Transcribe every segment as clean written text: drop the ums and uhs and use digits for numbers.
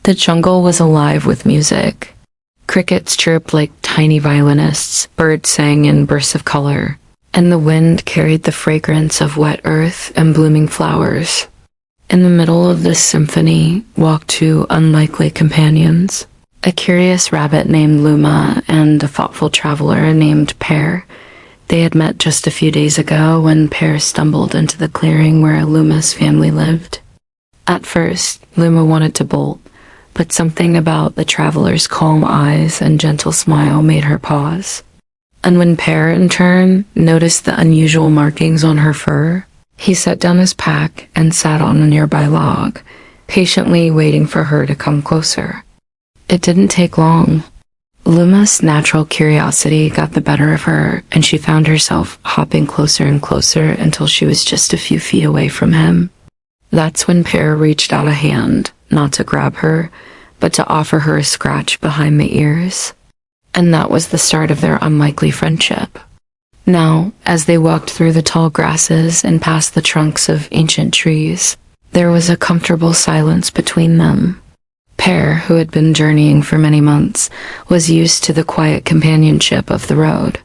The jungle was alive with music. Crickets chirped like tiny violinists, birds sang in bursts of color, and the wind carried the fragrance of wet earth and blooming flowers. In the middle of this symphony walked two unlikely companions, a curious rabbit named Luma and a thoughtful traveler named Pear. They had met just a few days ago when Pear stumbled into the clearing where Luma's family lived. At first, Luma wanted to bolt, but something about the traveler's calm eyes and gentle smile made her pause. And when Pear, in turn, noticed the unusual markings on her fur, he set down his pack and sat on a nearby log, patiently waiting for her to come closer. It didn't take long. Luma's natural curiosity got the better of her, and she found herself hopping closer and closer until she was just a few feet away from him. That's when Pear reached out a hand, not to grab her, but to offer her a scratch behind the ears. And that was the start of their unlikely friendship. Now, as they walked through the tall grasses and past the trunks of ancient trees, there was a comfortable silence between them. Pear, who had been journeying for many months, was used to the quiet companionship of the road.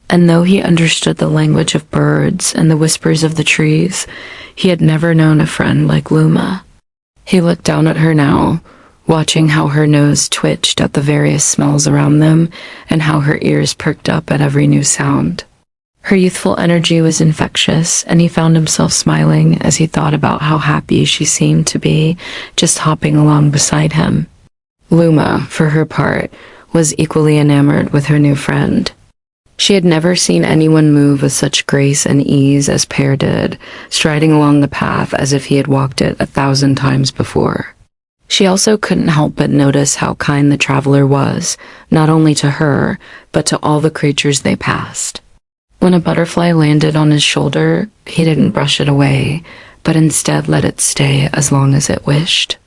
And though he understood the language of birds and the whispers of the trees, he had never known a friend like Luma. He looked down at her now, watching how her nose twitched at the various smells around them and how her ears perked up at every new sound. Her youthful energy was infectious, and he found himself smiling as he thought about how happy she seemed to be just hopping along beside him. Luma, for her part, was equally enamored with her new friend. She had never seen anyone move with such grace and ease as Pear did, striding along the path as if he had walked it 1,000 times before. She also couldn't help but notice how kind the traveler was, not only to her, but to all the creatures they passed. When a butterfly landed on his shoulder, he didn't brush it away, but instead let it stay as long as it wished.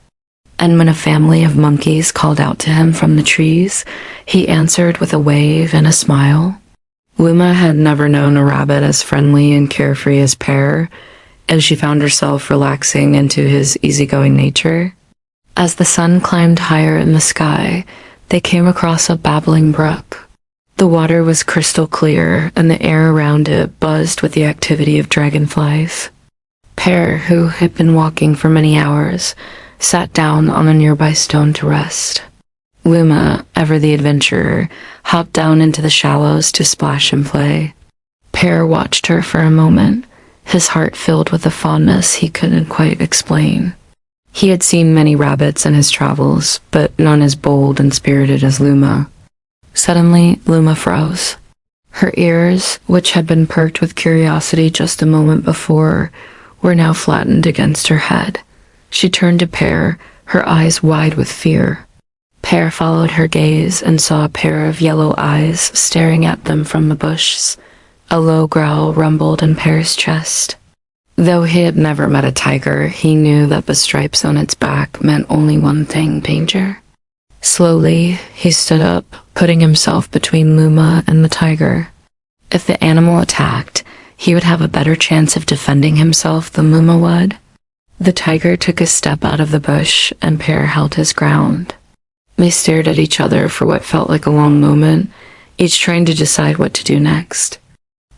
And when a family of monkeys called out to him from the trees, he answered with a wave and a smile. Luma had never known a rabbit as friendly and carefree as Pear, and she found herself relaxing into his easygoing nature. As the sun climbed higher in the sky, they came across a babbling brook. The water was crystal clear, and the air around it buzzed with the activity of dragonflies. Pear, who had been walking for many hours, sat down on a nearby stone to rest. Luma, ever the adventurer, hopped down into the shallows to splash and play. Pear watched her for a moment, his heart filled with a fondness he couldn't quite explain. He had seen many rabbits in his travels, but none as bold and spirited as Luma. Suddenly, Luma froze. Her ears, which had been perked with curiosity just a moment before, were now flattened against her head. She turned to Pear, her eyes wide with fear. Pear followed her gaze and saw a pair of yellow eyes staring at them from the bushes. A low growl rumbled in Pear's chest. Though he had never met a tiger, he knew that the stripes on its back meant only one thing: danger. Slowly, he stood up, putting himself between Luma and the tiger. If the animal attacked, he would have a better chance of defending himself than Luma would. The tiger took a step out of the bush, and Pear held his ground. They stared at each other for what felt like a long moment, each trying to decide what to do next.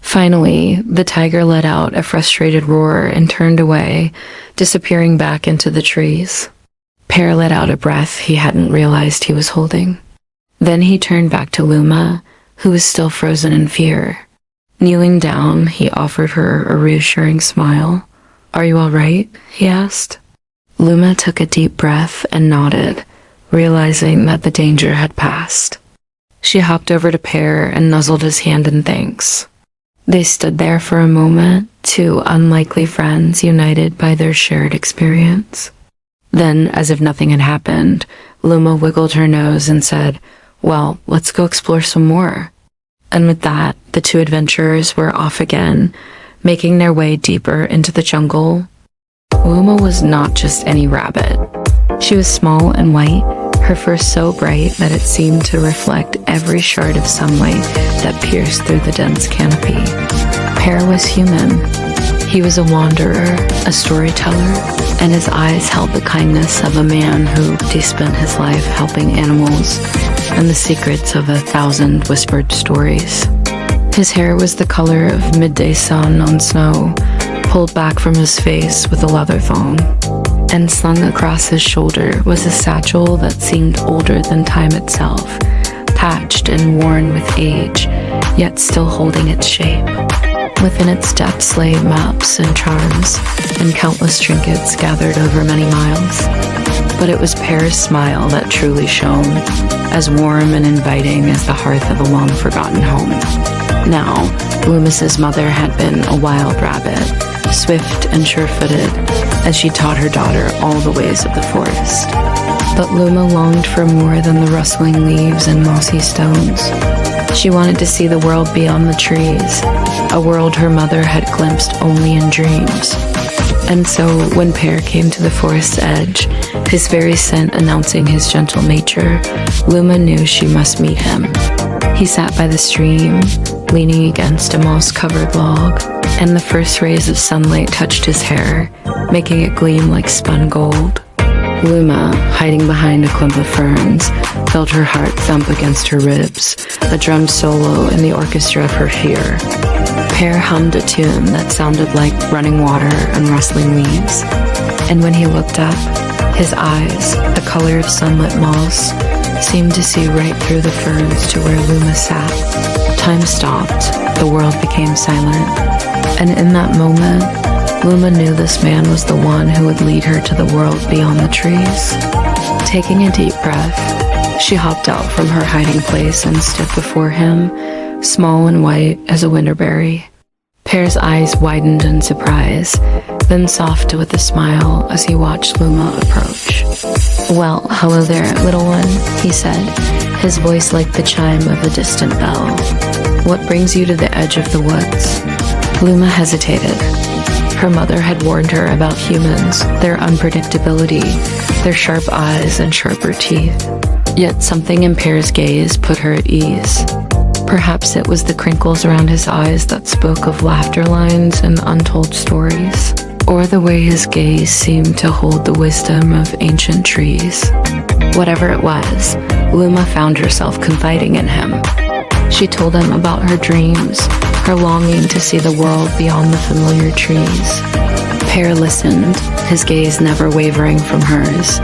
Finally, the tiger let out a frustrated roar and turned away, disappearing back into the trees. Pear let out a breath he hadn't realized he was holding. Then he turned back to Luma, who was still frozen in fear. Kneeling down, he offered her a reassuring smile. "Are you all right?" he asked. Luma took a deep breath and nodded, realizing that the danger had passed. She hopped over to Pear and nuzzled his hand in thanks. They stood there for a moment, two unlikely friends united by their shared experience. Then, as if nothing had happened, Luma wiggled her nose and said, "Well, let's go explore some more." And with that, the two adventurers were off again, making their way deeper into the jungle. Luma was not just any rabbit. She was small and white, her fur so bright that it seemed to reflect every shard of sunlight that pierced through the dense canopy. Pear was human. He was a wanderer, a storyteller, and his eyes held the kindness of a man who spent his life helping animals and the secrets of 1,000 whispered stories. His hair was the color of midday sun on snow, pulled back from his face with a leather thong, and slung across his shoulder was a satchel that seemed older than time itself, patched and worn with age, yet still holding its shape. Within its depths lay maps and charms, and countless trinkets gathered over many miles. But it was Pear's smile that truly shone, as warm and inviting as the hearth of a long-forgotten home. Now, Loomis's mother had been a wild rabbit, swift and sure-footed, as she taught her daughter all the ways of the forest. But Luma longed for more than the rustling leaves and mossy stones. She wanted to see the world beyond the trees, a world her mother had glimpsed only in dreams. And so, when Pear came to the forest's edge, his very scent announcing his gentle nature, Luma knew she must meet him. He sat by the stream, leaning against a moss-covered log, and the first rays of sunlight touched his hair, making it gleam like spun gold. Luma, hiding behind a clump of ferns, felt her heart thump against her ribs, a drum solo in the orchestra of her fear. Pear hummed a tune that sounded like running water and rustling leaves, and when he looked up, his eyes, the color of sunlit moss, seemed to see right through the ferns to where Luma sat. Time stopped, the world became silent, and in that moment, Luma knew this man was the one who would lead her to the world beyond the trees. Taking a deep breath, she hopped out from her hiding place and stood before him, small and white as a winterberry. Pear's eyes widened in surprise, then softened with a smile as he watched Luma approach. "Well, hello there, little one," he said, his voice like the chime of a distant bell. "What brings you to the edge of the woods?" Luma hesitated. Her mother had warned her about humans, their unpredictability, their sharp eyes and sharper teeth. Yet something in Pear's gaze put her at ease. Perhaps it was the crinkles around his eyes that spoke of laughter lines and untold stories, or the way his gaze seemed to hold the wisdom of ancient trees. Whatever it was, Luma found herself confiding in him. She told him about her dreams, her longing to see the world beyond the familiar trees. Pear listened, his gaze never wavering from hers,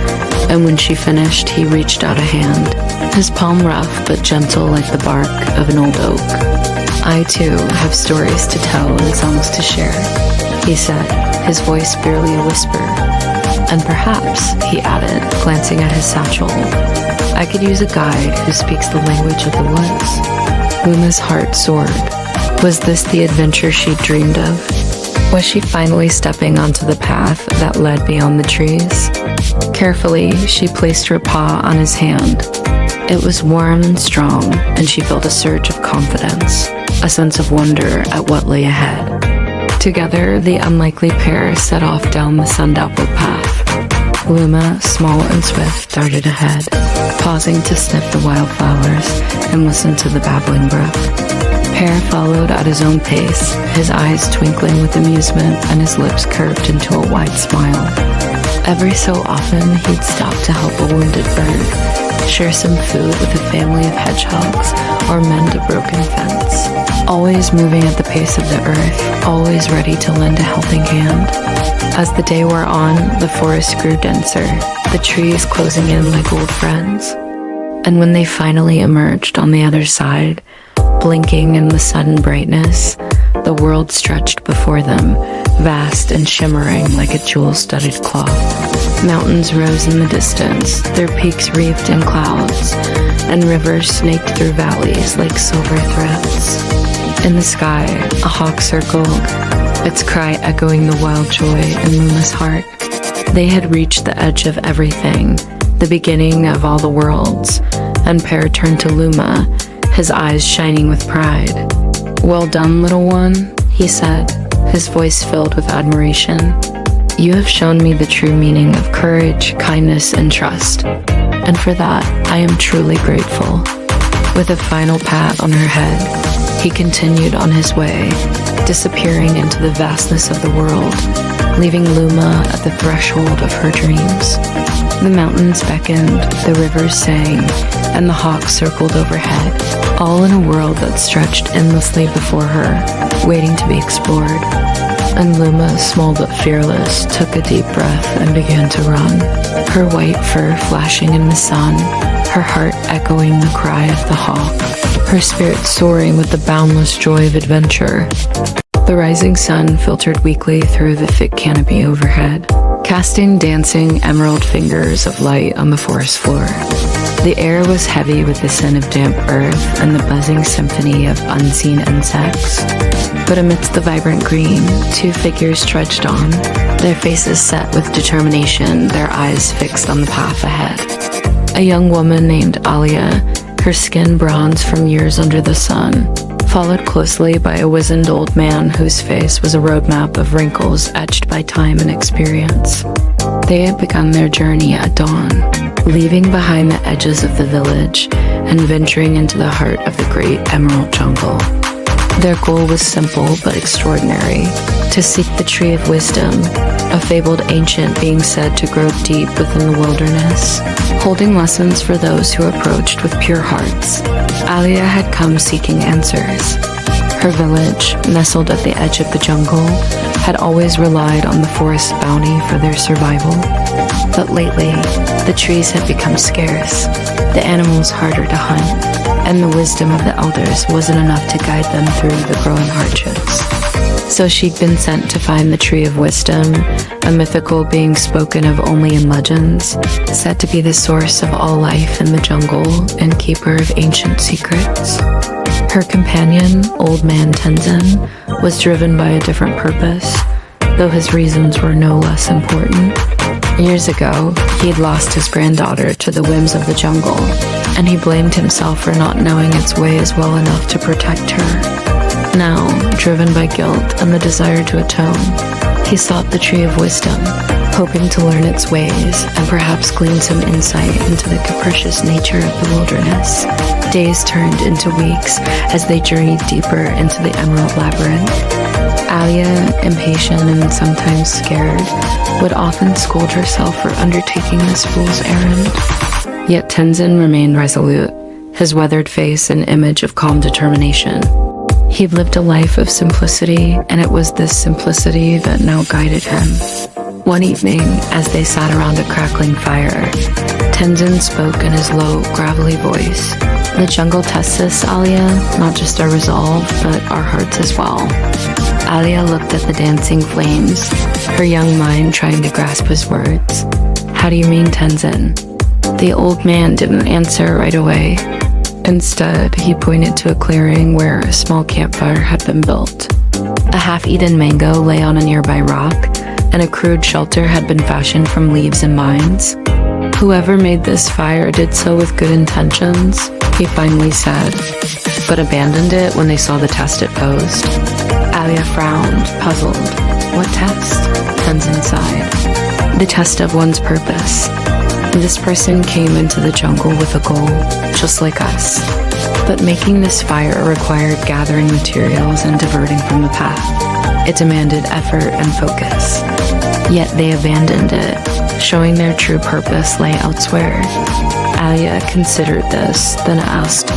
and when she finished, he reached out a hand, his palm rough but gentle like the bark of an old oak. "I too have stories to tell and songs to share," he said, his voice barely a whisper. "And perhaps," he added, glancing at his satchel, "I could use a guide who speaks the language of the woods." Luma's heart soared. Was this the adventure she'd dreamed of? Was she finally stepping onto the path that led beyond the trees? Carefully, she placed her paw on his hand. It was warm and strong, and she felt a surge of confidence, a sense of wonder at what lay ahead. Together, the unlikely pair set off down the sun-dappled path. Luma, small and swift, darted ahead, pausing to sniff the wildflowers and listen to the babbling brook. Pear followed at his own pace, his eyes twinkling with amusement and his lips curved into a wide smile. Every so often, he'd stop to help a wounded bird, share some food with a family of hedgehogs, or mend a broken fence. Always moving at the pace of the earth, always ready to lend a helping hand. As the day wore on, the forest grew denser, the trees closing in like old friends. And when they finally emerged on the other side, blinking in the sudden brightness, the world stretched before them, vast and shimmering like a jewel-studded cloth. Mountains rose in the distance, their peaks wreathed in clouds, and rivers snaked through valleys like silver threads. In the sky, a hawk circled, its cry echoing the wild joy in Luma's heart. They had reached the edge of everything, the beginning of all the worlds, and Pear turned to Luma, his eyes shining with pride. "Well done, little one," he said, his voice filled with admiration. "You have shown me the true meaning of courage, kindness, and trust, and for that, I am truly grateful." With a final pat on her head, He continued on his way, disappearing into the vastness of the world, leaving Luma at the threshold of her dreams. The mountains beckoned, the rivers sang, and the hawks circled overhead, all in a world that stretched endlessly before her, waiting to be explored. And Luma, small but fearless, took a deep breath and began to run, her white fur flashing in the sun, her heart echoing the cry of the hawk, her spirit soaring with the boundless joy of adventure. The rising sun filtered weakly through the thick canopy overhead, casting dancing emerald fingers of light on the forest floor. The air was heavy with the scent of damp earth and the buzzing symphony of unseen insects. But amidst the vibrant green, two figures trudged on, their faces set with determination, their eyes fixed on the path ahead. A young woman named Alia, her skin bronze from years under the sun, followed closely by a wizened old man whose face was a roadmap of wrinkles etched by time and experience. They had begun their journey at dawn, leaving behind the edges of the village and venturing into the heart of the great emerald jungle. Their goal was simple but extraordinary: to seek the tree of wisdom, a fabled ancient being said to grow deep within the wilderness, holding lessons for those who approached with pure hearts. Alia had come seeking answers. Her village, nestled at the edge of the jungle, had always relied on the forest's bounty for their survival. But lately, the trees had become scarce, the animals harder to hunt, and the wisdom of the elders wasn't enough to guide them through the growing hardships. So she'd been sent to find the Tree of Wisdom, a mythical being spoken of only in legends, said to be the source of all life in the jungle and keeper of ancient secrets. Her companion, Old Man Tenzin, was driven by a different purpose, though his reasons were no less important. Years ago, he'd lost his granddaughter to the whims of the jungle, and he blamed himself for not knowing its ways well enough to protect her. Now, driven by guilt and the desire to atone, he sought the Tree of Wisdom, hoping to learn its ways and perhaps glean some insight into the capricious nature of the wilderness. Days turned into weeks as they journeyed deeper into the Emerald Labyrinth. Alia, impatient and sometimes scared, would often scold herself for undertaking this fool's errand. Yet Tenzin remained resolute, his weathered face an image of calm determination. He'd lived a life of simplicity, and it was this simplicity that now guided him. One evening, as they sat around a crackling fire, Tenzin spoke in his low, gravelly voice. "The jungle tests us, Alia, not just our resolve, but our hearts as well." Alia looked at the dancing flames, her young mind trying to grasp his words. "How do you mean, Tenzin?" The old man didn't answer right away. Instead, he pointed to a clearing where a small campfire had been built. A half-eaten mango lay on a nearby rock, and a crude shelter had been fashioned from leaves and vines. "Whoever made this fire did so with good intentions," he finally said, "but abandoned it when they saw the test it posed." Alia frowned, puzzled. "What test?" Tenzin sighed. "The test of one's purpose. This person came into the jungle with a goal, just like us. But making this fire required gathering materials and diverting from the path. It demanded effort and focus. Yet they abandoned it, showing their true purpose lay elsewhere." Alia considered this, then asked,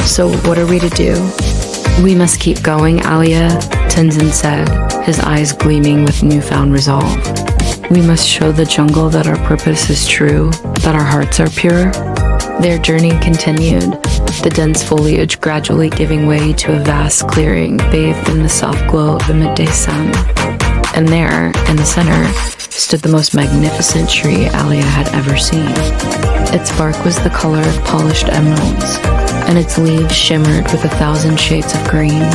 "So what are we to do?" "We must keep going, Alia," Tenzin said, his eyes gleaming with newfound resolve. "We must show the jungle that our purpose is true, that our hearts are pure." Their journey continued, the dense foliage gradually giving way to a vast clearing bathed in the soft glow of the midday sun. And there, in the center, stood the most magnificent tree Alia had ever seen. Its bark was the color of polished emeralds, and its leaves shimmered with 1,000 shades of green.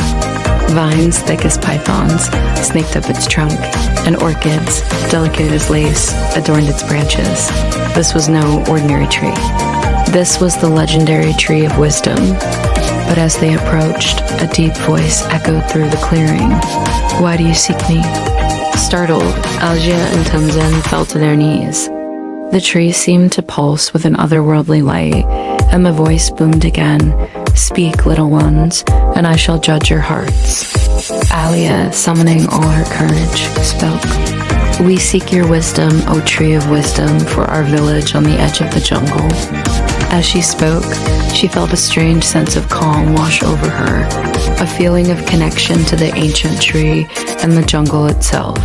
Vines thick as pythons snaked up its trunk, and orchids, delicate as lace, adorned its branches. This was no ordinary tree. This was the legendary Tree of Wisdom. But as they approached, a deep voice echoed through the clearing. "Why do you seek me?" Startled, Alia and Tenzin fell to their knees. The tree seemed to pulse with an otherworldly light, and the voice boomed again, "Speak, little ones, and I shall judge your hearts." Alia, summoning all her courage, spoke. "We seek your wisdom, O tree of wisdom, for our village on the edge of the jungle." As she spoke, she felt a strange sense of calm wash over her, a feeling of connection to the ancient tree and the jungle itself.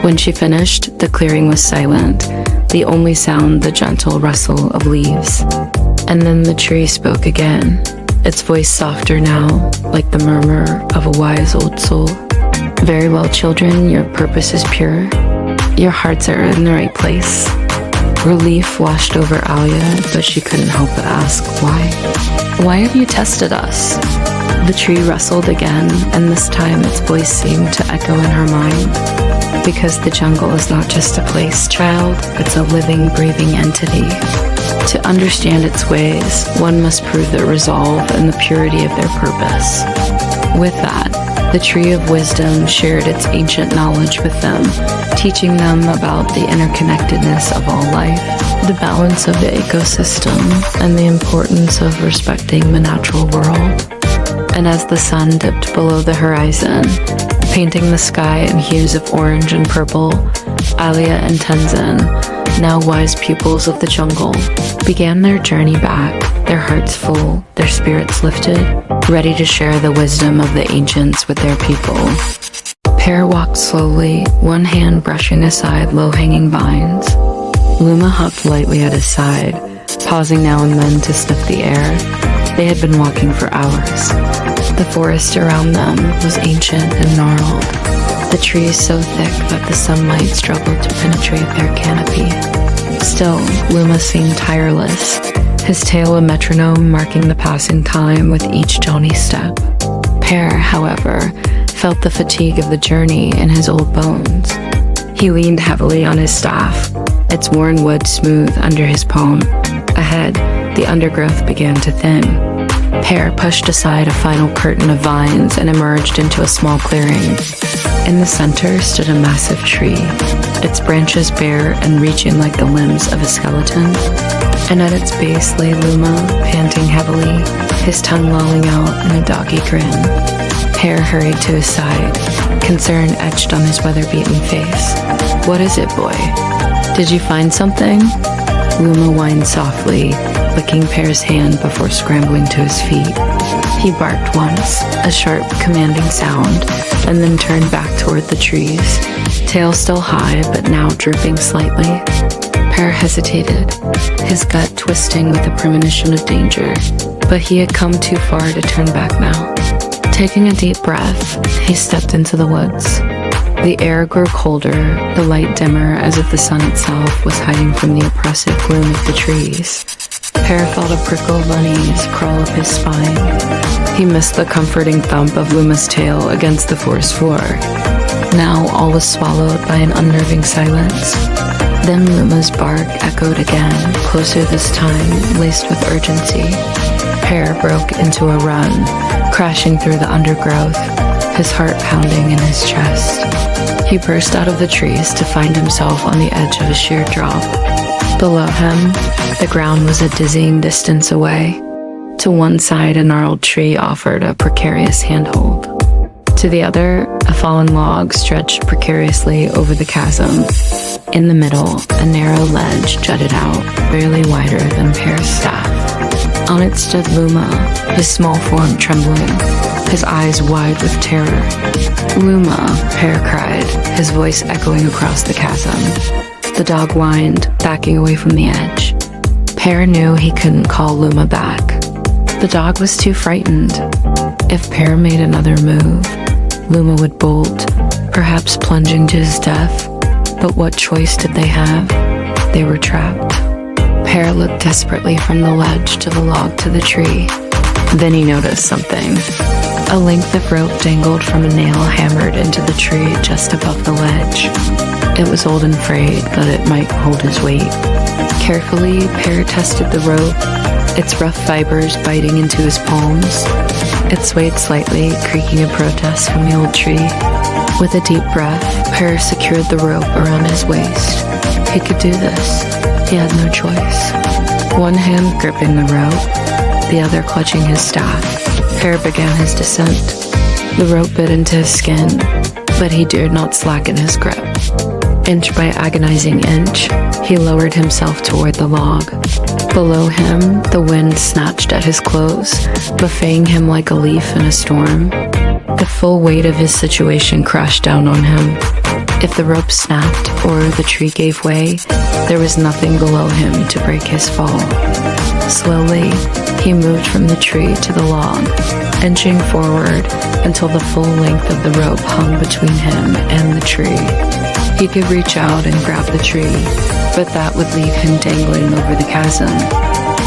When she finished, the clearing was silent, the only sound the gentle rustle of leaves. And then the tree spoke again, its voice softer now, like the murmur of a wise old soul. "Very well, children, your purpose is pure. Your hearts are in the right place." Relief washed over Alia, but she couldn't help but ask, "Why? Why have you tested us?" The tree rustled again, and this time its voice seemed to echo in her mind. "Because the jungle is not just a place, child, it's a living, breathing entity. To understand its ways, one must prove their resolve and the purity of their purpose." With that, the tree of wisdom shared its ancient knowledge with them, teaching them about the interconnectedness of all life, the balance of the ecosystem, and the importance of respecting the natural world. And as the sun dipped below the horizon, painting the sky in hues of orange and purple, Alia and Tenzin, now wise pupils of the jungle, began their journey back, their hearts full, their spirits lifted, ready to share the wisdom of the ancients with their people. Pear walked slowly, one hand brushing aside low-hanging vines. Luma hopped lightly at his side, pausing now and then to sniff the air. They had been walking for hours. The forest around them was ancient and gnarled, the trees so thick that the sunlight struggled to penetrate their canopy. Still, Luma seemed tireless, his tail a metronome marking the passing time with each jaunty step. Pear, however, felt the fatigue of the journey in his old bones. He leaned heavily on his staff, its worn wood smooth under his palm. Ahead, the undergrowth began to thin. Pear pushed aside a final curtain of vines and emerged into a small clearing. In the center stood a massive tree, its branches bare and reaching like the limbs of a skeleton. And at its base lay Luma, panting heavily, his tongue lolling out in a doggy grin. Pear hurried to his side, concern etched on his weather-beaten face. "What is it, boy? Did you find something?" Luma whined softly, licking Pear's hand before scrambling to his feet. He barked once, a sharp, commanding sound, and then turned back toward the trees, tail still high but now drooping slightly. Pear hesitated, his gut twisting with a premonition of danger, but he had come too far to turn back now. Taking a deep breath, he stepped into the woods. The air grew colder, the light dimmer as if the sun itself was hiding from the oppressive gloom of the trees. Pear felt a prickle of unease crawl up his spine. He missed the comforting thump of Luma's tail against the forest floor. Now all was swallowed by an unnerving silence. Then Luma's bark echoed again, closer this time, laced with urgency. Pear broke into a run, crashing through the undergrowth, his heart pounding in his chest. He burst out of the trees to find himself on the edge of a sheer drop. Below him, the ground was a dizzying distance away. To one side, a gnarled tree offered a precarious handhold. To the other, a fallen log stretched precariously over the chasm. In the middle, a narrow ledge jutted out, barely wider than Pear's staff. On it stood Luma, his small form trembling, his eyes wide with terror. "Luma," Pear cried, his voice echoing across the chasm. The dog whined, backing away from the edge. Pear knew he couldn't call Luma back. The dog was too frightened. If Pear made another move, Luma would bolt, perhaps plunging to his death. But what choice did they have? They were trapped. Pear looked desperately from the ledge to the log to the tree. Then he noticed something. A length of rope dangled from a nail hammered into the tree just above the ledge. It was old and frayed, but it might hold his weight. Carefully, Pear tested the rope, its rough fibers biting into his palms. It swayed slightly, creaking a protest from the old tree. With a deep breath, Pear secured the rope around his waist. He could do this. He had no choice. One hand gripping the rope, the other clutching his staff. Pear began his descent. The rope bit into his skin, but he dared not slacken his grip. Inch by agonizing inch, he lowered himself toward the log. Below him, the wind snatched at his clothes, buffeting him like a leaf in a storm. The full weight of his situation crashed down on him. If the rope snapped or the tree gave way, there was nothing below him to break his fall. Slowly, he moved from the tree to the log, inching forward until the full length of the rope hung between him and the tree. He could reach out and grab the tree, but that would leave him dangling over the chasm.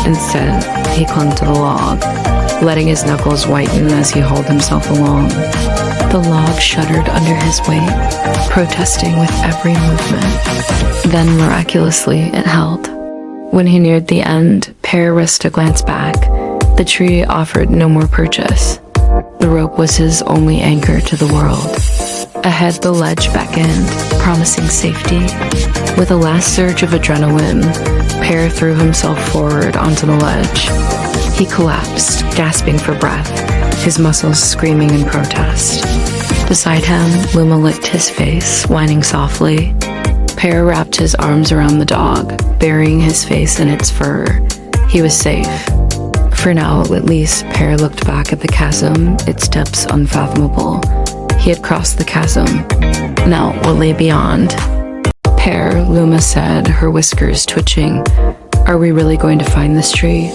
Instead, he clung to the log, letting his knuckles whiten as he hauled himself along. The log shuddered under his weight, protesting with every movement. Then, miraculously, it held. When he neared the end, Pear risked a glance back. The tree offered no more purchase. The rope was his only anchor to the world. Ahead, the ledge beckoned, promising safety. With a last surge of adrenaline, Pear threw himself forward onto the ledge. He collapsed, gasping for breath, his muscles screaming in protest. Beside him, Luma licked his face, whining softly. Pear wrapped his arms around the dog, burying his face in its fur. He was safe. For now, at least, Pear looked back at the chasm, its depths unfathomable. He had crossed the chasm. Now, what lay beyond? Pear, Luma said, her whiskers twitching. Are we really going to find this tree?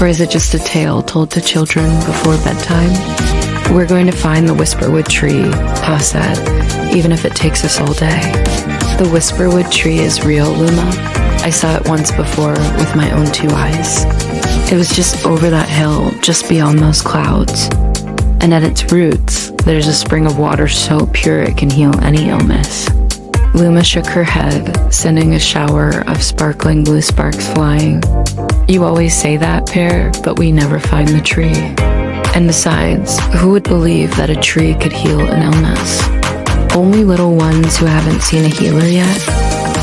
Or is it just a tale told to children before bedtime? We're going to find the Whisperwood tree, Pa said, even if it takes us all day. The Whisperwood tree is real, Luma. I saw it once before with my own two eyes. It was just over that hill, just beyond those clouds. And at its roots, there's a spring of water so pure it can heal any illness. Luma shook her head, sending a shower of sparkling blue sparks flying. You always say that, Pear, but we never find the tree. And besides, who would believe that a tree could heal an illness? Only little ones who haven't seen a healer yet.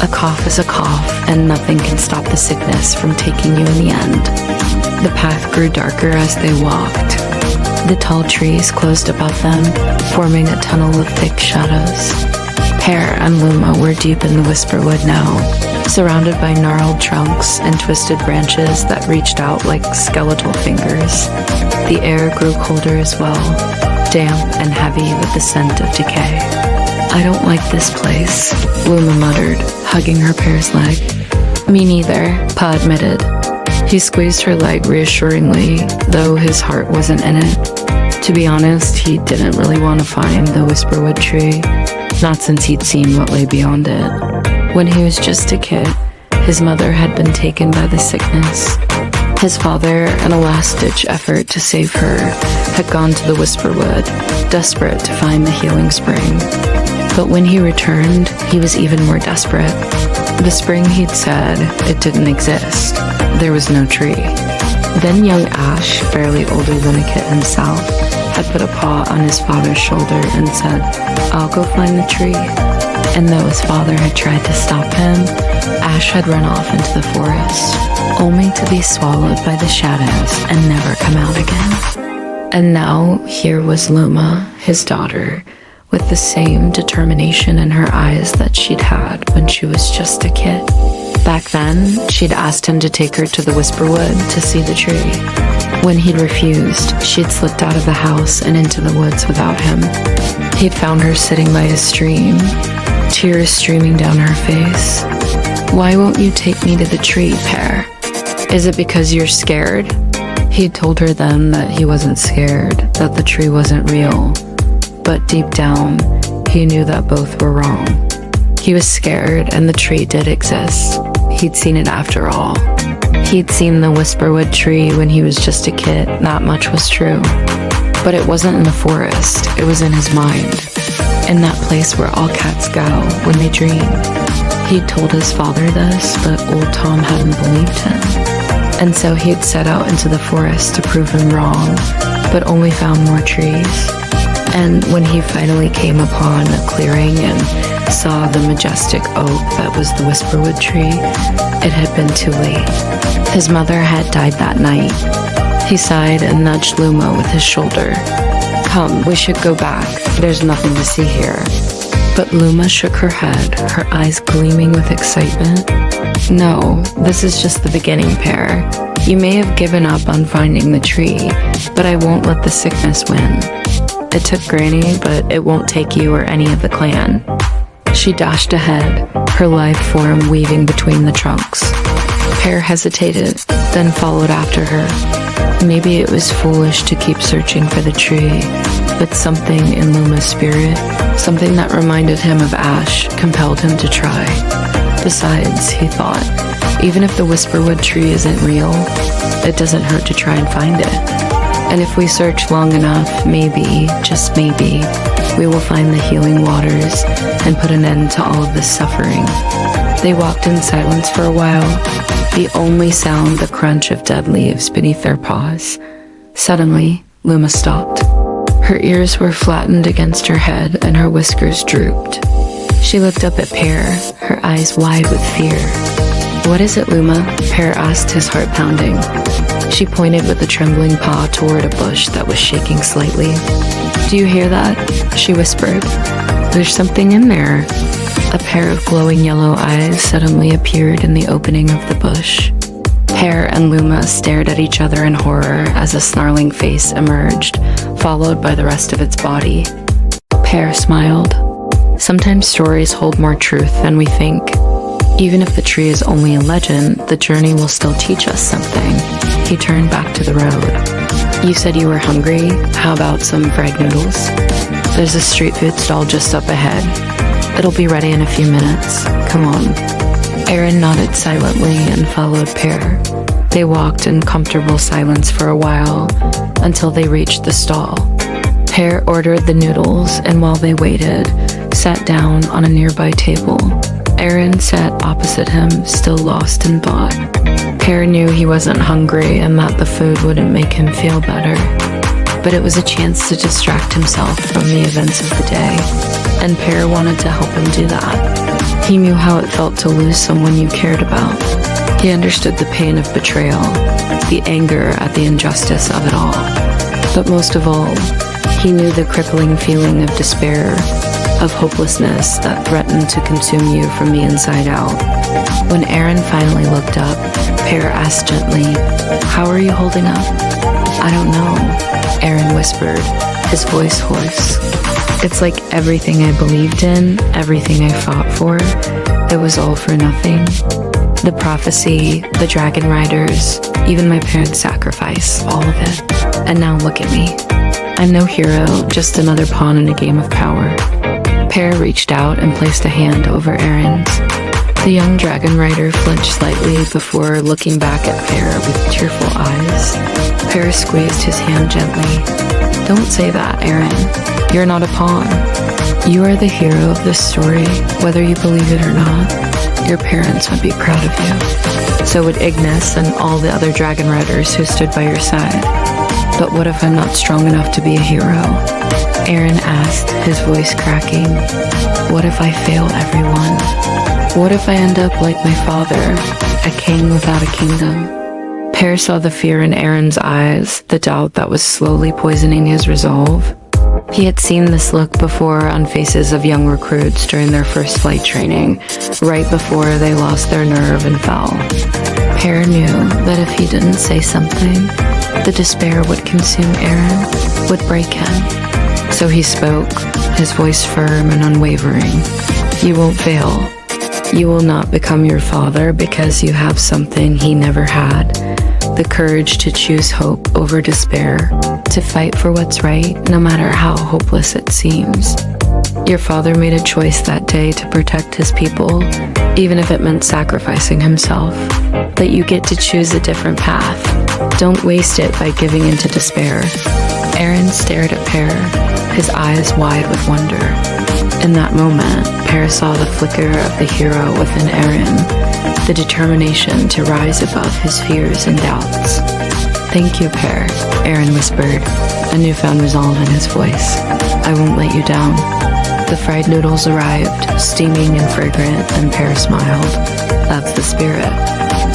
A cough is a cough, and nothing can stop the sickness from taking you in the end. The path grew darker as they walked. The tall trees closed about them, forming a tunnel of thick shadows. Pear and Luma were deep in the Whisperwood now, surrounded by gnarled trunks and twisted branches that reached out like skeletal fingers. The air grew colder as well, damp and heavy with the scent of decay. I don't like this place, Luma muttered, hugging her Pear's leg. Me neither, Pa admitted. He squeezed her leg reassuringly, though his heart wasn't in it. To be honest, he didn't really want to find the Whisperwood tree, not since he'd seen what lay beyond it. When he was just a kid, his mother had been taken by the sickness. His father, in a last-ditch effort to save her, had gone to the Whisperwood, desperate to find the healing spring. But when he returned, he was even more desperate. The spring, he'd said, it didn't exist. There was no tree. Then young Ash, barely older than a kid himself, had put a paw on his father's shoulder and said, I'll go find the tree. And though his father had tried to stop him, Ash had run off into the forest, only to be swallowed by the shadows and never come out again. And now here was Luma, his daughter, with the same determination in her eyes that she'd had when she was just a kid. Back then, she'd asked him to take her to the Whisperwood to see the tree. When he'd refused, she'd slipped out of the house and into the woods without him. He'd found her sitting by a stream, tears streaming down her face. Why won't you take me to the tree, Pear? Is it because you're scared? He'd told her then that he wasn't scared, that the tree wasn't real. But deep down, he knew that both were wrong. He was scared, and the tree did exist. He'd seen it after all. He'd seen the Whisperwood tree when he was just a kid, that much was true. But it wasn't in the forest, it was in his mind. In that place where all cats go when they dream. He'd told his father this, but old Tom hadn't believed him. And so he'd set out into the forest to prove him wrong, but only found more trees. And when he finally came upon a clearing and saw the majestic oak that was the Whisperwood tree, it had been too late. His mother had died that night. He sighed and nudged Luma with his shoulder. Come, we should go back. There's nothing to see here. But Luma shook her head, her eyes gleaming with excitement. No, this is just the beginning, Pear. You may have given up on finding the tree, but I won't let the sickness win. It took Granny, but it won't take you or any of the clan. She dashed ahead, her lithe form weaving between the trunks. Pear hesitated, then followed after her. Maybe it was foolish to keep searching for the tree, but something in Luma's spirit, something that reminded him of Ash, compelled him to try. Besides, he thought, even if the Whisperwood tree isn't real, it doesn't hurt to try and find it. And if we search long enough, maybe, just maybe, we will find the healing waters and put an end to all of this suffering. They walked in silence for a while, the only sound the crunch of dead leaves beneath their paws. Suddenly, Luma stopped. Her ears were flattened against her head and her whiskers drooped. She looked up at Pear, her eyes wide with fear. What is it, Luma? Pear asked, his heart pounding. She pointed with a trembling paw toward a bush that was shaking slightly. Do you hear that? She whispered. There's something in there. A pair of glowing yellow eyes suddenly appeared in the opening of the bush. Pear and Luma stared at each other in horror as a snarling face emerged, followed by the rest of its body. Pear smiled. Sometimes stories hold more truth than we think. Even if the tree is only a legend, the journey will still teach us something. He turned back to the road. You said you were hungry. How about some fried noodles? There's a street food stall just up ahead. It'll be ready in a few minutes. Come on. Aaron nodded silently and followed Pear. They walked in comfortable silence for a while until they reached the stall. Pear ordered the noodles, and while they waited, sat down on a nearby table. Aaron sat opposite him, still lost in thought. Pear knew he wasn't hungry and that the food wouldn't make him feel better. But it was a chance to distract himself from the events of the day, and Pear wanted to help him do that. He knew how it felt to lose someone you cared about. He understood the pain of betrayal, the anger at the injustice of it all. But most of all, he knew the crippling feeling of despair, of hopelessness that threatened to consume you from the inside out. When Aaron finally looked up, Pear asked gently, "How are you holding up?" "I don't know," Aaron whispered, his voice hoarse. "It's like everything I believed in, everything I fought for, it was all for nothing. The prophecy, the dragon riders, even my parents' sacrifice, all of it. And now look at me. I'm no hero, just another pawn in a game of power." Pear reached out and placed a hand over Aaron's. The young dragon rider flinched slightly before looking back at Pear with tearful eyes. Pear squeezed his hand gently. "Don't say that, Aaron. You're not a pawn. You are the hero of this story, whether you believe it or not. Your parents would be proud of you. So would Ignis and all the other dragon riders who stood by your side. But what if I'm not strong enough to be a hero?" Aaron asked, his voice cracking. "What if I fail everyone? What if I end up like my father, a king without a kingdom?" Pear saw the fear in Aaron's eyes, the doubt that was slowly poisoning his resolve. He had seen this look before on faces of young recruits during their first flight training, right before they lost their nerve and fell. Pear knew that if he didn't say something, the despair would consume Aaron, would break him. So he spoke, his voice firm and unwavering. "You won't fail. You will not become your father because you have something he never had. The courage to choose hope over despair, to fight for what's right, no matter how hopeless it seems. Your father made a choice that day to protect his people, even if it meant sacrificing himself. But you get to choose a different path. Don't waste it by giving into despair." Aaron stared at Pear, his eyes wide with wonder. In that moment, Pear saw the flicker of the hero within Aaron, the determination to rise above his fears and doubts. "Thank you, Pear," Aaron whispered, a newfound resolve in his voice. "I won't let you down." The fried noodles arrived, steaming and fragrant, and Pear smiled. "That's the spirit.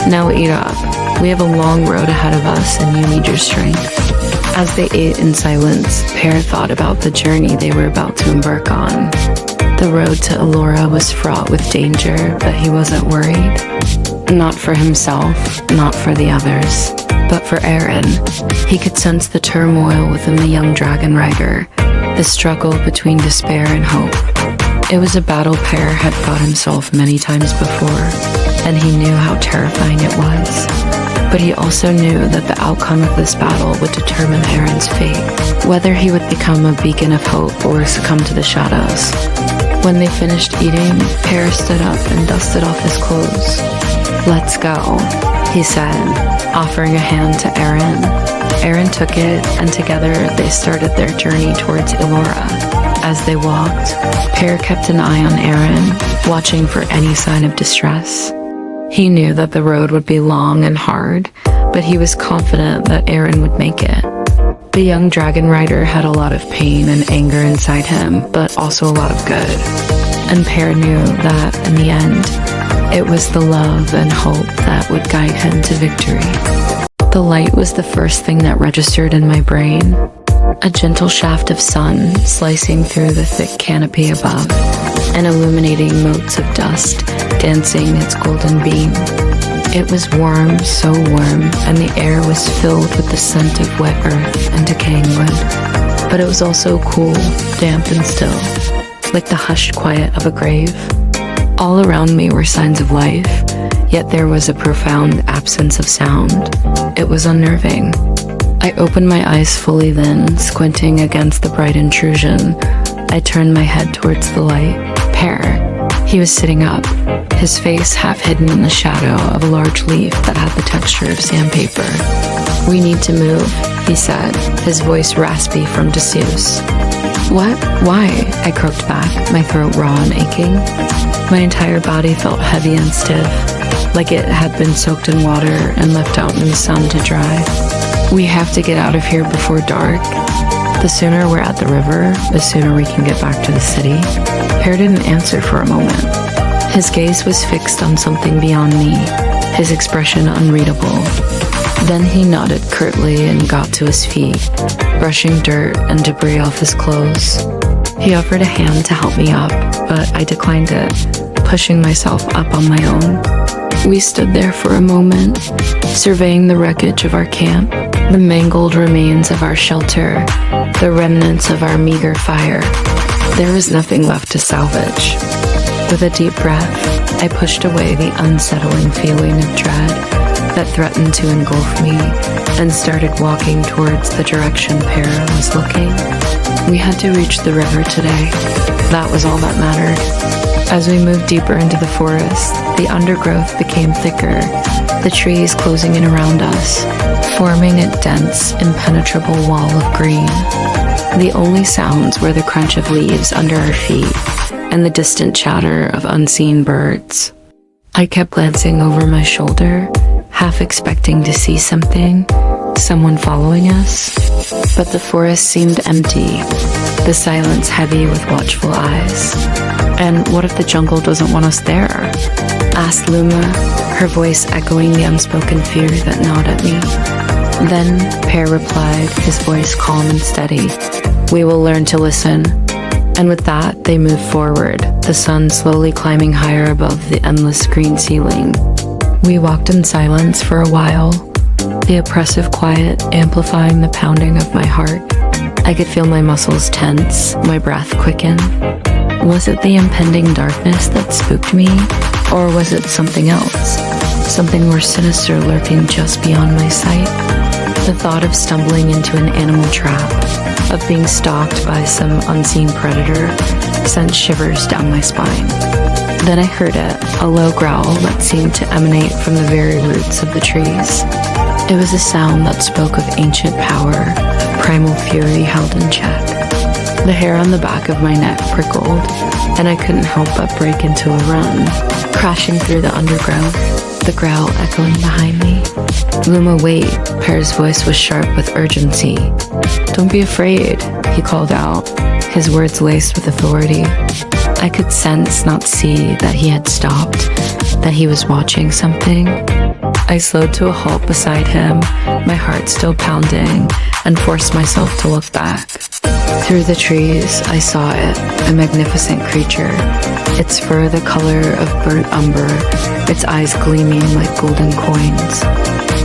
Now eat up. We have a long road ahead of us, and you need your strength." As they ate in silence, Pear thought about the journey they were about to embark on. The road to Elora was fraught with danger, but he wasn't worried. Not for himself, not for the others, but for Aaron. He could sense the turmoil within the young dragon rider, the struggle between despair and hope. It was a battle Pear had fought himself many times before, and he knew how terrifying it was. But he also knew that the outcome of this battle would determine Aaron's fate, whether he would become a beacon of hope or succumb to the shadows. When they finished eating, Pear stood up and dusted off his clothes. "Let's go," he said, offering a hand to Aaron. Aaron took it, and together they started their journey towards Elora. As they walked, Pear kept an eye on Aaron, watching for any sign of distress. He knew that the road would be long and hard, but he was confident that Aaron would make it. The young dragon rider had a lot of pain and anger inside him, but also a lot of good. And Pear knew that, in the end, it was the love and hope that would guide him to victory. The light was the first thing that registered in my brain. A gentle shaft of sun slicing through the thick canopy above, and illuminating motes of dust dancing its golden beam. It was warm, so warm, and the air was filled with the scent of wet earth and decaying wood. But it was also cool, damp and still, like the hushed quiet of a grave. All around me were signs of life, yet there was a profound absence of sound. It was unnerving. I opened my eyes fully then, squinting against the bright intrusion. I turned my head towards the light. Pear. He was sitting up, his face half hidden in the shadow of a large leaf that had the texture of sandpaper. "We need to move," he said, his voice raspy from disuse. "What? Why?" I croaked back, my throat raw and aching. My entire body felt heavy and stiff, like it had been soaked in water and left out in the sun to dry. "We have to get out of here before dark. The sooner we're at the river, the sooner we can get back to the city." Pear didn't answer for a moment. His gaze was fixed on something beyond me, his expression unreadable. Then he nodded curtly and got to his feet, brushing dirt and debris off his clothes. He offered a hand to help me up, but I declined it, pushing myself up on my own. We stood there for a moment, surveying the wreckage of our camp, the mangled remains of our shelter, the remnants of our meager fire. There was nothing left to salvage. With a deep breath, I pushed away the unsettling feeling of dread that threatened to engulf me and started walking towards the direction Pear was looking. We had to reach the river today. That was all that mattered. As we moved deeper into the forest, the undergrowth became thicker, the trees closing in around us, forming a dense, impenetrable wall of green. The only sounds were the crunch of leaves under our feet and the distant chatter of unseen birds. I kept glancing over my shoulder, half expecting to see something, someone following us, but the forest seemed empty, the silence heavy with watchful eyes. "And what if the jungle doesn't want us there?" asked Luma, her voice echoing the unspoken fear that gnawed at me. Then Pear replied, his voice calm and steady, "We will learn to listen." And with that, they moved forward, the sun slowly climbing higher above the endless green ceiling. We walked in silence for a while, the oppressive quiet amplifying the pounding of my heart. I could feel my muscles tense, my breath quicken. Was it the impending darkness that spooked me, or was it something else? Something more sinister lurking just beyond my sight? The thought of stumbling into an animal trap, of being stalked by some unseen predator, sent shivers down my spine. Then I heard it, a low growl that seemed to emanate from the very roots of the trees. It was a sound that spoke of ancient power, primal fury held in check. The hair on the back of my neck prickled, and I couldn't help but break into a run, crashing through the undergrowth, the growl echoing behind me. "Luma, wait," Pear's voice was sharp with urgency. "Don't be afraid," he called out, his words laced with authority. I could sense, not see, that he had stopped, that he was watching something. I slowed to a halt beside him, my heart still pounding, and forced myself to look back. Through the trees, I saw it, a magnificent creature, its fur the color of burnt umber, its eyes gleaming like golden coins.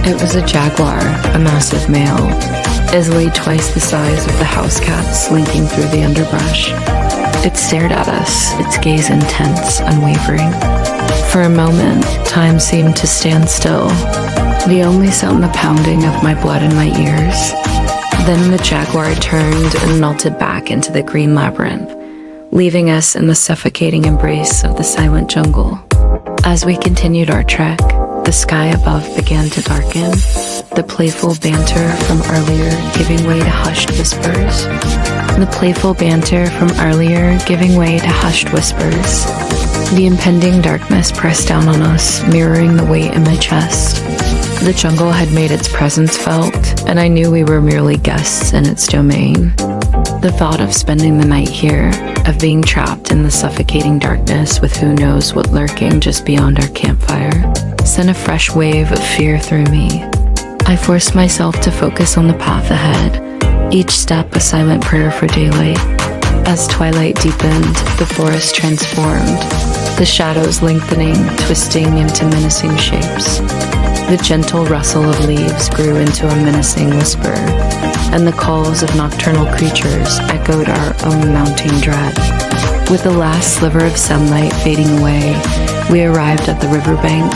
It was a jaguar, a massive male, easily twice the size of the house cat slinking through the underbrush. It stared at us, its gaze intense, unwavering. For a moment, time seemed to stand still, the only sound the pounding of my blood in my ears. Then the jaguar turned and melted back into the green labyrinth, leaving us in the suffocating embrace of the silent jungle. As we continued our trek, the sky above began to darken, the playful banter from earlier giving way to hushed whispers. The impending darkness pressed down on us, mirroring the weight in my chest. The jungle had made its presence felt, and I knew we were merely guests in its domain. The thought of spending the night here, of being trapped in the suffocating darkness with who knows what lurking just beyond our campfire, sent a fresh wave of fear through me. I forced myself to focus on the path ahead, each step a silent prayer for daylight. As twilight deepened, the forest transformed, the shadows lengthening, twisting into menacing shapes. The gentle rustle of leaves grew into a menacing whisper, and the calls of nocturnal creatures echoed our own mounting dread. With the last sliver of sunlight fading away, we arrived at the riverbank,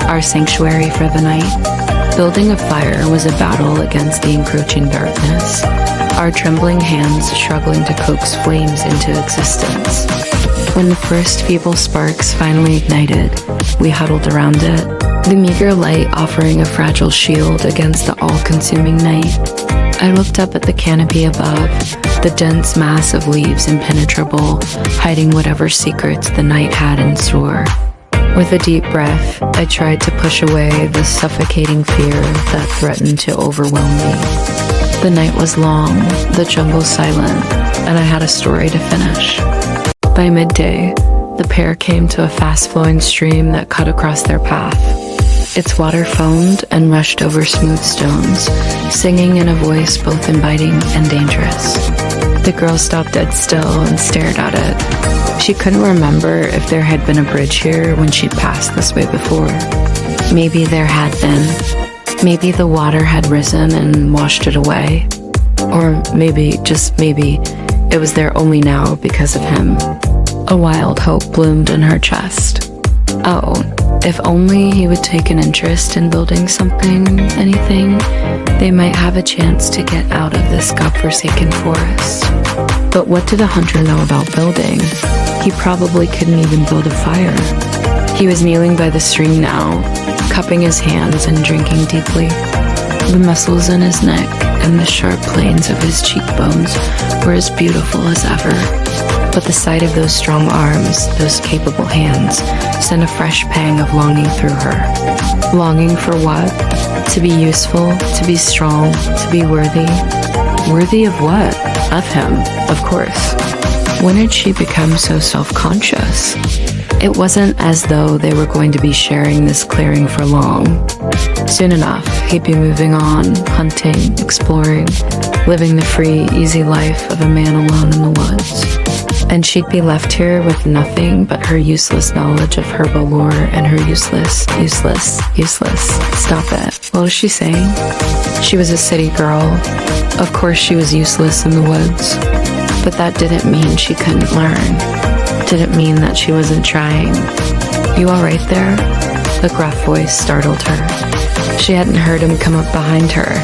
our sanctuary for the night. Building a fire was a battle against the encroaching darkness, our trembling hands struggling to coax flames into existence. When the first feeble sparks finally ignited, we huddled around it, the meager light offering a fragile shield against the all-consuming night. I looked up at the canopy above, the dense mass of leaves impenetrable, hiding whatever secrets the night had in store. With a deep breath, I tried to push away the suffocating fear that threatened to overwhelm me. The night was long, the jungle silent, and I had a story to finish. By midday, the pair came to a fast-flowing stream that cut across their path. Its water foamed and rushed over smooth stones, singing in a voice both inviting and dangerous. The girl stopped dead still and stared at it. She couldn't remember if there had been a bridge here when she'd passed this way before. Maybe there had been. Maybe the water had risen and washed it away. Or maybe, just maybe, it was there only now because of him. A wild hope bloomed in her chest. Oh, if only he would take an interest in building something, anything, they might have a chance to get out of this godforsaken forest. But what did a hunter know about building? He probably couldn't even build a fire. He was kneeling by the stream now, cupping his hands and drinking deeply. The muscles in his neck and the sharp planes of his cheekbones were as beautiful as ever. But the sight of those strong arms, those capable hands, sent a fresh pang of longing through her. Longing for what? To be useful, to be strong, to be worthy. Worthy of what? Of him, of course. When did she become so self-conscious? It wasn't as though they were going to be sharing this clearing for long. Soon enough, he'd be moving on, hunting, exploring, living the free, easy life of a man alone in the woods. And she'd be left here with nothing but her useless knowledge of herbal lore and her useless. Stop it. What was she saying? She was a city girl. Of course she was useless in the woods. But that didn't mean she couldn't learn. Didn't mean that she wasn't trying. You all right there? The gruff voice startled her. She hadn't heard him come up behind her.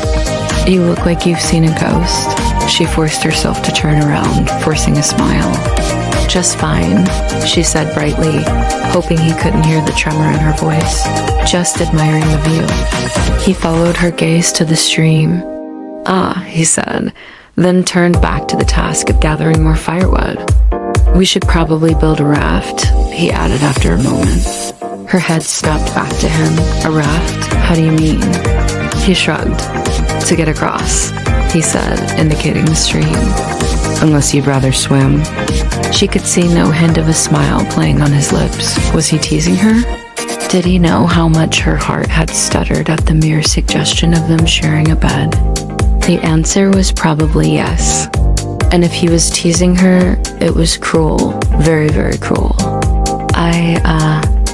You look like you've seen a ghost. She forced herself to turn around, forcing a smile. Just fine, she said brightly, hoping he couldn't hear the tremor in her voice. Just admiring the view. He followed her gaze to the stream. Ah, he said, then turned back to the task of gathering more firewood. We should probably build a raft, he added after a moment. Her head snapped back to him. A raft? How do you mean? He shrugged. To get across, he said, indicating the stream. Unless you'd rather swim. She could see no hint of a smile playing on his lips. Was he teasing her? Did he know how much her heart had stuttered at the mere suggestion of them sharing a bed? The answer was probably yes. And if he was teasing her, it was cruel, very, very cruel.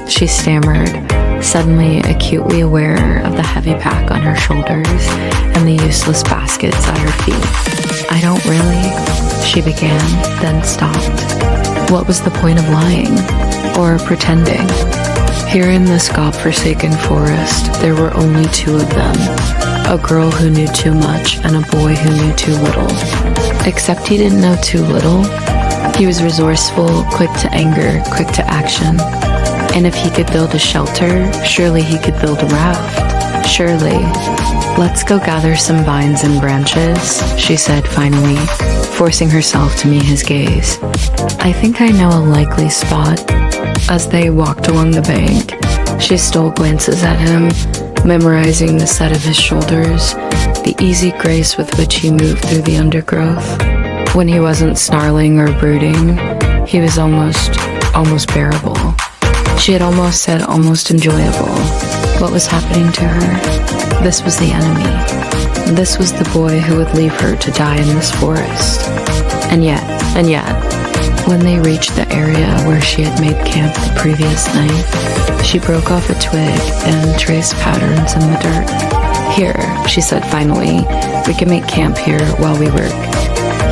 She stammered, suddenly acutely aware of the heavy pack on her shoulders and the useless baskets at her feet. I don't really, she began, then stopped. What was the point of lying? Or pretending? Here in this godforsaken forest, there were only two of them. A girl who knew too much and a boy who knew too little. Except he didn't know too little. He was resourceful, quick to anger, quick to action. And if he could build a shelter, surely he could build a raft. Surely. Let's go gather some vines and branches, she said finally, forcing herself to meet his gaze. I think I know a likely spot. As they walked along the bank, she stole glances at him, memorizing the set of his shoulders, the easy grace with which he moved through the undergrowth. When he wasn't snarling or brooding, he was almost bearable. She had almost said almost enjoyable. What was happening to her? This was the enemy. This was the boy who would leave her to die in this forest. And yet, when they reached the area where she had made camp the previous night, she broke off a twig and traced patterns in the dirt. Here, she said finally, we can make camp here while we work.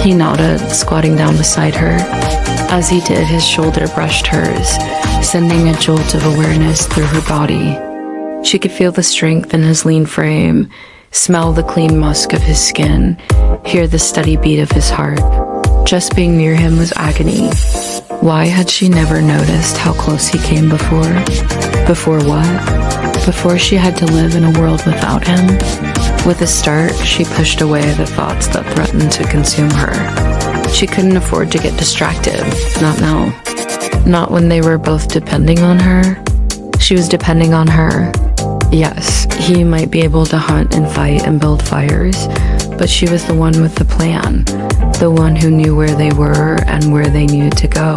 He nodded, squatting down beside her. As he did, his shoulder brushed hers, sending a jolt of awareness through her body. She could feel the strength in his lean frame, smell the clean musk of his skin, hear the steady beat of his heart. Just being near him was agony. Why had she never noticed how close he came before? Before what? Before she had to live in a world without him? With a start, she pushed away the thoughts that threatened to consume her. She couldn't afford to get distracted. Not now. Not when they were both depending on her. She was depending on her. Yes, he might be able to hunt and fight and build fires, but she was the one with the plan. The one who knew where they were and where they needed to go.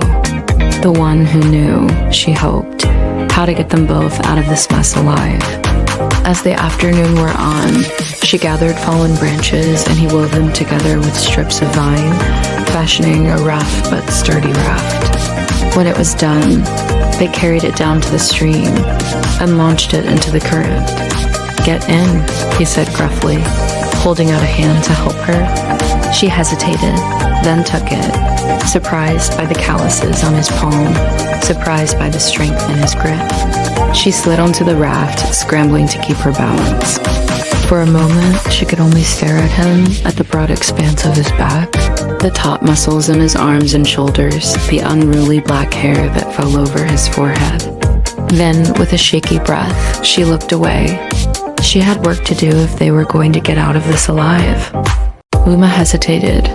The one who knew, she hoped, how to get them both out of this mess alive. As the afternoon wore on, she gathered fallen branches and he wove them together with strips of vine, fashioning a rough but sturdy raft. When it was done, they carried it down to the stream and launched it into the current. Get in, he said gruffly, holding out a hand to help her. She hesitated, then took it, surprised by the calluses on his palm, surprised by the strength in his grip. She slid onto the raft, scrambling to keep her balance. For a moment, she could only stare at him, at the broad expanse of his back, the taut muscles in his arms and shoulders, the unruly black hair that fell over his forehead. Then, with a shaky breath, she looked away. She had work to do if they were going to get out of this alive. Uma hesitated.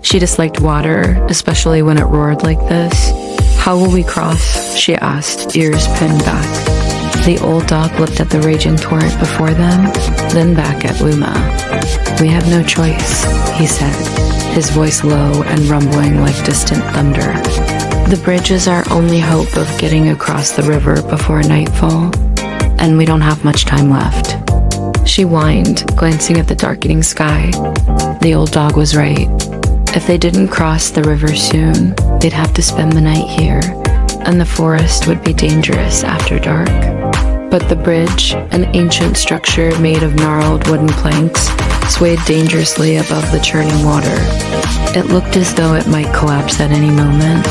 She disliked water, especially when it roared like this. How will we cross? She asked, ears pinned back. The old dog looked at the raging torrent before them, then back at Uma. We have no choice, he said, his voice low and rumbling like distant thunder. The bridge is our only hope of getting across the river before nightfall, and we don't have much time left. She whined, glancing at the darkening sky. The old dog was right. If they didn't cross the river soon, they'd have to spend the night here, and the forest would be dangerous after dark. But the bridge, an ancient structure made of gnarled wooden planks, swayed dangerously above the churning water. It looked as though it might collapse at any moment.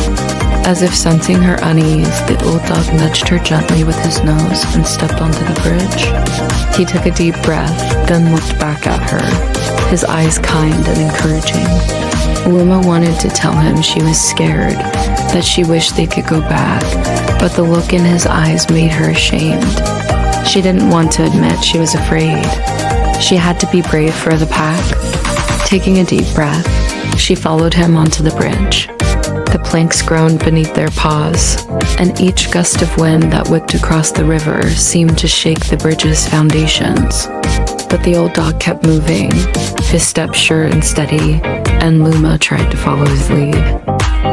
As if sensing her unease, the old dog nudged her gently with his nose and stepped onto the bridge. He took a deep breath, then looked back at her, his eyes kind and encouraging. Uma wanted to tell him she was scared, that she wished they could go back, but the look in his eyes made her ashamed. She didn't want to admit she was afraid. She had to be brave for the pack. Taking a deep breath, she followed him onto the bridge. The planks groaned beneath their paws, and each gust of wind that whipped across the river seemed to shake the bridge's foundations. But the old dog kept moving, his steps sure and steady, and Luma tried to follow his lead.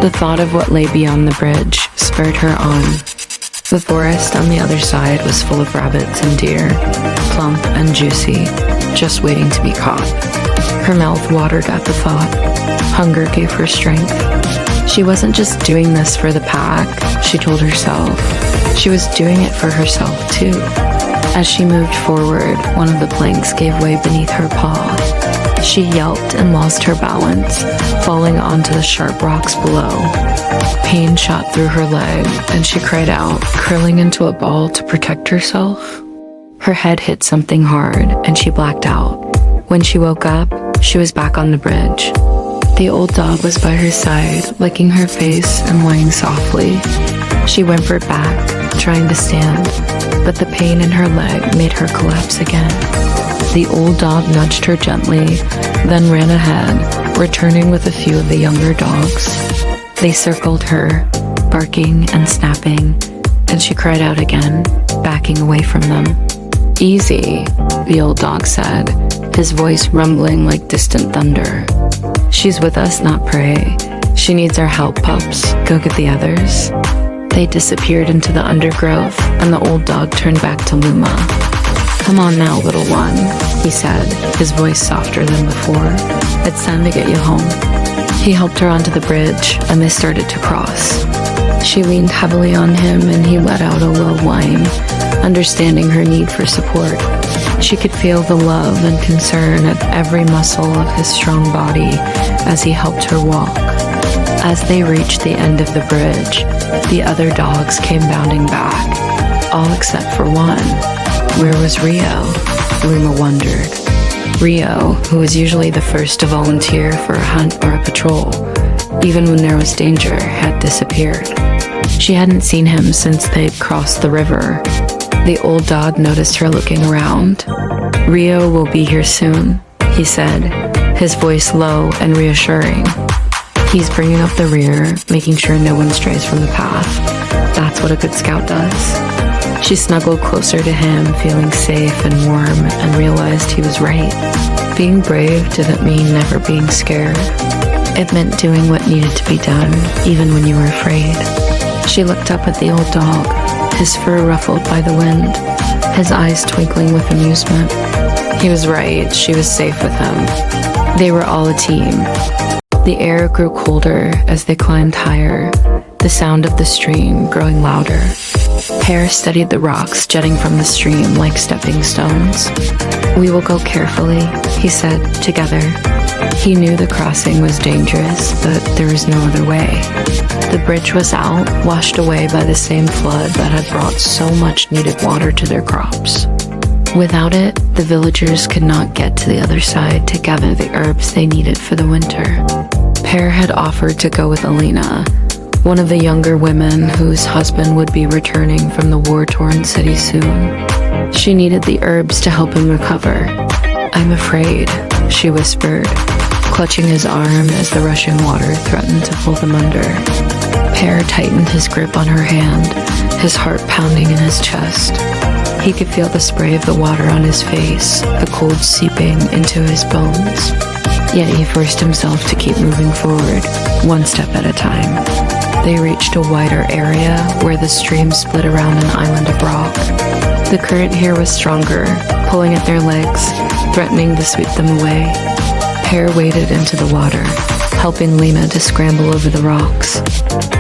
The thought of what lay beyond the bridge spurred her on. The forest on the other side was full of rabbits and deer, plump and juicy, just waiting to be caught. Her mouth watered at the thought. Hunger gave her strength. She wasn't just doing this for the pack, she told herself. She was doing it for herself too. As she moved forward, one of the planks gave way beneath her paw. She yelped and lost her balance, falling onto the sharp rocks below. Pain shot through her leg, and she cried out, curling into a ball to protect herself. Her head hit something hard, and she blacked out. When she woke up, she was back on the bridge. The old dog was by her side, licking her face and whining softly. She whimpered back, trying to stand, but the pain in her leg made her collapse again. The old dog nudged her gently, then ran ahead, returning with a few of the younger dogs. They circled her, barking and snapping, and she cried out again, backing away from them. "Easy," the old dog said, his voice rumbling like distant thunder. "She's with us, not prey. She needs our help, pups. Go get the others." They disappeared into the undergrowth, and the old dog turned back to Luma. "Come on now, little one," he said, his voice softer than before. "It's time to get you home." He helped her onto the bridge, and they started to cross. She leaned heavily on him, and he let out a low whine, understanding her need for support. She could feel the love and concern at every muscle of his strong body as he helped her walk. As they reached the end of the bridge, the other dogs came bounding back, all except for one. Where was Rio? Luma wondered. Rio, who was usually the first to volunteer for a hunt or a patrol, even when there was danger, had disappeared. She hadn't seen him since they'd crossed the river. The old dog noticed her looking around. "Rio will be here soon," he said, his voice low and reassuring. "He's bringing up the rear, making sure no one strays from the path. That's what a good scout does." She snuggled closer to him, feeling safe and warm, and realized he was right. Being brave didn't mean never being scared. It meant doing what needed to be done, even when you were afraid. She looked up at the old dog, his fur ruffled by the wind, his eyes twinkling with amusement. He was right, she was safe with him. They were all a team. The air grew colder as they climbed higher, the sound of the stream growing louder. Pear studied the rocks jutting from the stream like stepping stones. "We will go carefully," he said, together. He knew the crossing was dangerous, but there was no other way. The bridge was out, washed away by the same flood that had brought so much needed water to their crops. Without it, the villagers could not get to the other side to gather the herbs they needed for the winter. Pear had offered to go with Alina, one of the younger women whose husband would be returning from the war-torn city soon. She needed the herbs to help him recover. "I'm afraid," she whispered, clutching his arm as the rushing water threatened to pull them under. Pear tightened his grip on her hand, his heart pounding in his chest. He could feel the spray of the water on his face, the cold seeping into his bones. Yet he forced himself to keep moving forward, one step at a time. They reached a wider area where the stream split around an island of rock. The current here was stronger, pulling at their legs, threatening to sweep them away. Pear waded into the water, helping Lena to scramble over the rocks.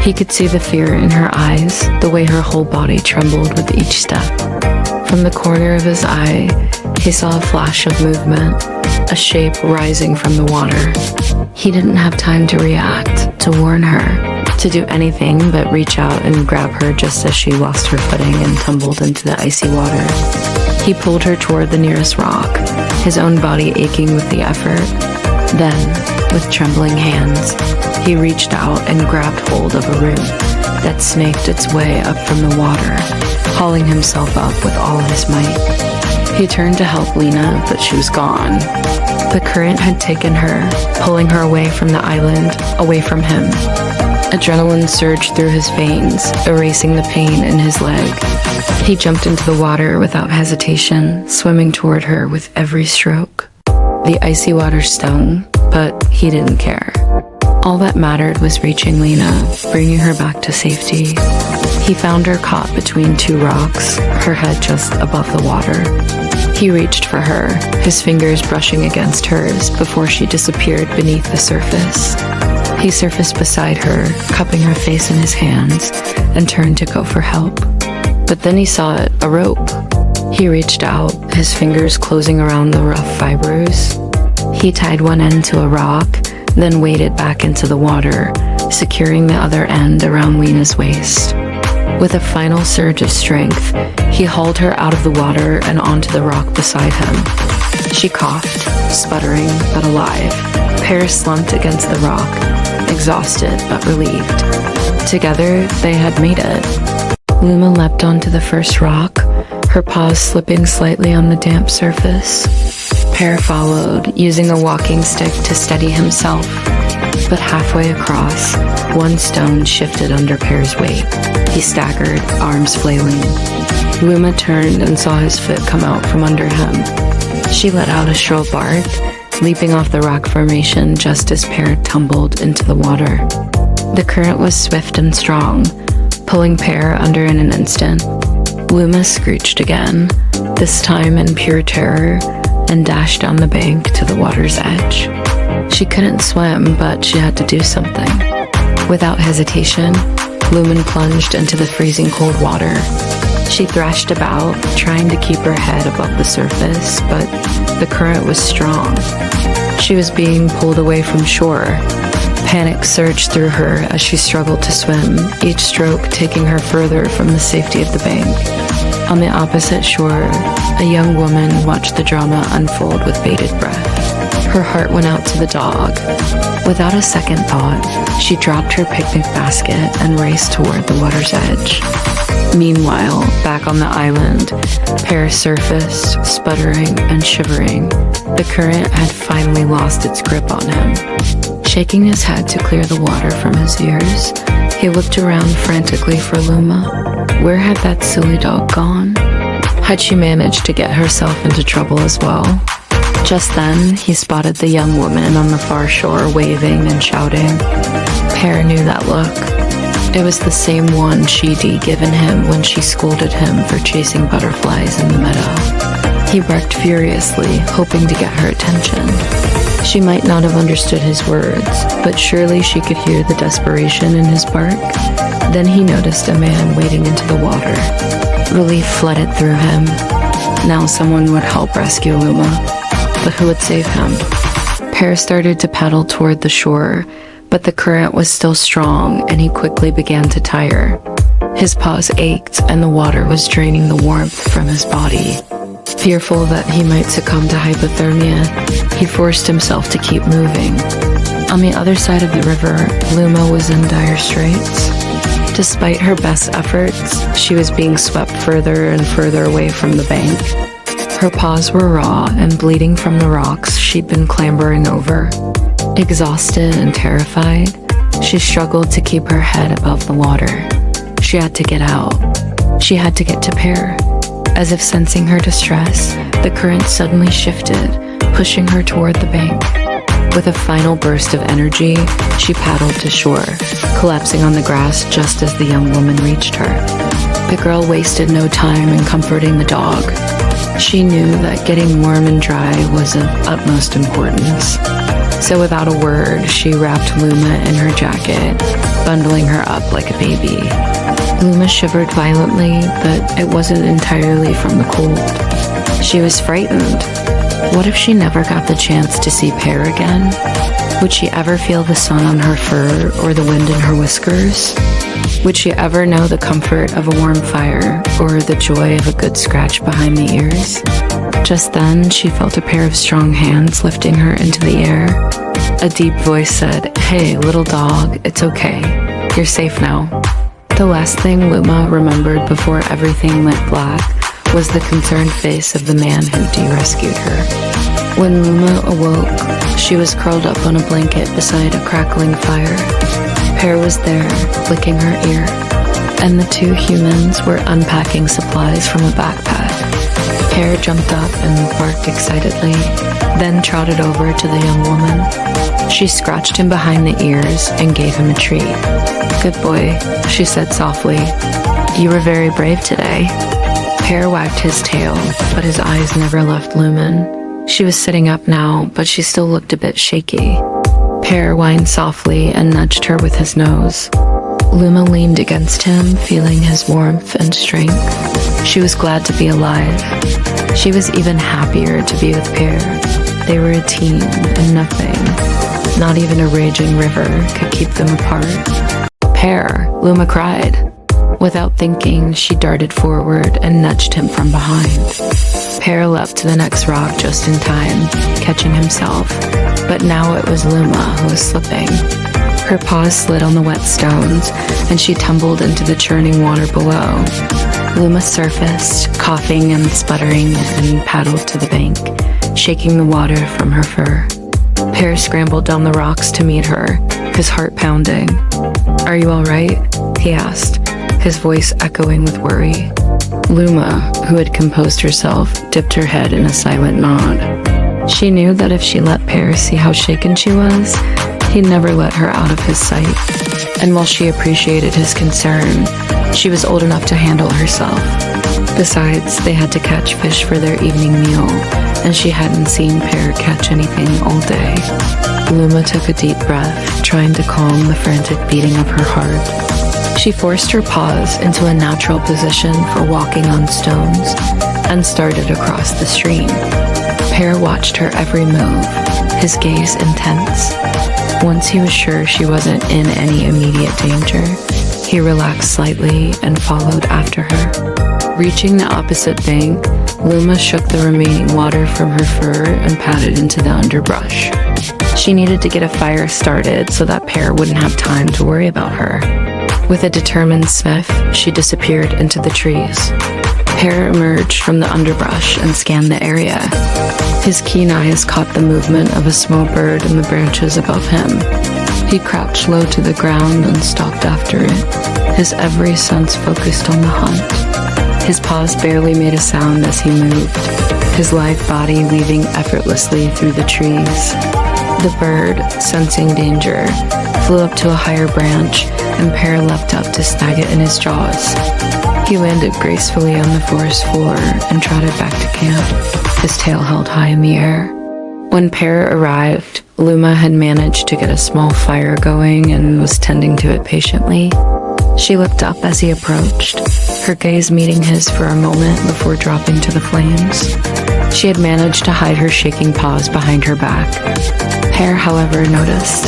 He could see the fear in her eyes, the way her whole body trembled with each step. From the corner of his eye, he saw a flash of movement, a shape rising from the water. He didn't have time to react, to warn her, to do anything but reach out and grab her just as she lost her footing and tumbled into the icy water. He pulled her toward the nearest rock, his own body aching with the effort. Then, with trembling hands, he reached out and grabbed hold of a root that snaked its way up from the water, hauling himself up with all his might. He turned to help Lena, but she was gone. The current had taken her, pulling her away from the island, away from him. Adrenaline surged through his veins, erasing the pain in his leg. He jumped into the water without hesitation, swimming toward her with every stroke. The icy water stung, but he didn't care. All that mattered was reaching Lena, bringing her back to safety. He found her caught between two rocks, her head just above the water. He reached for her, his fingers brushing against hers before she disappeared beneath the surface. He surfaced beside her, cupping her face in his hands, and turned to go for help. But then he saw it, a rope. He reached out, his fingers closing around the rough fibers. He tied one end to a rock, then waded back into the water, securing the other end around Lena's waist. With a final surge of strength, he hauled her out of the water and onto the rock beside him. She coughed, sputtering but alive. Pear slumped against the rock, exhausted but relieved. Together, they had made it. Luma leapt onto the first rock, her paws slipping slightly on the damp surface. Pear followed, using a walking stick to steady himself. But halfway across, one stone shifted under Pear's weight. He staggered, arms flailing. Luma turned and saw his foot come out from under him. She let out a shrill bark, leaping off the rock formation just as Pear tumbled into the water. The current was swift and strong, pulling Pear under in an instant. Luma screeched again, this time in pure terror, and dashed down the bank to the water's edge. She couldn't swim, but she had to do something. Without hesitation, Lumen plunged into the freezing cold water. She thrashed about, trying to keep her head above the surface, but the current was strong. She was being pulled away from shore. Panic surged through her as she struggled to swim, each stroke taking her further from the safety of the bank. On the opposite shore, a young woman watched the drama unfold with bated breath. Her heart went out to the dog. Without a second thought, she dropped her picnic basket and raced toward the water's edge. Meanwhile, back on the island, Pear surfaced, sputtering and shivering. The current had finally lost its grip on him. Shaking his head to clear the water from his ears, he looked around frantically for Luma. Where had that silly dog gone? Had she managed to get herself into trouble as well? Just then, he spotted the young woman on the far shore waving and shouting. Pear knew that look. It was the same one she'd given him when she scolded him for chasing butterflies in the meadow. He barked furiously, hoping to get her attention. She might not have understood his words, but surely she could hear the desperation in his bark. Then he noticed a man wading into the water. Relief flooded through him. Now someone would help rescue Luma. But who would save him? Pear started to paddle toward the shore, but the current was still strong and he quickly began to tire. His paws ached and the water was draining the warmth from his body. Fearful that he might succumb to hypothermia, he forced himself to keep moving. On the other side of the river, Luma was in dire straits. Despite her best efforts, she was being swept further and further away from the bank. Her paws were raw and bleeding from the rocks she'd been clambering over. Exhausted and terrified, she struggled to keep her head above the water. She had to get out. She had to get to Pear. As if sensing her distress, the current suddenly shifted, pushing her toward the bank. With a final burst of energy, she paddled to shore, collapsing on the grass just as the young woman reached her. The girl wasted no time in comforting the dog. She knew that getting warm and dry was of utmost importance. So without a word, she wrapped Luma in her jacket, bundling her up like a baby. Luma shivered violently, but it wasn't entirely from the cold. She was frightened. What if she never got the chance to see Pear again? Would she ever feel the sun on her fur or the wind in her whiskers? Would she ever know the comfort of a warm fire or the joy of a good scratch behind the ears? Just then, she felt a pair of strong hands lifting her into the air. A deep voice said, "Hey, little dog, it's okay. You're safe now." The last thing Luma remembered before everything went black was the concerned face of the man who de-rescued her. When Luma awoke, she was curled up on a blanket beside a crackling fire. Pear was there, licking her ear, and the two humans were unpacking supplies from a backpack. Pear jumped up and barked excitedly, then trotted over to the young woman. She scratched him behind the ears and gave him a treat. "Good boy," she said softly. You were very brave today." Pear wagged his tail, but his eyes never left Lumen. She was sitting up now, but she still looked a bit shaky. Pear whined softly and nudged her with his nose. Luma leaned against him, feeling his warmth and strength. She was glad to be alive. She was even happier to be with Pear. They were a team, and nothing, not even a raging river, could keep them apart. "Pear," Luma cried. Without thinking, she darted forward and nudged him from behind. Pear leapt to the next rock just in time, catching himself, but now it was Luma who was slipping. Her paws slid on the wet stones, and she tumbled into the churning water below. Luma surfaced, coughing and sputtering, and paddled to the bank, shaking the water from her fur. Pear scrambled down the rocks to meet her, his heart pounding. "Are you all right?" he asked, his voice echoing with worry. Luma, who had composed herself, dipped her head in a silent nod. She knew that if she let Pear see how shaken she was, he'd never let her out of his sight. And while she appreciated his concern, she was old enough to handle herself. Besides, they had to catch fish for their evening meal, and she hadn't seen Pear catch anything all day. Luma took a deep breath, trying to calm the frantic beating of her heart. She forced her paws into a natural position for walking on stones and started across the stream. Pear watched her every move, his gaze intense. Once he was sure she wasn't in any immediate danger, he relaxed slightly and followed after her. Reaching the opposite bank, Luma shook the remaining water from her fur and padded into the underbrush. She needed to get a fire started so that Pear wouldn't have time to worry about her. With a determined sniff, she disappeared into the trees. Pear emerged from the underbrush and scanned the area. His keen eyes caught the movement of a small bird in the branches above him. He crouched low to the ground and stalked after it, his every sense focused on the hunt. His paws barely made a sound as he moved, his lithe body weaving effortlessly through the trees. The bird, sensing danger, flew up to a higher branch, and Pear leapt up to snag it in his jaws. He landed gracefully on the forest floor and trotted back to camp, his tail held high in the air. When Pear arrived, Luma had managed to get a small fire going and was tending to it patiently. She looked up as he approached, her gaze meeting his for a moment before dropping to the flames. She had managed to hide her shaking paws behind her back. Pear, however, noticed.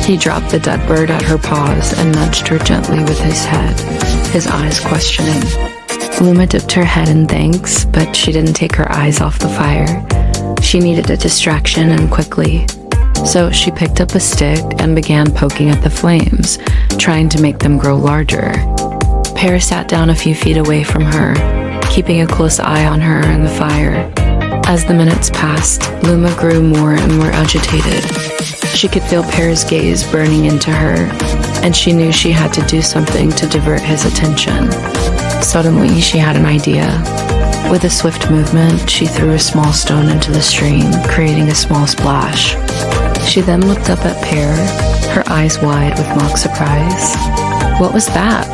He dropped the dead bird at her paws and nudged her gently with his head, his eyes questioning. Luma dipped her head in thanks, but she didn't take her eyes off the fire. She needed a distraction, and quickly. So she picked up a stick and began poking at the flames, trying to make them grow larger. Pear sat down a few feet away from her, keeping a close eye on her and the fire. As the minutes passed, Luma grew more and more agitated. She could feel Pear's gaze burning into her, and she knew she had to do something to divert his attention. Suddenly, she had an idea. With a swift movement, she threw a small stone into the stream, creating a small splash. She then looked up at Pear, her eyes wide with mock surprise. "What was that?"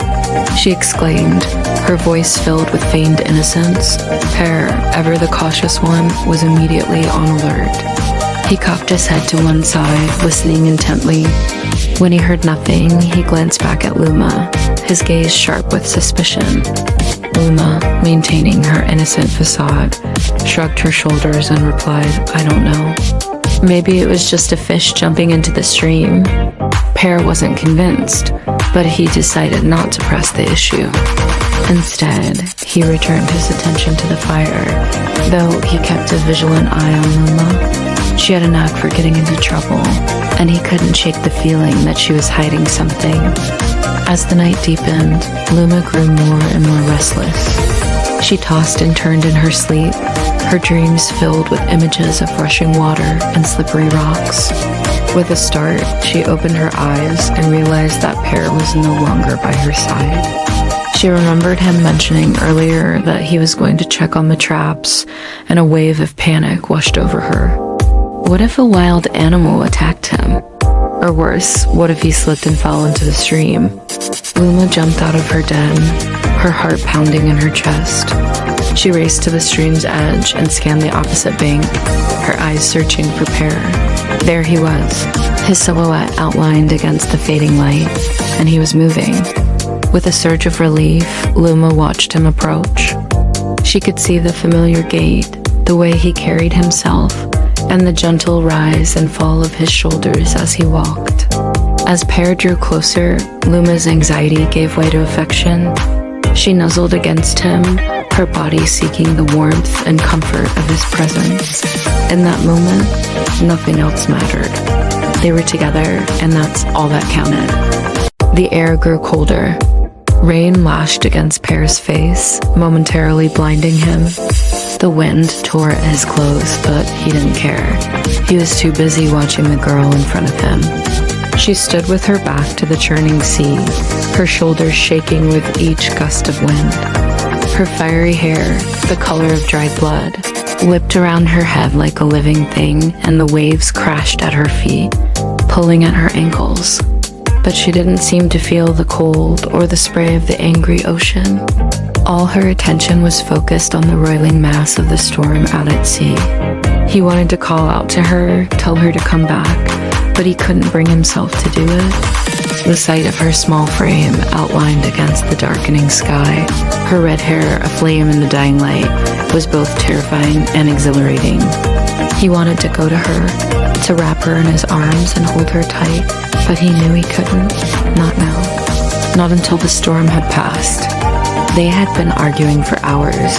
she exclaimed, her voice filled with feigned innocence. Pear, ever the cautious one, was immediately on alert. He cocked his head to one side, listening intently. When he heard nothing, he glanced back at Luma, his gaze sharp with suspicion. Luma, maintaining her innocent facade, shrugged her shoulders and replied, "I don't know. Maybe it was just a fish jumping into the stream." Pear wasn't convinced, but he decided not to press the issue. Instead, he returned his attention to the fire, though he kept a vigilant eye on Luma. She had a knack for getting into trouble, and he couldn't shake the feeling that she was hiding something. As the night deepened, Luma grew more and more restless. She tossed and turned in her sleep, her dreams filled with images of rushing water and slippery rocks. With a start, she opened her eyes and realized that Pear was no longer by her side. She remembered him mentioning earlier that he was going to check on the traps, and a wave of panic washed over her. What if a wild animal attacked him? Or worse, what if he slipped and fell into the stream? Luma jumped out of her den, her heart pounding in her chest. She raced to the stream's edge and scanned the opposite bank, her eyes searching for Pear. There he was, his silhouette outlined against the fading light, and he was moving. With a surge of relief, Luma watched him approach. She could see the familiar gait, the way he carried himself, and the gentle rise and fall of his shoulders as he walked. As Pear drew closer, Luma's anxiety gave way to affection. She nuzzled against him, her body seeking the warmth and comfort of his presence. In that moment, nothing else mattered. They were together, and that's all that counted. The air grew colder. Rain lashed against Pear's face, momentarily blinding him. The wind tore at his clothes, but he didn't care. He was too busy watching the girl in front of him. She stood with her back to the churning sea, her shoulders shaking with each gust of wind. Her fiery hair, the color of dried blood, whipped around her head like a living thing, and the waves crashed at her feet, pulling at her ankles. But she didn't seem to feel the cold or the spray of the angry ocean. All her attention was focused on the roiling mass of the storm out at sea. He wanted to call out to her, tell her to come back, but he couldn't bring himself to do it. The sight of her small frame outlined against the darkening sky, her red hair aflame in the dying light, was both terrifying and exhilarating. He wanted to go to her, to wrap her in his arms and hold her tight, but he knew he couldn't. Not now. Not until the storm had passed. They had been arguing for hours,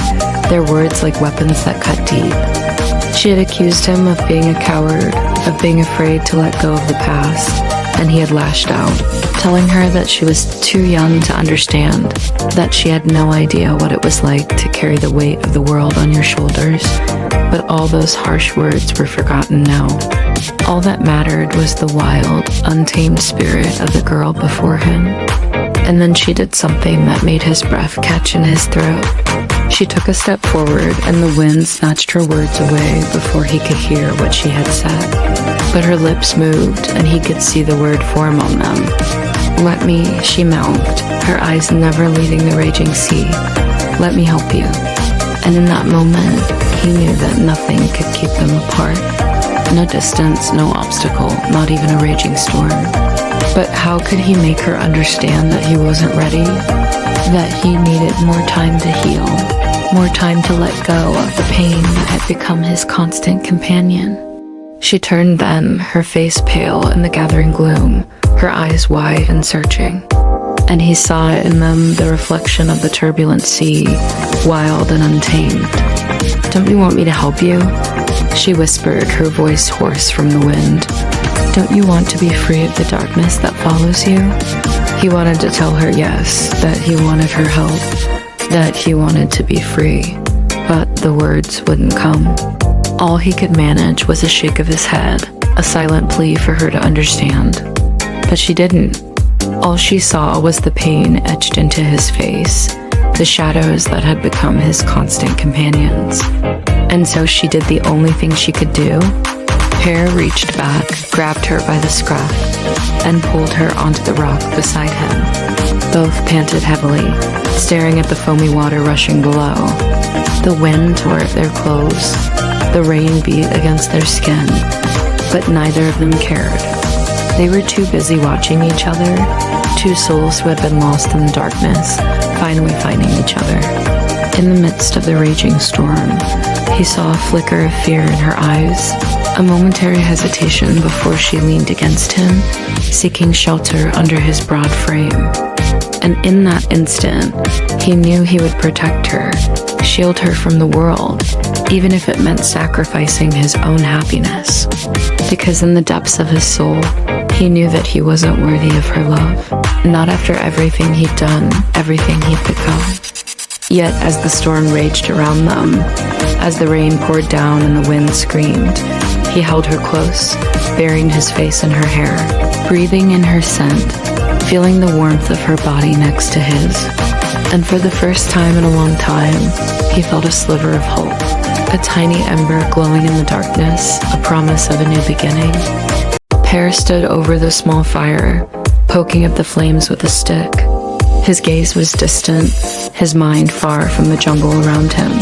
their words like weapons that cut deep. She had accused him of being a coward, of being afraid to let go of the past, and he had lashed out, telling her that she was too young to understand, that she had no idea what it was like to carry the weight of the world on your shoulders. But all those harsh words were forgotten now. All that mattered was the wild, untamed spirit of the girl before him. And then she did something that made his breath catch in his throat. She took a step forward, and the wind snatched her words away before he could hear what she had said. But her lips moved, and he could see the word form on them. "Let me," she mouthed, her eyes never leaving the raging sea. "Let me help you." And in that moment, he knew that nothing could keep them apart. No distance, no obstacle, not even a raging storm. But how could he make her understand that he wasn't ready? That he needed more time to heal, more time to let go of the pain that had become his constant companion. She turned then, her face pale in the gathering gloom, her eyes wide and searching. And he saw in them the reflection of the turbulent sea, wild and untamed. "Don't you want me to help you?" She whispered, her voice hoarse from the wind. "Don't you want to be free of the darkness that follows you?" He wanted to tell her yes, that he wanted her help, that he wanted to be free, but the words wouldn't come. All he could manage was a shake of his head, a silent plea for her to understand. But she didn't. All she saw was the pain etched into his face, the shadows that had become his constant companions. And so she did the only thing she could do. Pear reached back, grabbed her by the scruff, and pulled her onto the rock beside him. Both panted heavily, staring at the foamy water rushing below. The wind tore at their clothes, the rain beat against their skin, but neither of them cared. They were too busy watching each other, two souls who had been lost in the darkness, finally finding each other. In the midst of the raging storm, he saw a flicker of fear in her eyes, a momentary hesitation before she leaned against him, seeking shelter under his broad frame. And in that instant, he knew he would protect her, shield her from the world, even if it meant sacrificing his own happiness. Because in the depths of his soul, he knew that he wasn't worthy of her love, not after everything he'd done, everything he'd become. Yet as the storm raged around them, as the rain poured down and the wind screamed, he held her close, burying his face in her hair, breathing in her scent, feeling the warmth of her body next to his. And for the first time in a long time, he felt a sliver of hope, a tiny ember glowing in the darkness, a promise of a new beginning. Pear stood over the small fire, poking at the flames with a stick. His gaze was distant, his mind far from the jungle around him.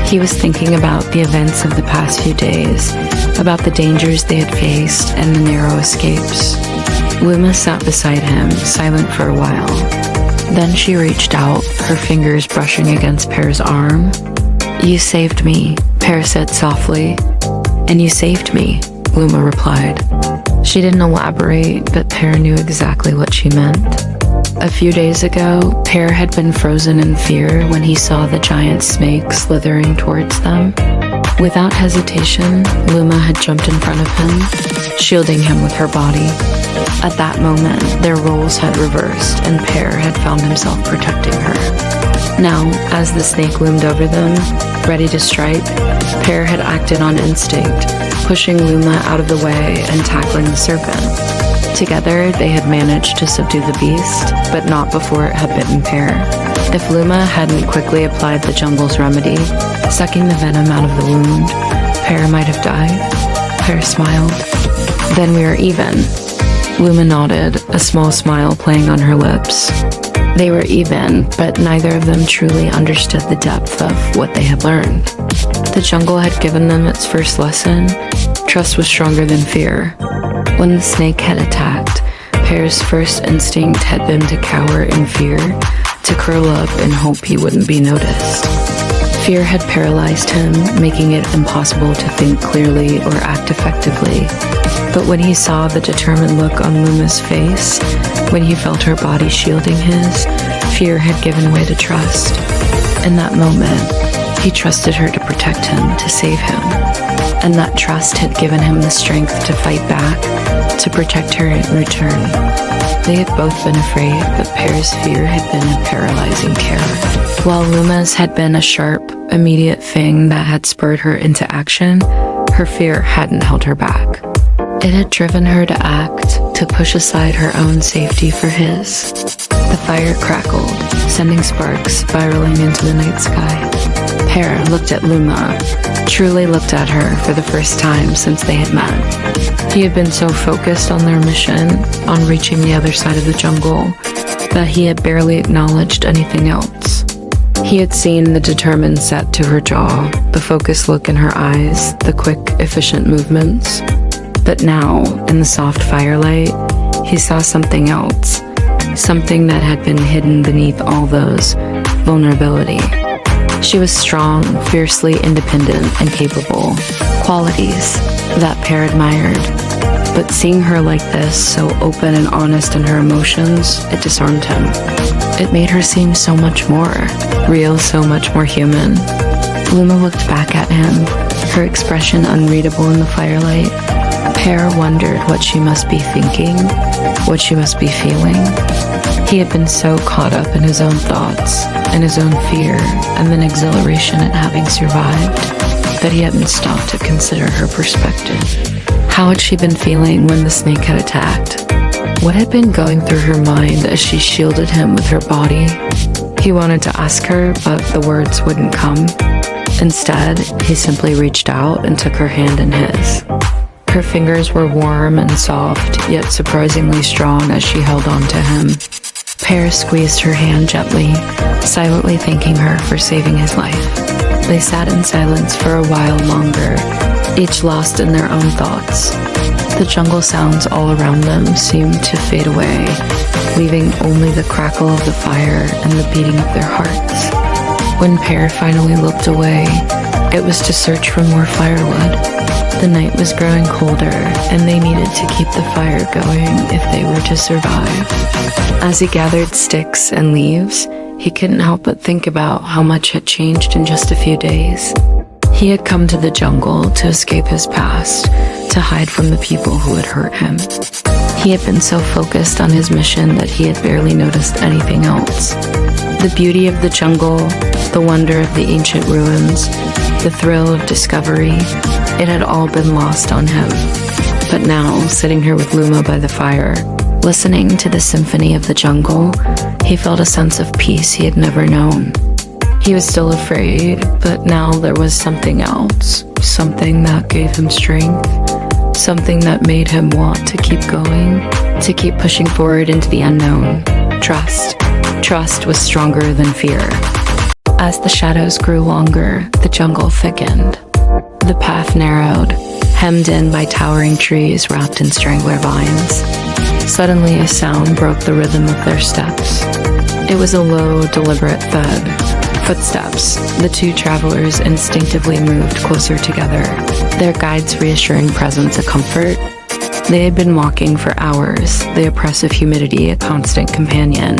He was thinking about the events of the past few days, about the dangers they had faced and the narrow escapes. Luma sat beside him, silent for a while. Then she reached out, her fingers brushing against Pear's arm. "You saved me," Pear said softly. "And you saved me," Luma replied. She didn't elaborate, but Pear knew exactly what she meant. A few days ago, Pear had been frozen in fear when he saw the giant snake slithering towards them. Without hesitation, Luma had jumped in front of him, shielding him with her body. At that moment, their roles had reversed, and Pear had found himself protecting her. Now, as the snake loomed over them, ready to strike, Pear had acted on instinct, pushing Luma out of the way and tackling the serpent. Together, they had managed to subdue the beast, but not before it had bitten Pear. If Luma hadn't quickly applied the jungle's remedy, sucking the venom out of the wound, Pear might have died. Pear smiled. "Then we are even." Luma nodded, a small smile playing on her lips. They were even, but neither of them truly understood the depth of what they had learned. The jungle had given them its first lesson. Trust was stronger than fear. When the snake had attacked, Pear's first instinct had been to cower in fear, to curl up and hope he wouldn't be noticed. Fear had paralyzed him, making it impossible to think clearly or act effectively. But when he saw the determined look on Luma's face, when he felt her body shielding his, fear had given way to trust. In that moment, he trusted her to protect him, to save him. And that trust had given him the strength to fight back, to protect her in return. They had both been afraid, but Pear's fear had been a paralyzing terror, while Luma's had been a sharp, immediate thing that had spurred her into action. Her fear hadn't held her back. It had driven her to act, to push aside her own safety for his. The fire crackled, sending sparks spiraling into the night sky. Pear looked at Luma, truly looked at her for the first time since they had met. He had been so focused on their mission, on reaching the other side of the jungle, that he had barely acknowledged anything else. He had seen the determined set to her jaw, the focused look in her eyes, the quick, efficient movements. But now, in the soft firelight, he saw something else, something that had been hidden beneath all those: vulnerability. She was strong, fiercely independent and capable, qualities that Pear admired. But seeing her like this, so open and honest in her emotions, it disarmed him. It made her seem so much more real, so much more human. Luma looked back at him, her expression unreadable in the firelight. Pear wondered what she must be thinking, what she must be feeling. He had been so caught up in his own thoughts, in his own fear, and then exhilaration at having survived, that he hadn't stopped to consider her perspective. How had she been feeling when the snake had attacked? What had been going through her mind as she shielded him with her body? He wanted to ask her, but the words wouldn't come. Instead, he simply reached out and took her hand in his. Her fingers were warm and soft, yet surprisingly strong as she held on to him. Pear squeezed her hand gently, silently thanking her for saving his life. They sat in silence for a while longer, each lost in their own thoughts. The jungle sounds all around them seemed to fade away, leaving only the crackle of the fire and the beating of their hearts. When Pear finally looked away, it was to search for more firewood. The night was growing colder, and they needed to keep the fire going if they were to survive. As he gathered sticks and leaves, he couldn't help but think about how much had changed in just a few days. He had come to the jungle to escape his past, to hide from the people who had hurt him. He had been so focused on his mission that he had barely noticed anything else. The beauty of the jungle, the wonder of the ancient ruins, the thrill of discovery, it had all been lost on him. But now, sitting here with Luma by the fire, listening to the symphony of the jungle, he felt a sense of peace he had never known. He was still afraid, but now there was something else, something that gave him strength, something that made him want to keep going, to keep pushing forward into the unknown. Trust. Trust was stronger than fear. As the shadows grew longer, the jungle thickened. The path narrowed, hemmed in by towering trees wrapped in strangler vines. Suddenly, a sound broke the rhythm of their steps. It was a low, deliberate thud. Footsteps. The two travelers instinctively moved closer together, their guide's reassuring presence a comfort. They had been walking for hours, the oppressive humidity a constant companion.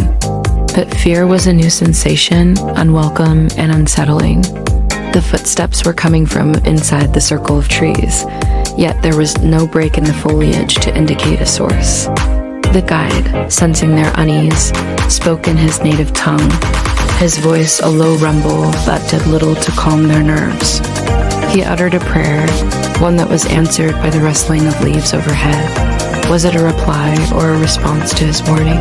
But fear was a new sensation, unwelcome and unsettling. The footsteps were coming from inside the circle of trees, yet there was no break in the foliage to indicate a source. The guide, sensing their unease, spoke in his native tongue, his voice a low rumble that did little to calm their nerves. He uttered a prayer, one that was answered by the rustling of leaves overhead. Was it a reply or a response to his warning?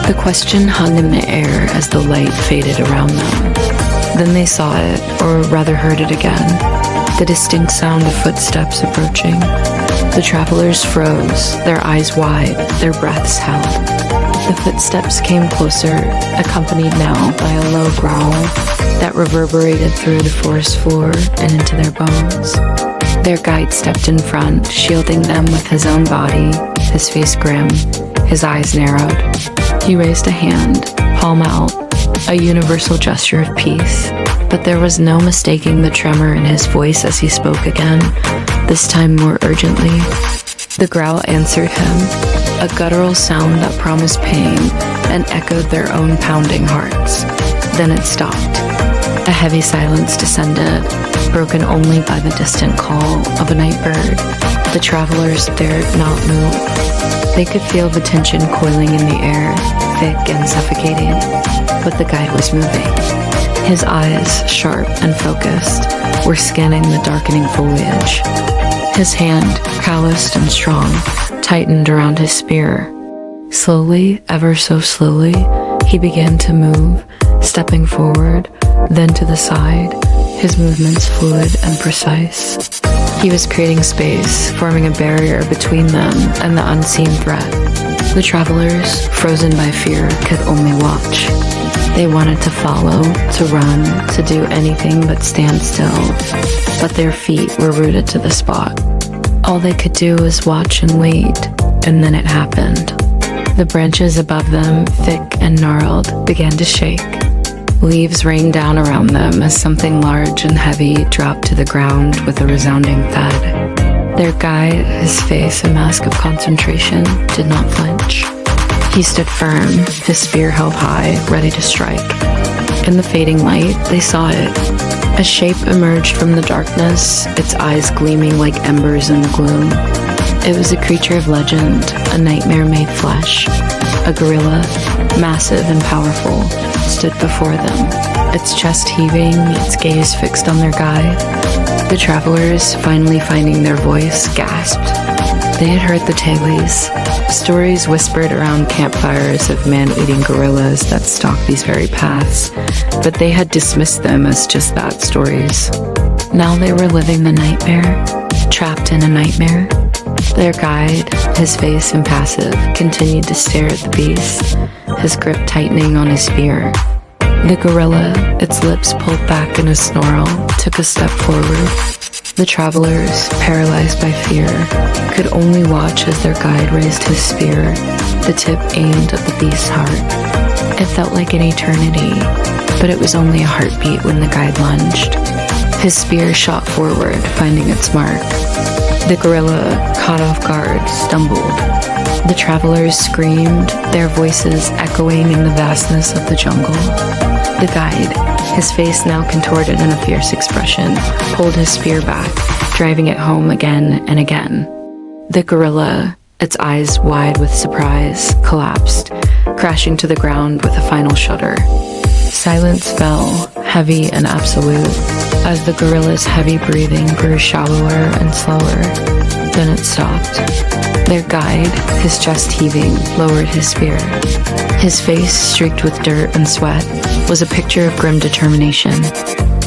The question hung in the air as the light faded around them. Then they saw it, or rather heard it again, the distinct sound of footsteps approaching. The travelers froze, their eyes wide, their breaths held. The footsteps came closer, accompanied now by a low growl that reverberated through the forest floor and into their bones. Their guide stepped in front, shielding them with his own body, his face grim, his eyes narrowed. He raised a hand, palm out, a universal gesture of peace, but there was no mistaking the tremor in his voice as he spoke again, this time more urgently. The growl answered him, a guttural sound that promised pain and echoed their own pounding hearts. Then it stopped. A heavy silence descended, broken only by the distant call of a night bird. The travelers dared not move. They could feel the tension coiling in the air, thick and suffocating, but the guide was moving. His eyes, sharp and focused, were scanning the darkening foliage. His hand, calloused and strong, tightened around his spear. Slowly, ever so slowly, he began to move, stepping forward, then to the side, his movements fluid and precise. He was creating space, forming a barrier between them and the unseen threat. The travelers, frozen by fear, could only watch. They wanted to follow, to run, to do anything but stand still, but their feet were rooted to the spot. All they could do was watch and wait, and then it happened. The branches above them, thick and gnarled, began to shake. Leaves rained down around them as something large and heavy dropped to the ground with a resounding thud. Their guide, his face a mask of concentration, did not flinch. He stood firm, his spear held high, ready to strike. In the fading light, they saw it. A shape emerged from the darkness, its eyes gleaming like embers in the gloom. It was a creature of legend, a nightmare made flesh. A gorilla, massive and powerful, stood before them, its chest heaving, its gaze fixed on their guide. The travelers, finally finding their voice, gasped. They had heard the tales, stories whispered around campfires of man-eating gorillas that stalked these very paths, but they had dismissed them as just that, stories. Now they were living the nightmare, trapped in a nightmare. Their guide, his face impassive, continued to stare at the beast, his grip tightening on his spear. The gorilla, its lips pulled back in a snarl, took a step forward. The travelers, paralyzed by fear, could only watch as their guide raised his spear, the tip aimed at the beast's heart. It felt like an eternity, but it was only a heartbeat when the guide lunged. His spear shot forward, finding its mark. The gorilla, caught off guard, stumbled. The travelers screamed, their voices echoing in the vastness of the jungle. The guide, his face now contorted in a fierce expression, pulled his spear back, driving it home again and again. The gorilla, its eyes wide with surprise, collapsed, crashing to the ground with a final shudder. Silence fell, heavy and absolute, as the gorilla's heavy breathing grew shallower and slower. Then it stopped. Their guide, his chest heaving, lowered his spear. His face, streaked with dirt and sweat, was a picture of grim determination.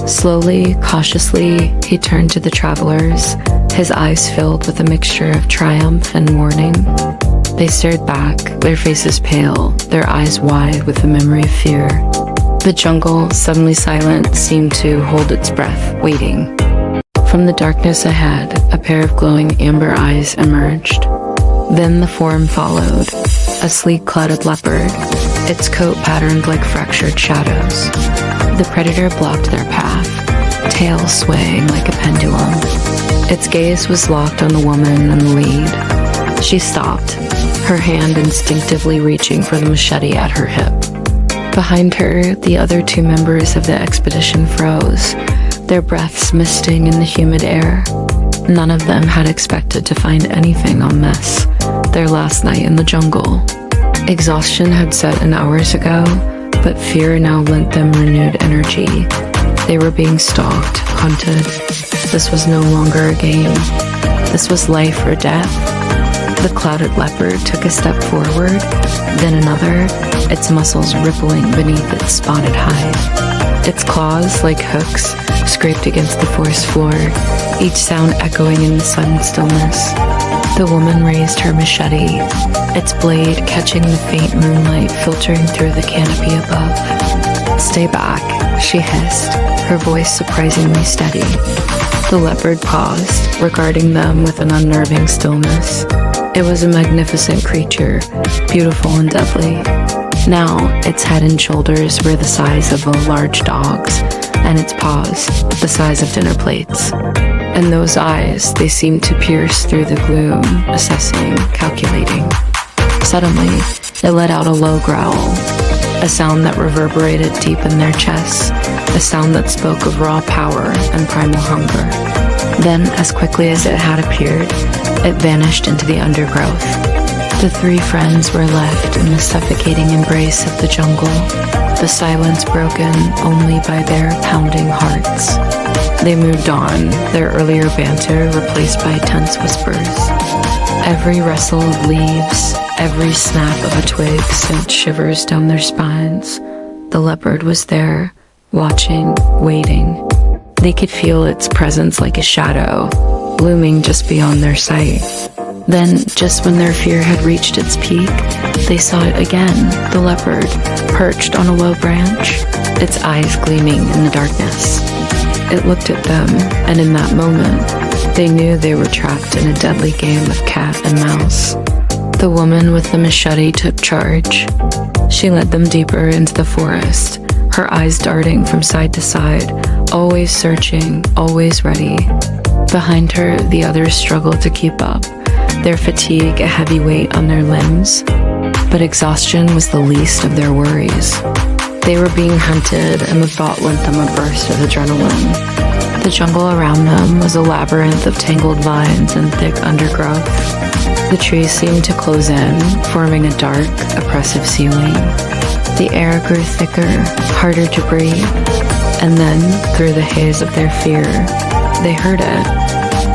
Slowly, cautiously, he turned to the travelers, his eyes filled with a mixture of triumph and warning. They stared back, their faces pale, their eyes wide with the memory of fear. The jungle, suddenly silent, seemed to hold its breath, waiting. From the darkness ahead, a pair of glowing amber eyes emerged. Then the form followed, a sleek clouded leopard, its coat patterned like fractured shadows. The predator blocked their path, tail swaying like a pendulum. Its gaze was locked on the woman in the lead. She stopped, her hand instinctively reaching for the machete at her hip. Behind her, the other two members of the expedition froze, their breaths misting in the humid air. None of them had expected to find anything on this, their last night in the jungle. Exhaustion had set in hours ago, but fear now lent them renewed energy. They were being stalked, hunted. This was no longer a game. This was life or death. The clouded leopard took a step forward, then another, its muscles rippling beneath its spotted hide. Its claws, like hooks, scraped against the forest floor, each sound echoing in the sudden stillness. The woman raised her machete, its blade catching the faint moonlight filtering through the canopy above. "Stay back," she hissed, her voice surprisingly steady. The leopard paused, regarding them with an unnerving stillness. It was a magnificent creature, beautiful and deadly. Now, its head and shoulders were the size of a large dog's, and its paws the size of dinner plates. And those eyes, they seemed to pierce through the gloom, assessing, calculating. Suddenly, it let out a low growl, a sound that reverberated deep in their chests, a sound that spoke of raw power and primal hunger. Then, as quickly as it had appeared, it vanished into the undergrowth. The three friends were left in the suffocating embrace of the jungle, the silence broken only by their pounding hearts. They moved on, their earlier banter replaced by tense whispers. Every rustle of leaves, every snap of a twig sent shivers down their spines. The leopard was there, watching, waiting. They could feel its presence like a shadow, looming just beyond their sight. Then, just when their fear had reached its peak, they saw it again, the leopard, perched on a low branch, its eyes gleaming in the darkness. It looked at them, and in that moment, they knew they were trapped in a deadly game of cat and mouse. The woman with the machete took charge. She led them deeper into the forest, her eyes darting from side to side, always searching, always ready. Behind her, the others struggled to keep up, their fatigue a heavy weight on their limbs. But exhaustion was the least of their worries. They were being hunted, and the thought lent them a burst of adrenaline. The jungle around them was a labyrinth of tangled vines and thick undergrowth. The trees seemed to close in, forming a dark, oppressive ceiling. The air grew thicker, harder to breathe, and then, through the haze of their fear, they heard it,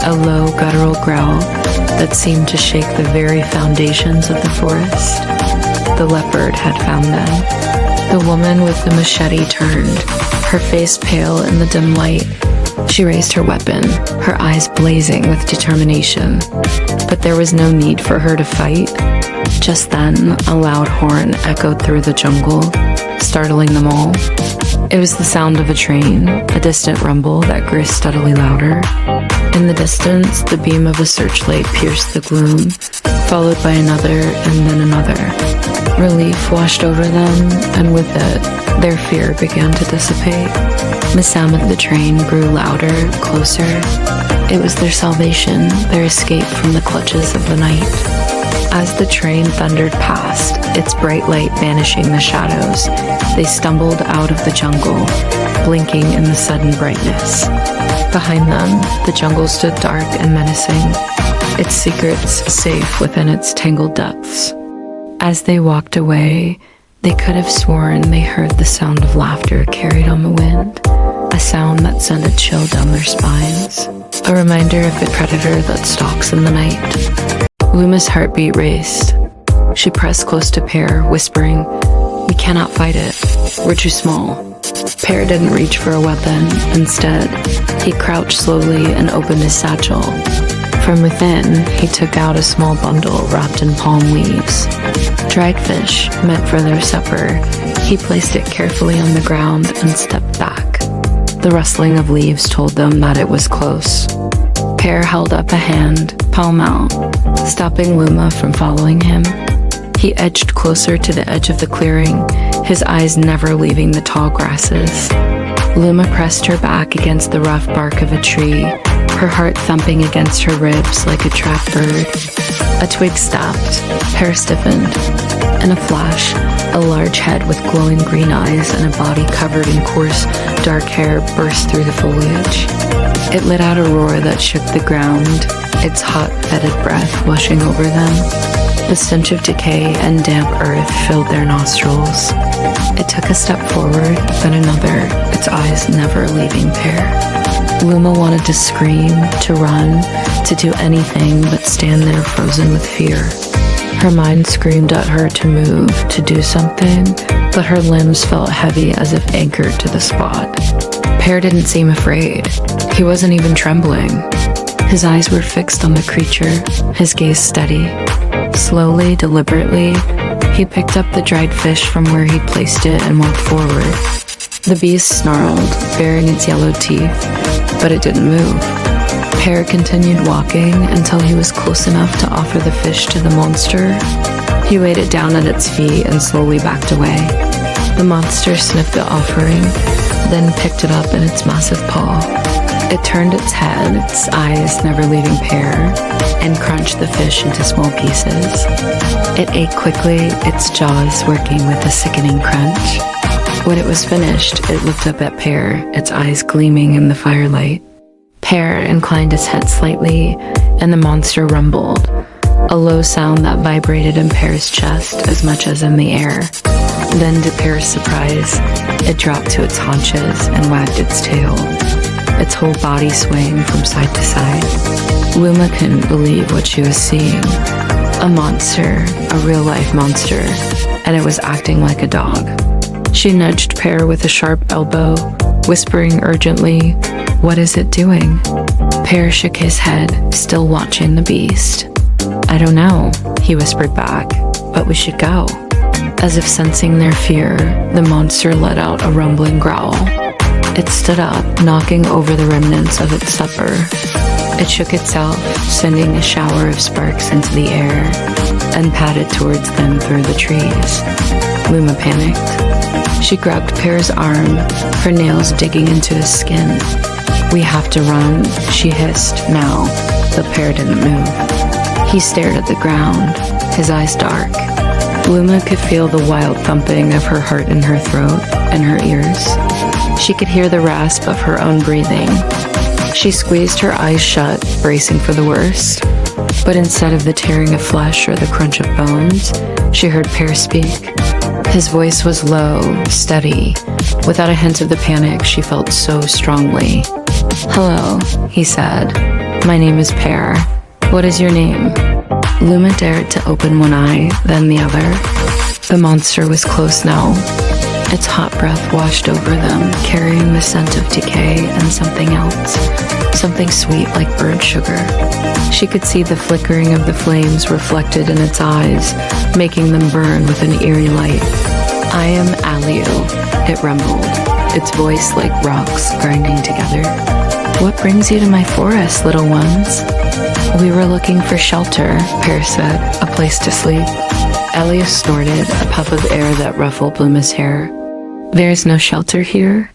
a low guttural growl that seemed to shake the very foundations of the forest. The leopard had found them. The woman with the machete turned, her face pale in the dim light. She raised her weapon, her eyes blazing with determination. But there was no need for her to fight. Just then, a loud horn echoed through the jungle, startling them all. It was the sound of a train, a distant rumble that grew steadily louder. In the distance, the beam of a searchlight pierced the gloom, followed by another and then another. Relief washed over them, and with it, their fear began to dissipate. The sound of the train grew louder, closer. It was their salvation, their escape from the clutches of the night. As the train thundered past, its bright light banishing the shadows, they stumbled out of the jungle, blinking in the sudden brightness. Behind them, the jungle stood dark and menacing, its secrets safe within its tangled depths. As they walked away, they could have sworn they heard the sound of laughter carried on the wind, a sound that sent a chill down their spines, a reminder of the predator that stalks in the night. Luma's heartbeat raced. She pressed close to Pear, whispering, "We cannot fight it. We're too small." Pear didn't reach for a weapon. Instead, he crouched slowly and opened his satchel. From within, he took out a small bundle wrapped in palm leaves. Dried fish, meant for their supper. He placed it carefully on the ground and stepped back. The rustling of leaves told them that it was close. Pear held up a hand, palm out, stopping Luma from following him. He edged closer to the edge of the clearing, his eyes never leaving the tall grasses. Luma pressed her back against the rough bark of a tree, her heart thumping against her ribs like a trapped bird. A twig stopped, Pear stiffened. In a flash, a large head with glowing green eyes and a body covered in coarse, dark hair burst through the foliage. It let out a roar that shook the ground, its hot, fetid breath washing over them. The stench of decay and damp earth filled their nostrils. It took a step forward, then another, its eyes never leaving Pear. Luma wanted to scream, to run, to do anything but stand there frozen with fear. Her mind screamed at her to move, to do something, but her limbs felt heavy as if anchored to the spot. Pear didn't seem afraid. He wasn't even trembling. His eyes were fixed on the creature, his gaze steady. Slowly, deliberately, he picked up the dried fish from where he placed it and walked forward. The beast snarled, baring its yellow teeth, but it didn't move. Pear continued walking until he was close enough to offer the fish to the monster. He laid it down at its feet and slowly backed away. The monster sniffed the offering, then picked it up in its massive paw. It turned its head, its eyes never leaving Pear, and crunched the fish into small pieces. It ate quickly, its jaws working with a sickening crunch. When it was finished, it looked up at Pear, its eyes gleaming in the firelight. Pear inclined its head slightly, and the monster rumbled, a low sound that vibrated in Pear's chest as much as in the air. Then, to Pear's surprise, it dropped to its haunches and wagged its tail, its whole body swaying from side to side. Luma couldn't believe what she was seeing. A monster, a real-life monster, and it was acting like a dog. She nudged Pear with a sharp elbow, whispering urgently, "What is it doing?" Pear shook his head, still watching the beast. "I don't know," he whispered back, "but we should go." As if sensing their fear, the monster let out a rumbling growl. It stood up, knocking over the remnants of its supper. It shook itself, sending a shower of sparks into the air, and padded towards them through the trees. Luma panicked. She grabbed Pear's arm, her nails digging into his skin. "We have to run," she hissed, now, but Pear didn't move. He stared at the ground, his eyes dark. Luma could feel the wild thumping of her heart in her throat and her ears. She could hear the rasp of her own breathing. She squeezed her eyes shut, bracing for the worst. But instead of the tearing of flesh or the crunch of bones, she heard Pear speak. His voice was low, steady. Without a hint of the panic she felt so strongly. "Hello," he said. "My name is Pear. What is your name?" Luma dared to open one eye, then the other. The monster was close now. Its hot breath washed over them, carrying the scent of decay and something else. Something sweet like bird sugar. She could see the flickering of the flames reflected in its eyes, making them burn with an eerie light. "I am Aliu," it rumbled, its voice like rocks grinding together. "What brings you to my forest, little ones?" "We were looking for shelter," Pear said, "a place to sleep." Aliu snorted, a puff of air that ruffled Luma's hair. "There's no shelter here.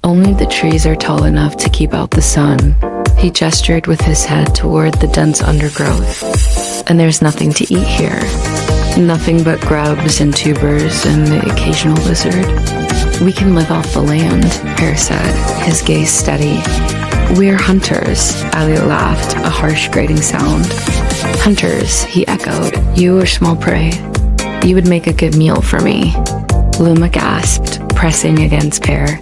Only the trees are tall enough to keep out the sun." He gestured with his head toward the dense undergrowth. "And there's nothing to eat here. Nothing but grubs and tubers and the occasional lizard." "We can live off the land," Pear said, his gaze steady. "We're hunters," Aliu laughed, a harsh grating sound. "Hunters," he echoed. "You are small prey. You would make a good meal for me." Luma gasped, pressing against Pear.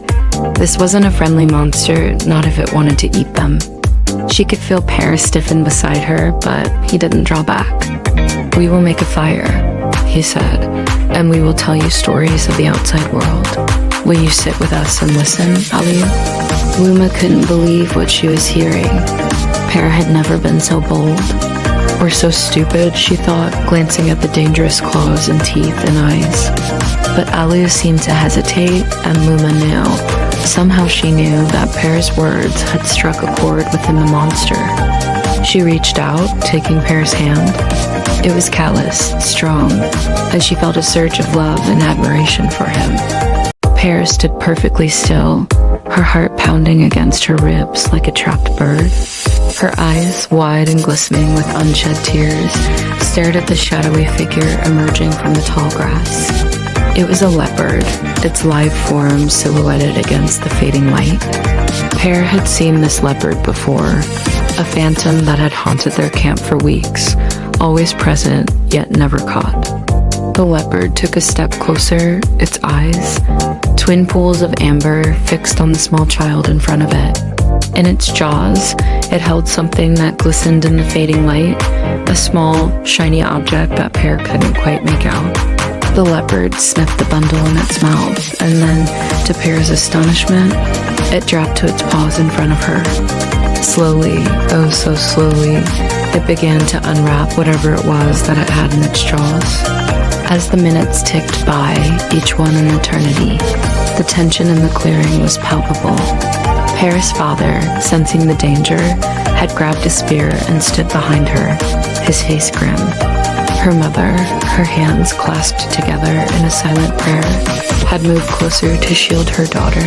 This wasn't a friendly monster, not if it wanted to eat them. She could feel Pear stiffen beside her, but he didn't draw back. "We will make a fire," he said, "and we will tell you stories of the outside world. Will you sit with us and listen, Aliu?" Luma couldn't believe what she was hearing. Pear had never been so bold. Or so stupid, she thought, glancing at the dangerous claws and teeth and eyes. But Alu seemed to hesitate, and Luma knew. Somehow she knew that Pear's words had struck a chord within the monster. She reached out, taking Pear's hand. It was callous, strong, and she felt a surge of love and admiration for him. Pear stood perfectly still, her heart pounding against her ribs like a trapped bird. Her eyes, wide and glistening with unshed tears, stared at the shadowy figure emerging from the tall grass. It was a leopard, its live form silhouetted against the fading light. Pear had seen this leopard before, a phantom that had haunted their camp for weeks, always present, yet never caught. The leopard took a step closer, its eyes, twin pools of amber, fixed on the small child in front of it. In its jaws, it held something that glistened in the fading light, a small, shiny object that Pear couldn't quite make out. The leopard sniffed the bundle in its mouth, and then, to Pear's astonishment, it dropped to its paws in front of her. Slowly, oh so slowly, it began to unwrap whatever it was that it had in its jaws. As the minutes ticked by, each one an eternity, the tension in the clearing was palpable. Pear's father, sensing the danger, had grabbed a spear and stood behind her, his face grim. Her mother, her hands clasped together in a silent prayer, had moved closer to shield her daughter.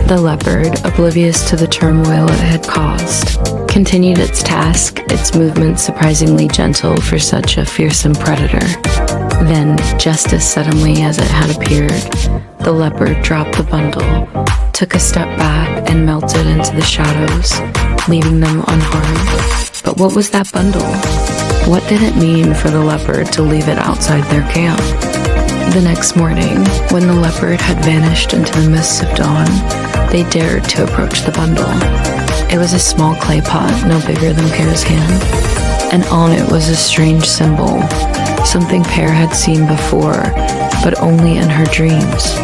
The leopard, oblivious to the turmoil it had caused, continued its task, its movements surprisingly gentle for such a fearsome predator. Then, just as suddenly as it had appeared, the leopard dropped the bundle, took a step back, and melted into the shadows, leaving them unharmed. But what was that bundle? What did it mean for the leopard to leave it outside their camp? The next morning, when the leopard had vanished into the mists of dawn, they dared to approach the bundle. It was a small clay pot, no bigger than Pear's hand, and on it was a strange symbol, something Pear had seen before, but only in her dreams.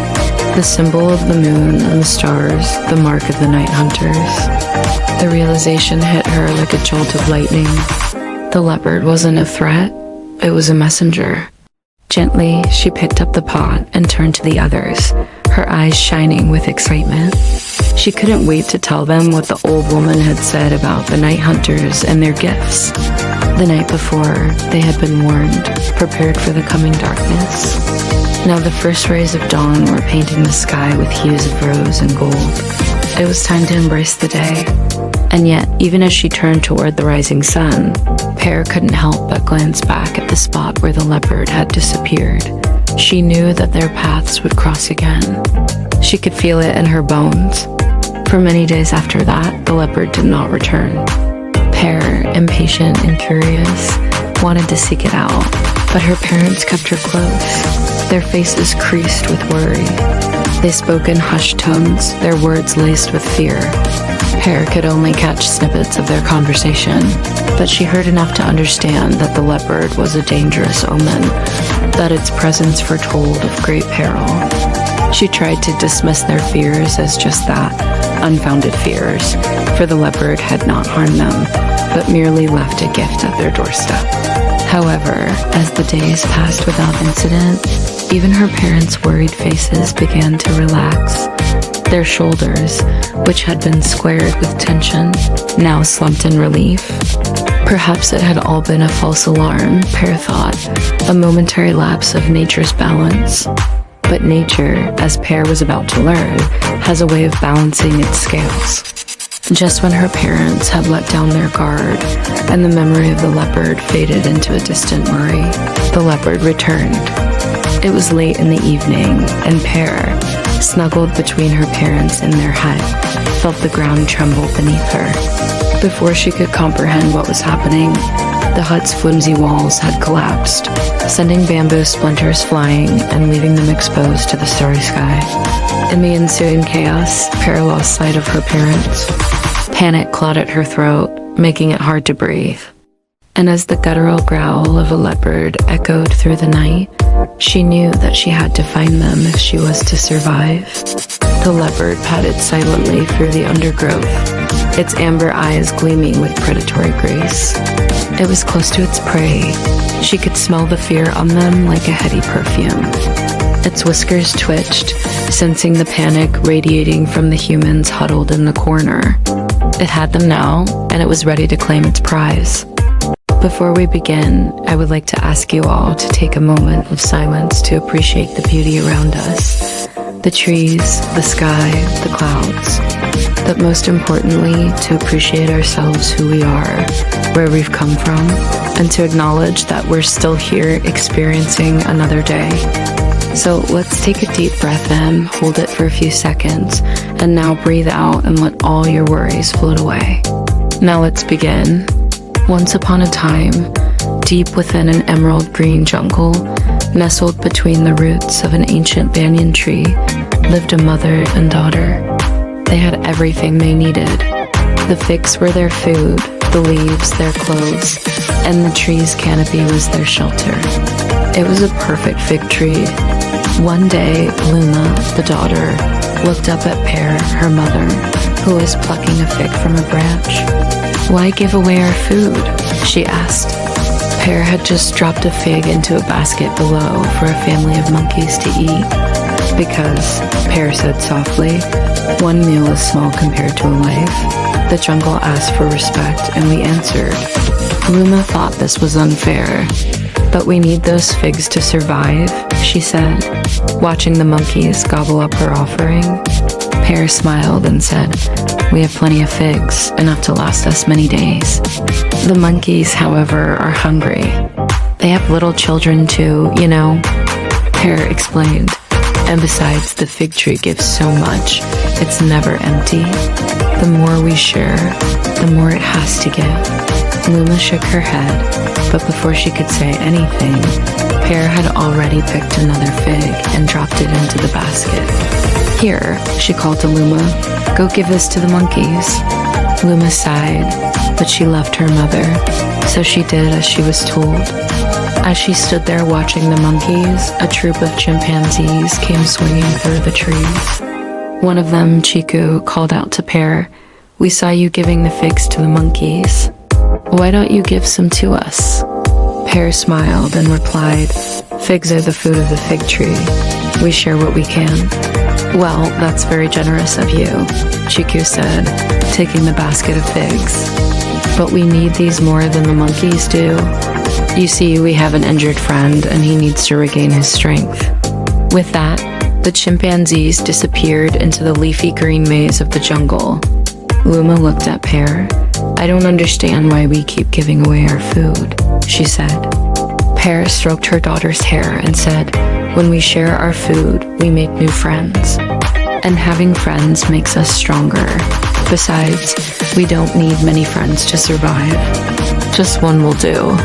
The symbol of the moon and the stars, the mark of the night hunters. The realization hit her like a jolt of lightning. The leopard wasn't a threat, it was a messenger. Gently, she picked up the pot and turned to the others, her eyes shining with excitement. She couldn't wait to tell them what the old woman had said about the night hunters and their gifts. The night before, they had been warned, prepared for the coming darkness. Now the first rays of dawn were painting the sky with hues of rose and gold. It was time to embrace the day. And yet, even as she turned toward the rising sun, Pear couldn't help but glance back at the spot where the leopard had disappeared. She knew that their paths would cross again. She could feel it in her bones. For many days after that, the leopard did not return. Pear, impatient and curious, wanted to seek it out, but her parents kept her close, their faces creased with worry. They spoke in hushed tones, their words laced with fear. Pear could only catch snippets of their conversation, but she heard enough to understand that the leopard was a dangerous omen, that its presence foretold of great peril. She tried to dismiss their fears as just that, unfounded fears, for the leopard had not harmed them, but merely left a gift at their doorstep. However, as the days passed without incident, even her parents' worried faces began to relax. Their shoulders, which had been squared with tension, now slumped in relief. Perhaps it had all been a false alarm, Pear thought, a momentary lapse of nature's balance. But nature, as Pear was about to learn, has a way of balancing its scales. Just when her parents had let down their guard, and the memory of the leopard faded into a distant worry, the leopard returned. It was late in the evening, and Pear, snuggled between her parents in their hut, felt the ground tremble beneath her. Before she could comprehend what was happening, the hut's flimsy walls had collapsed, sending bamboo splinters flying and leaving them exposed to the starry sky. In the ensuing chaos, Pear lost sight of her parents. Panic clawed at her throat, making it hard to breathe. And as the guttural growl of a leopard echoed through the night, she knew that she had to find them if she was to survive. The leopard padded silently through the undergrowth, its amber eyes gleaming with predatory grace. It was close to its prey. She could smell the fear on them like a heady perfume. Its whiskers twitched, sensing the panic radiating from the humans huddled in the corner. It had them now, and it was ready to claim its prize. Before we begin, I would like to ask you all to take a moment of silence to appreciate the beauty around us. The trees, the sky, the clouds. But most importantly, to appreciate ourselves, who we are, where we've come from, and to acknowledge that we're still here experiencing another day. So let's take a deep breath in, hold it for a few seconds, and now breathe out and let all your worries float away. Now let's begin. Once upon a time, deep within an emerald green jungle, nestled between the roots of an ancient banyan tree, lived a mother and daughter. They had everything they needed. The figs were their food, the leaves their clothes, and the tree's canopy was their shelter. It was a perfect fig tree. One day, Luma, the daughter, looked up at Pear, her mother, who was plucking a fig from a branch. "Why give away our food?" she asked. Pear had just dropped a fig into a basket below for a family of monkeys to eat. "Because," Pear said softly, "one meal is small compared to a life." The jungle asked for respect, and we answered. Luma thought this was unfair. "But we need those figs to survive," she said, watching the monkeys gobble up her offering. Pear smiled and said, "We have plenty of figs, enough to last us many days." The monkeys, however, are hungry. They have little children too, you know, Pear explained. "And besides, the fig tree gives so much, it's never empty. The more we share, the more it has to give." Luma shook her head, but before she could say anything, Pear had already picked another fig and dropped it into the basket. "Here," she called to Luma, "go give this to the monkeys." Luma sighed, but she loved her mother, so she did as she was told. As she stood there watching the monkeys, a troop of chimpanzees came swinging through the trees. One of them, Chiku, called out to Pear, "We saw you giving the figs to the monkeys. Why don't you give some to us?" Pear smiled and replied, "Figs are the food of the fig tree. We share what we can." "Well, that's very generous of you," Chiku said, taking the basket of figs. "But we need these more than the monkeys do. You see, we have an injured friend and he needs to regain his strength." With that, the chimpanzees disappeared into the leafy green maze of the jungle. Luma looked at Pear. "I don't understand why we keep giving away our food," she said. Pear stroked her daughter's hair and said, "When we share our food, we make new friends. And having friends makes us stronger. Besides, we don't need many friends to survive. Just one will do."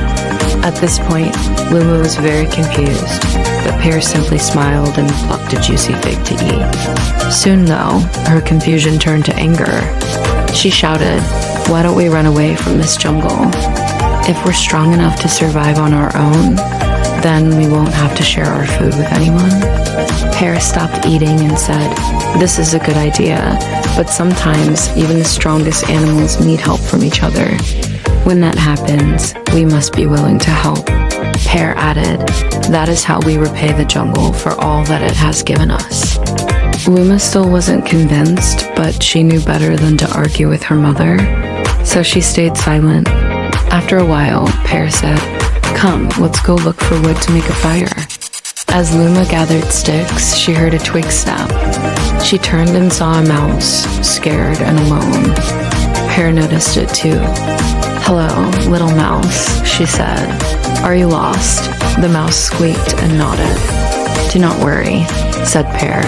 At this point, Luma was very confused, but Pear simply smiled and plucked a juicy fig to eat. Soon, though, her confusion turned to anger. She shouted, "Why don't we run away from this jungle? If we're strong enough to survive on our own, then we won't have to share our food with anyone." Pear stopped eating and said, "This is a good idea, but sometimes even the strongest animals need help from each other. When that happens, we must be willing to help." Pear added, "That is how we repay the jungle for all that it has given us." Luma still wasn't convinced, but she knew better than to argue with her mother, so she stayed silent. After a while, Pear said, "Come, let's go look for wood to make a fire." As Luma gathered sticks, she heard a twig snap. She turned and saw a mouse, scared and alone. Pear noticed it too. "Hello, little mouse," she said. "Are you lost?" The mouse squeaked and nodded. "Do not worry," said Pear.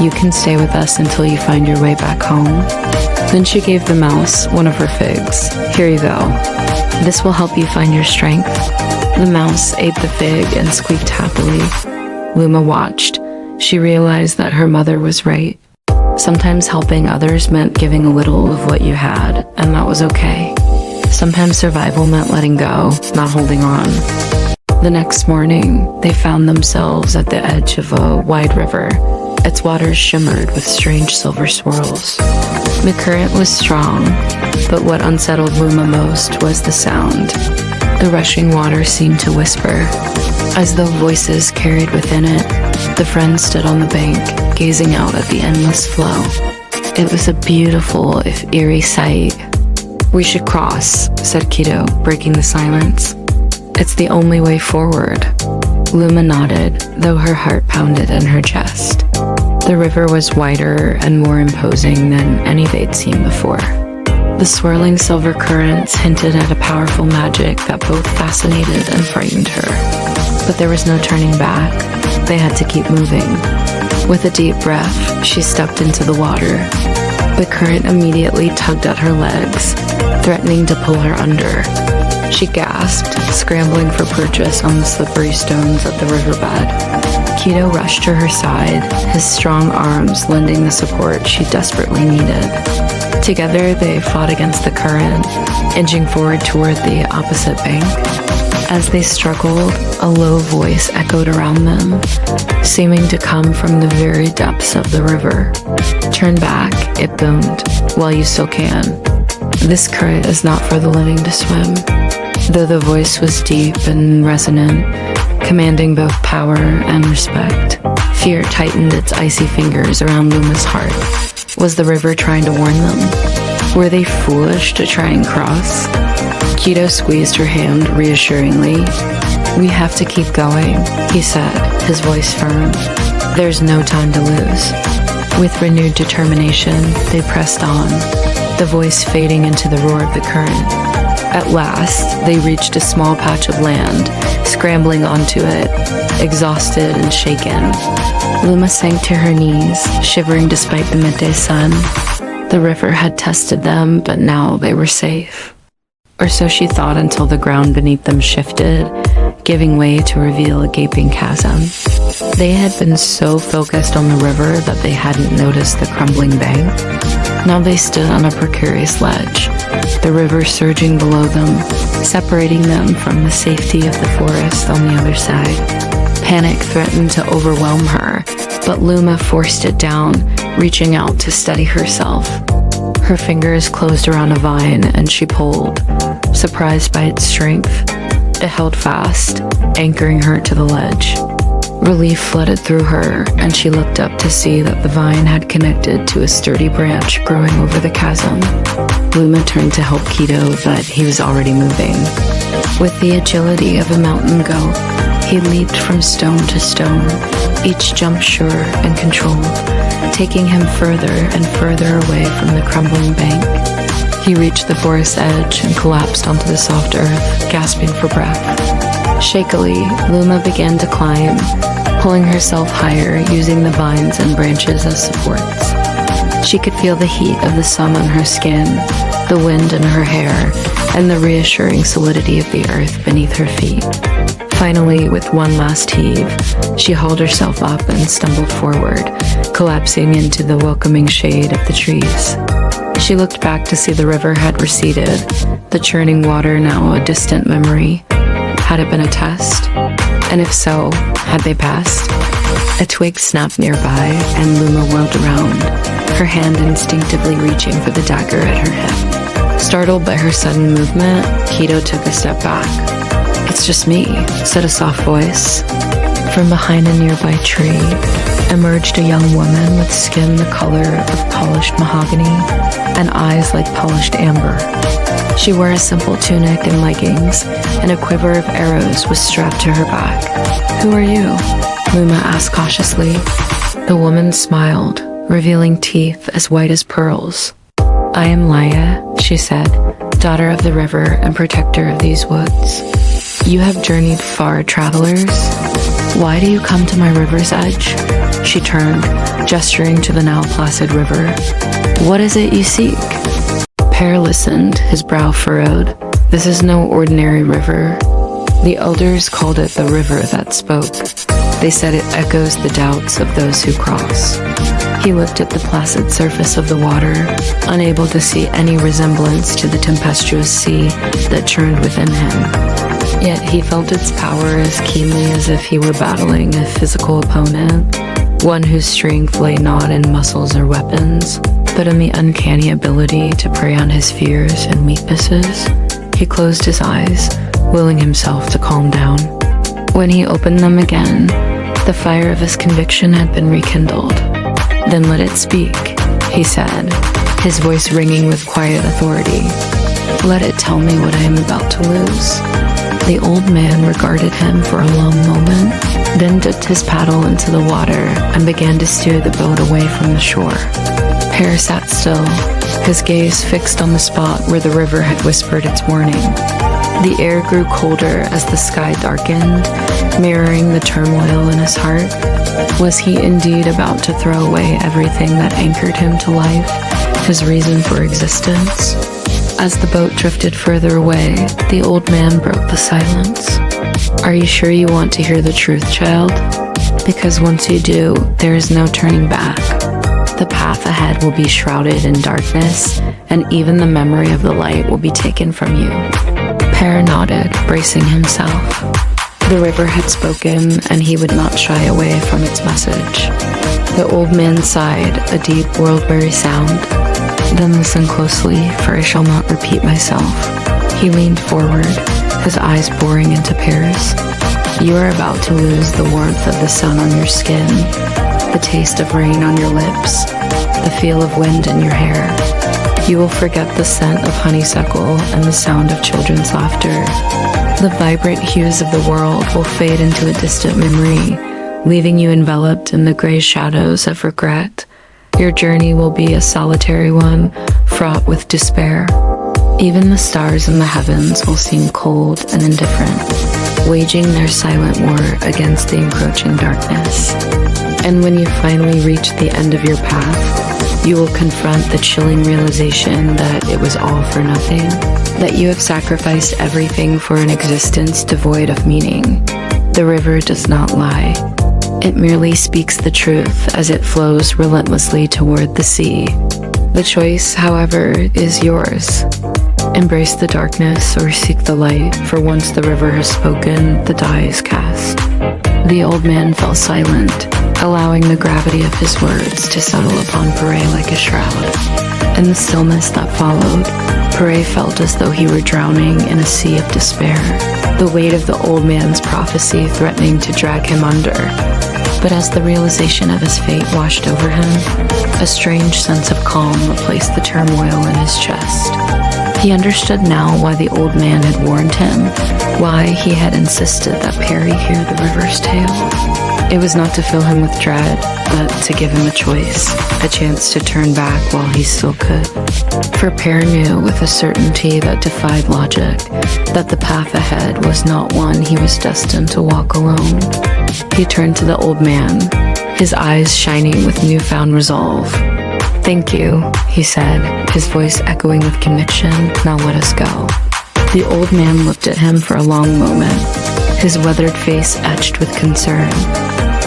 "You can stay with us until you find your way back home." Then she gave the mouse one of her figs. "Here you go. This will help you find your strength." The mouse ate the fig and squeaked happily. Luma watched. She realized that her mother was right. Sometimes helping others meant giving a little of what you had, and that was okay. Sometimes survival meant letting go, not holding on. The next morning, they found themselves at the edge of a wide river. Its waters shimmered with strange silver swirls. The current was strong, but what unsettled Luma most was the sound. The rushing water seemed to whisper, as though voices carried within it. The friends stood on the bank, gazing out at the endless flow. It was a beautiful, if eerie sight. "We should cross," said Kido, breaking the silence. "It's the only way forward." Luma nodded, though her heart pounded in her chest. The river was wider and more imposing than any they'd seen before. The swirling silver currents hinted at a powerful magic that both fascinated and frightened her. But there was no turning back. They had to keep moving. With a deep breath, she stepped into the water. The current immediately tugged at her legs, threatening to pull her under. She gasped, scrambling for purchase on the slippery stones of the riverbed. Kido rushed to her side, his strong arms lending the support she desperately needed. Together, they fought against the current, inching forward toward the opposite bank. As they struggled, a low voice echoed around them, seeming to come from the very depths of the river. "Turn back," it boomed, "while you still can. This current is not for the living to swim." Though the voice was deep and resonant, commanding both power and respect, fear tightened its icy fingers around Luma's heart. Was the river trying to warn them? Were they foolish to try and cross? Kido squeezed her hand reassuringly. "We have to keep going," he said, his voice firm. "There's no time to lose." With renewed determination, they pressed on, the voice fading into the roar of the current. At last, they reached a small patch of land, scrambling onto it, exhausted and shaken. Luma sank to her knees, shivering despite the midday sun. The river had tested them, but now they were safe. Or so she thought until the ground beneath them shifted, giving way to reveal a gaping chasm. They had been so focused on the river that they hadn't noticed the crumbling bank. Now they stood on a precarious ledge, the river surging below them, separating them from the safety of the forest on the other side. Panic threatened to overwhelm her, but Luma forced it down, reaching out to steady herself. Her fingers closed around a vine and she pulled, surprised by its strength. It held fast, anchoring her to the ledge. Relief flooded through her, and she looked up to see that the vine had connected to a sturdy branch growing over the chasm. Luma turned to help Kido, but he was already moving. With the agility of a mountain goat, he leaped from stone to stone, each jump sure and controlled, taking him further and further away from the crumbling bank. He reached the forest edge and collapsed onto the soft earth, gasping for breath. Shakily, Luma began to climb, pulling herself higher using the vines and branches as supports. She could feel the heat of the sun on her skin, the wind in her hair, and the reassuring solidity of the earth beneath her feet. Finally, with one last heave, she hauled herself up and stumbled forward, collapsing into the welcoming shade of the trees. She looked back to see the river had receded, the churning water now a distant memory. Had it been a test? And if so, had they passed? A twig snapped nearby, and Luma whirled around, her hand instinctively reaching for the dagger at her hip. Startled by her sudden movement, Kido took a step back. "It's just me," said a soft voice. From behind a nearby tree emerged a young woman with skin the color of polished mahogany and eyes like polished amber. She wore a simple tunic and leggings, and a quiver of arrows was strapped to her back. "Who are you?" Luma asked cautiously. The woman smiled, revealing teeth as white as pearls. "I am Laya," she said, "daughter of the river and protector of these woods. You have journeyed far, travelers. Why do you come to my river's edge?" She turned, gesturing to the now placid river. "What is it you seek?" Pear listened, his brow furrowed. "This is no ordinary river. The elders called it the river that spoke. They said it echoes the doubts of those who cross." He looked at the placid surface of the water, unable to see any resemblance to the tempestuous sea that churned within him. Yet he felt its power as keenly as if he were battling a physical opponent. one whose strength lay not in muscles or weapons, but in the uncanny ability to prey on his fears and weaknesses. He closed his eyes, willing himself to calm down. When he opened them again, the fire of his conviction had been rekindled. "Then let it speak," he said, his voice ringing with quiet authority. "Let it tell me what I am about to lose." The old man regarded him for a long moment, then dipped his paddle into the water and began to steer the boat away from the shore. Per sat still, his gaze fixed on the spot where the river had whispered its warning. The air grew colder as the sky darkened, mirroring the turmoil in his heart. Was he indeed about to throw away everything that anchored him to life, his reason for existence? As the boat drifted further away, the old man broke the silence. "Are you sure you want to hear the truth, child? Because once you do, there is no turning back. The path ahead will be shrouded in darkness, and even the memory of the light will be taken from you." Per nodded, bracing himself. The river had spoken, and he would not shy away from its message. The old man sighed, a deep, world-weary sound. "Then listen closely, for I shall not repeat myself." He leaned forward, his eyes boring into Per's. "You are about to lose the warmth of the sun on your skin, the taste of rain on your lips, the feel of wind in your hair. You will forget the scent of honeysuckle and the sound of children's laughter. The vibrant hues of the world will fade into a distant memory, leaving you enveloped in the gray shadows of regret. Your journey will be a solitary one, fraught with despair. Even the stars in the heavens will seem cold and indifferent, waging their silent war against the encroaching darkness. And when you finally reach the end of your path, you will confront the chilling realization that it was all for nothing, that you have sacrificed everything for an existence devoid of meaning. The river does not lie. It merely speaks the truth as it flows relentlessly toward the sea. The choice, however, is yours. Embrace the darkness or seek the light, for once the river has spoken, the die is cast. The old man fell silent, allowing the gravity of his words to settle upon Pere like a shroud. In the stillness that followed, Pere felt as though he were drowning in a sea of despair, the weight of the old man's prophecy threatening to drag him under. But as the realization of his fate washed over him, a strange sense of calm replaced the turmoil in his chest. He understood now why the old man had warned him, why he had insisted that Perry hear the river's tale. It was not to fill him with dread, but to give him a choice, a chance to turn back while he still could. For Per knew with a certainty that defied logic that the path ahead was not one he was destined to walk alone. He turned to the old man, his eyes shining with newfound resolve. "Thank you," he said, his voice echoing with conviction. "Now let us go." The old man looked at him for a long moment, his weathered face etched with concern.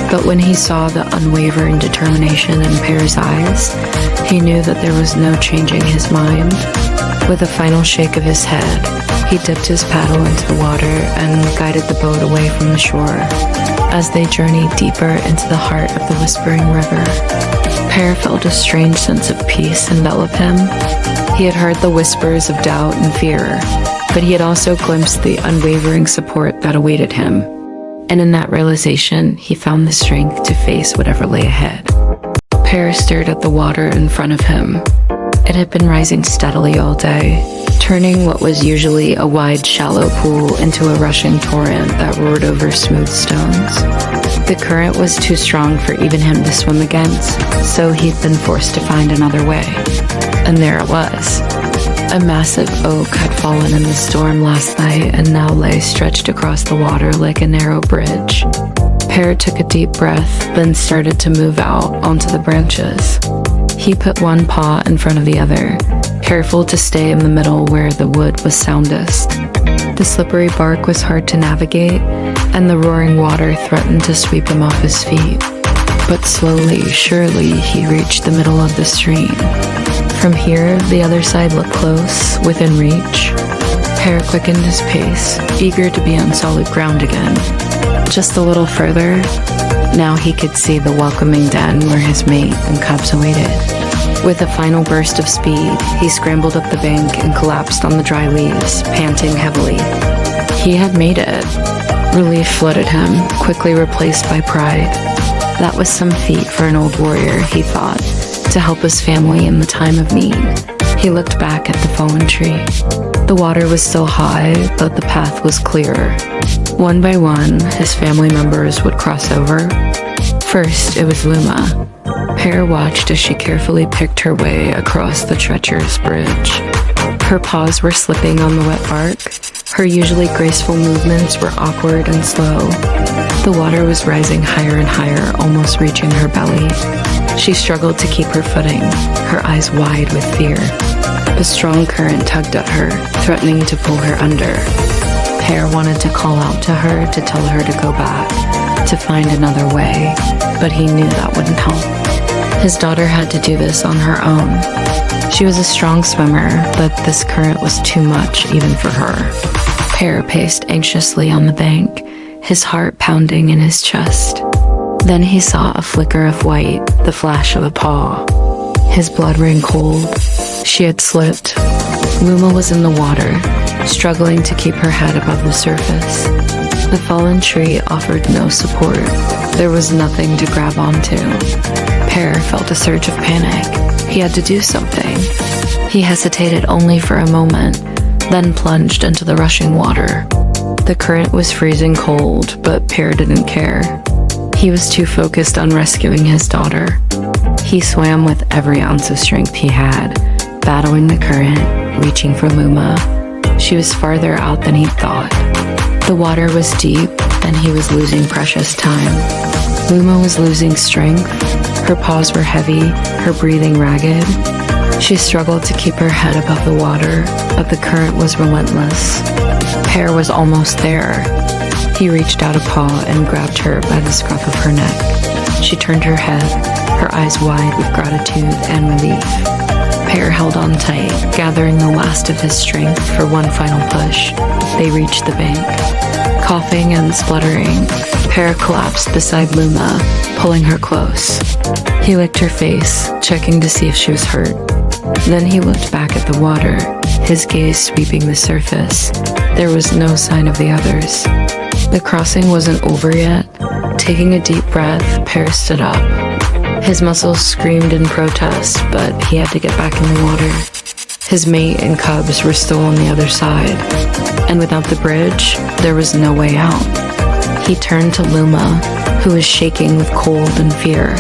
But when he saw the unwavering determination in Per's eyes, he knew that there was no changing his mind. With a final shake of his head, he dipped his paddle into the water and guided the boat away from the shore. As they journeyed deeper into the heart of the whispering river, Per felt a strange sense of peace envelop him. He had heard the whispers of doubt and fear, but he had also glimpsed the unwavering support that awaited him. And in that realization, he found the strength to face whatever lay ahead. Per stared at the water in front of him. It had been rising steadily all day, turning what was usually a wide, shallow pool into a rushing torrent that roared over smooth stones. The current was too strong for even him to swim against, so he'd been forced to find another way. And there it was. A massive oak had fallen in the storm last night and now lay stretched across the water like a narrow bridge. Per took a deep breath, then started to move out onto the branches. He put one paw in front of the other, careful to stay in the middle where the wood was soundest. The slippery bark was hard to navigate, and the roaring water threatened to sweep him off his feet. But slowly, surely, he reached the middle of the stream. From here, the other side looked close, within reach. Pear quickened his pace, eager to be on solid ground again. Just a little further, now he could see the welcoming den where his mate and cubs awaited. With a final burst of speed, he scrambled up the bank and collapsed on the dry leaves, panting heavily. He had made it. Relief flooded him, quickly replaced by pride. That was some feat for an old warrior, he thought, to help his family in the time of need. He looked back at the fallen tree. The water was still high, but the path was clearer. One by one, his family members would cross over. First, it was Luma. Pear watched as she carefully picked her way across the treacherous bridge. Her paws were slipping on the wet bark. Her usually graceful movements were awkward and slow. The water was rising higher and higher, almost reaching her belly. She struggled to keep her footing, her eyes wide with fear. The strong current tugged at her, threatening to pull her under. Pear wanted to call out to her to tell her to go back, to find another way, but he knew that wouldn't help. His daughter had to do this on her own. She was a strong swimmer, but this current was too much even for her. Pear paced anxiously on the bank, his heart pounding in his chest. Then he saw a flicker of white, the flash of a paw. His blood ran cold. She had slipped. Luma was in the water, struggling to keep her head above the surface. The fallen tree offered no support. There was nothing to grab onto. Pear felt a surge of panic. He had to do something. He hesitated only for a moment, then plunged into the rushing water. The current was freezing cold, but Pear didn't care. He was too focused on rescuing his daughter. He swam with every ounce of strength he had, battling the current, reaching for Luma. She was farther out than he'd thought. The water was deep, and he was losing precious time. Luma was losing strength. Her paws were heavy, her breathing ragged. She struggled to keep her head above the water, but the current was relentless. Pear was almost there. He reached out a paw and grabbed her by the scruff of her neck. She turned her head, her eyes wide with gratitude and relief. Pear held on tight, gathering the last of his strength for one final push. They reached the bank. Coughing and spluttering, Pear collapsed beside Luma, pulling her close. He licked her face, checking to see if she was hurt. Then he looked back at the water, his gaze sweeping the surface. There was no sign of the others. The crossing wasn't over yet. Taking a deep breath, Pear stood up. His muscles screamed in protest, but he had to get back in the water. His mate and cubs were still on the other side, and without the bridge, there was no way out. He turned to Luma, who was shaking with cold and fear.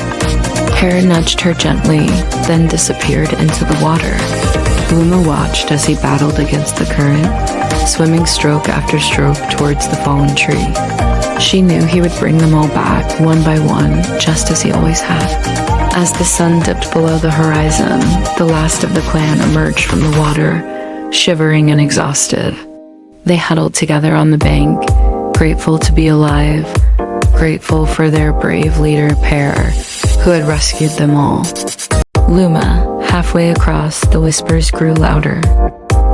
Pear nudged her gently, then disappeared into the water. Luma watched as he battled against the current, swimming stroke after stroke towards the fallen tree. She knew he would bring them all back, one by one, just as he always had. As the sun dipped below the horizon, the last of the clan emerged from the water, shivering and exhausted. They huddled together on the bank, grateful to be alive, grateful for their brave leader, Pear, who had rescued them all. Luma, halfway across, the whispers grew louder.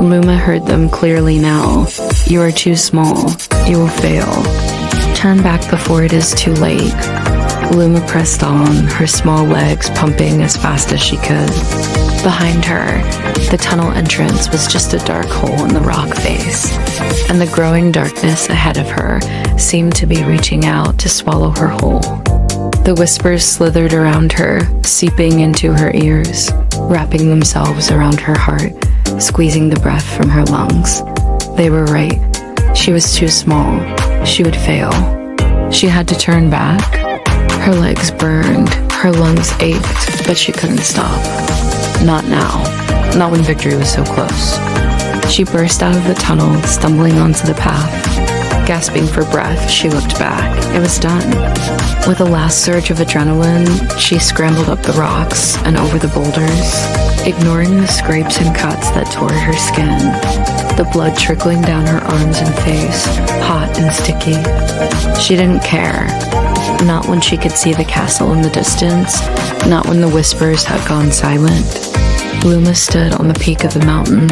Luma heard them clearly now. You are too small. You will fail. Turn back before it is too late. Luma pressed on, her small legs pumping as fast as she could. Behind her, the tunnel entrance was just a dark hole in the rock face, and the growing darkness ahead of her seemed to be reaching out to swallow her whole. The whispers slithered around her, seeping into her ears, wrapping themselves around her heart, squeezing the breath from her lungs. They were right. She was too small. She would fail. She had to turn back. Her legs burned, her lungs ached, but she couldn't stop. Not now. Not when victory was so close. She burst out of the tunnel, stumbling onto the path. Gasping for breath, she looked back. It was done. With a last surge of adrenaline, she scrambled up the rocks and over the boulders, ignoring the scrapes and cuts that tore her skin, the blood trickling down her arms and face, hot and sticky. She didn't care. Not when she could see the castle in the distance, not when the whispers had gone silent. Luma stood on the peak of the mountain,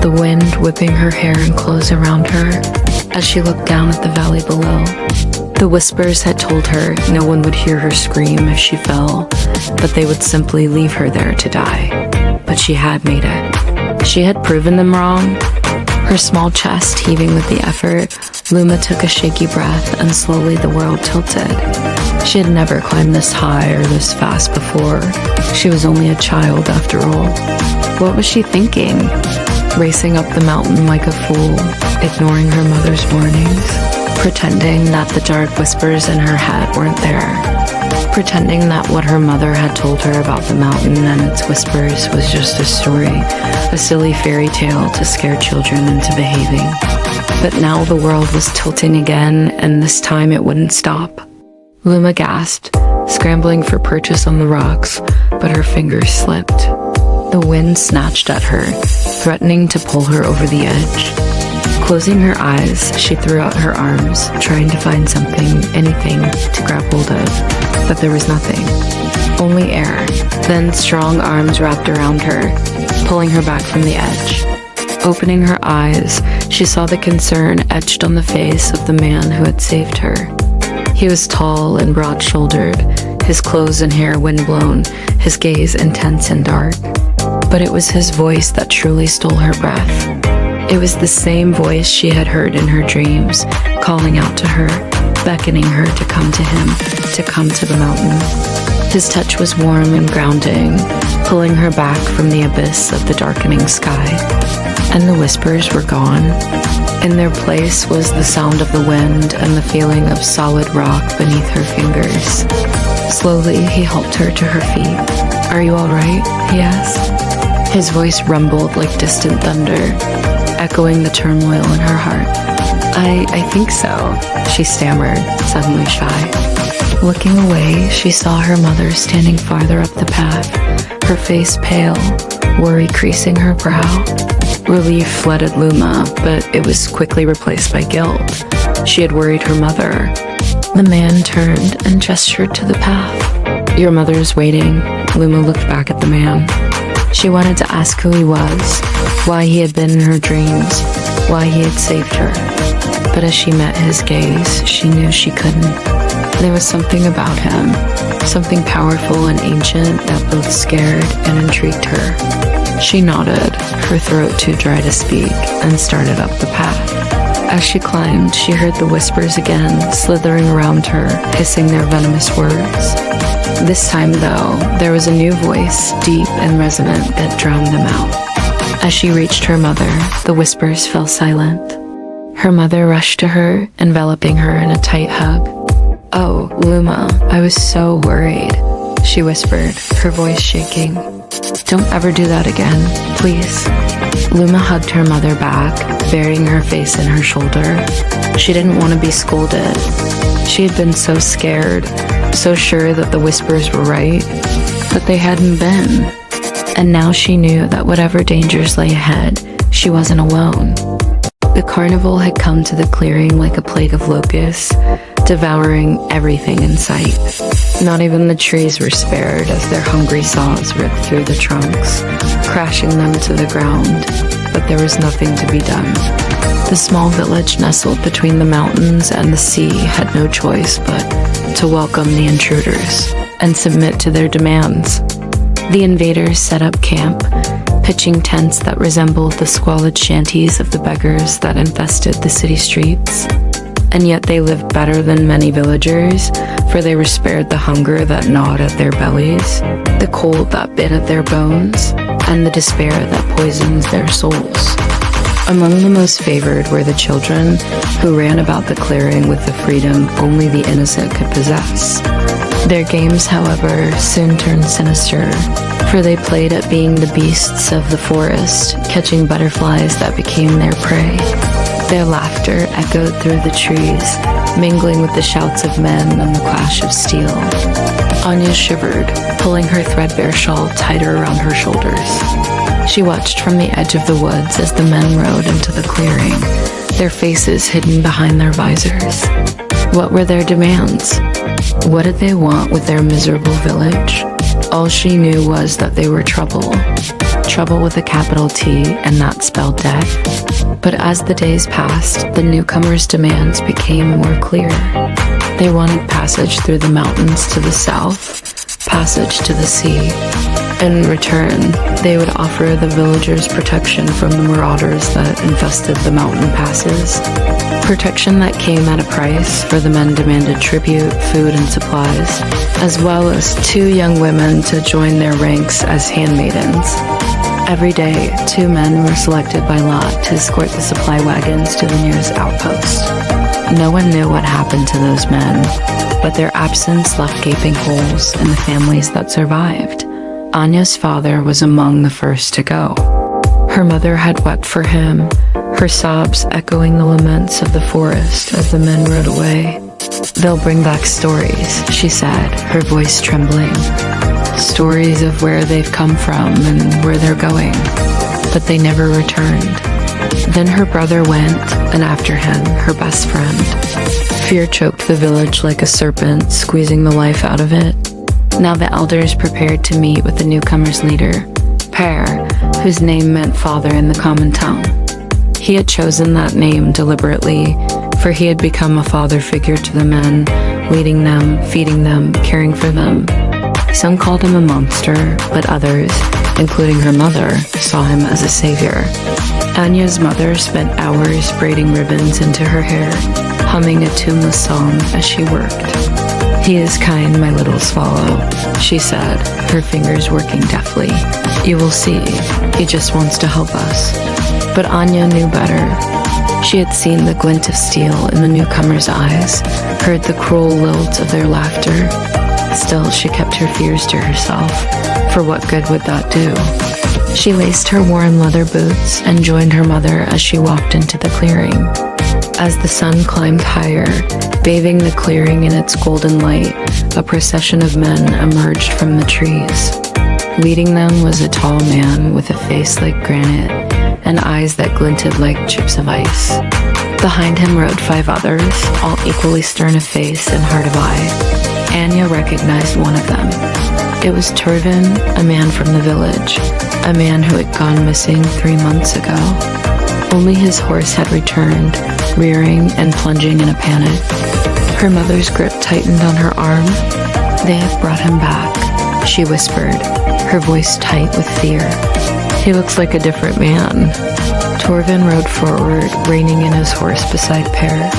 the wind whipping her hair and clothes around her as she looked down at the valley below. The whispers had told her no one would hear her scream if she fell, but they would simply leave her there to die. But she had made it. She had proven them wrong. Her small chest heaving with the effort, Luma took a shaky breath and slowly the world tilted. She had never climbed this high or this fast before. She was only a child after all. What was she thinking? Racing up the mountain like a fool, ignoring her mother's warnings, pretending that the dark whispers in her head weren't there, pretending that what her mother had told her about the mountain and its whispers was just a story, a silly fairy tale to scare children into behaving. But now the world was tilting again, and this time it wouldn't stop. Luma gasped, scrambling for purchase on the rocks, but her fingers slipped. The wind snatched at her, threatening to pull her over the edge. Closing her eyes, she threw out her arms, trying to find something, anything, to grab hold of. But there was nothing. Only air. Then strong arms wrapped around her, pulling her back from the edge. Opening her eyes, she saw the concern etched on the face of the man who had saved her. He was tall and broad-shouldered, his clothes and hair windblown, his gaze intense and dark. But it was his voice that truly stole her breath. It was the same voice she had heard in her dreams, calling out to her, beckoning her to come to him, to come to the mountain. His touch was warm and grounding, pulling her back from the abyss of the darkening sky. And the whispers were gone. In their place was the sound of the wind and the feeling of solid rock beneath her fingers. Slowly, he helped her to her feet. "Are you all right?" he asked. His voice rumbled like distant thunder, echoing the turmoil in her heart. I think so," she stammered, suddenly shy. Looking away, she saw her mother standing farther up the path, her face pale, worry creasing her brow. Relief flooded Luma, but it was quickly replaced by guilt. She had worried her mother. The man turned and gestured to the path. "Your mother's waiting." Luma looked back at the man. She wanted to ask who he was, why he had been in her dreams, why he had saved her. But as she met his gaze, she knew she couldn't. There was something about him, something powerful and ancient that both scared and intrigued her. She nodded, her throat too dry to speak, and started up the path. As she climbed, she heard the whispers again, slithering around her, hissing their venomous words. This time, though, there was a new voice, deep and resonant, that drowned them out. As she reached her mother, the whispers fell silent. Her mother rushed to her, enveloping her in a tight hug. "Oh, Luma, I was so worried," she whispered, her voice shaking. "Don't ever do that again, please." Luma hugged her mother back, burying her face in her shoulder. She didn't want to be scolded. She had been so scared, so sure that the whispers were right, but they hadn't been. And now she knew that whatever dangers lay ahead, she wasn't alone. The carnival had come to the clearing like a plague of locusts, devouring everything in sight. Not even the trees were spared as their hungry saws ripped through the trunks, crashing them to the ground. But there was nothing to be done. The small village nestled between the mountains and the sea had no choice but to welcome the intruders and submit to their demands. The invaders set up camp, pitching tents that resembled the squalid shanties of the beggars that infested the city streets. And yet they lived better than many villagers, for they were spared the hunger that gnawed at their bellies, the cold that bit at their bones, and the despair that poisons their souls. Among the most favored were the children, who ran about the clearing with the freedom only the innocent could possess. Their games, however, soon turned sinister, for they played at being the beasts of the forest, catching butterflies that became their prey. Their laughter echoed through the trees, mingling with the shouts of men and the clash of steel. Anya shivered, pulling her threadbare shawl tighter around her shoulders. She watched from the edge of the woods as the men rode into the clearing, their faces hidden behind their visors. What were their demands? What did they want with their miserable village? All she knew was that they were trouble. trouble with a capital T, and that spelled death. But as the days passed, the newcomers' demands became more clear. They wanted passage through the mountains to the south, passage to the sea. In return, they would offer the villagers protection from the marauders that infested the mountain passes. Protection that came at a price, for the men demanded tribute, food, and supplies, as well as 2 young women to join their ranks as handmaidens. Every day, 2 men were selected by lot to escort the supply wagons to the nearest outpost. No one knew what happened to those men, but their absence left gaping holes in the families that survived. Anya's father was among the first to go. Her mother had wept for him, her sobs echoing the laments of the forest as the men rode away. "They'll bring back stories," she said, her voice trembling. "Stories of where they've come from and where they're going." But they never returned. Then her brother went, and after him, her best friend. Fear choked the village like a serpent, squeezing the life out of it. Now the elders prepared to meet with the newcomer's leader, Per, whose name meant father in the common tongue. He had chosen that name deliberately, for he had become a father figure to the men, leading them, feeding them, caring for them. Some called him a monster, but others, including her mother, saw him as a savior. Anya's mother spent hours braiding ribbons into her hair, humming a tuneless song as she worked. "He is kind, my little swallow," she said, her fingers working deftly. "You will see, he just wants to help us." But Anya knew better. She had seen the glint of steel in the newcomers' eyes, heard the cruel lilt of their laughter. Still, she kept her fears to herself, for what good would that do? She laced her worn leather boots and joined her mother as she walked into the clearing. As the sun climbed higher, bathing the clearing in its golden light, a procession of men emerged from the trees. Leading them was a tall man with a face like granite and eyes that glinted like chips of ice. Behind him rode 5 others, all equally stern of face and hard of eye. Anya recognized one of them. It was Turvin, a man from the village, a man who had gone missing 3 months ago. Only his horse had returned, rearing and plunging in a panic. Her mother's grip tightened on her arm. "They have brought him back," she whispered, her voice tight with fear. "He looks like a different man." Torvin rode forward, reining in his horse beside Per.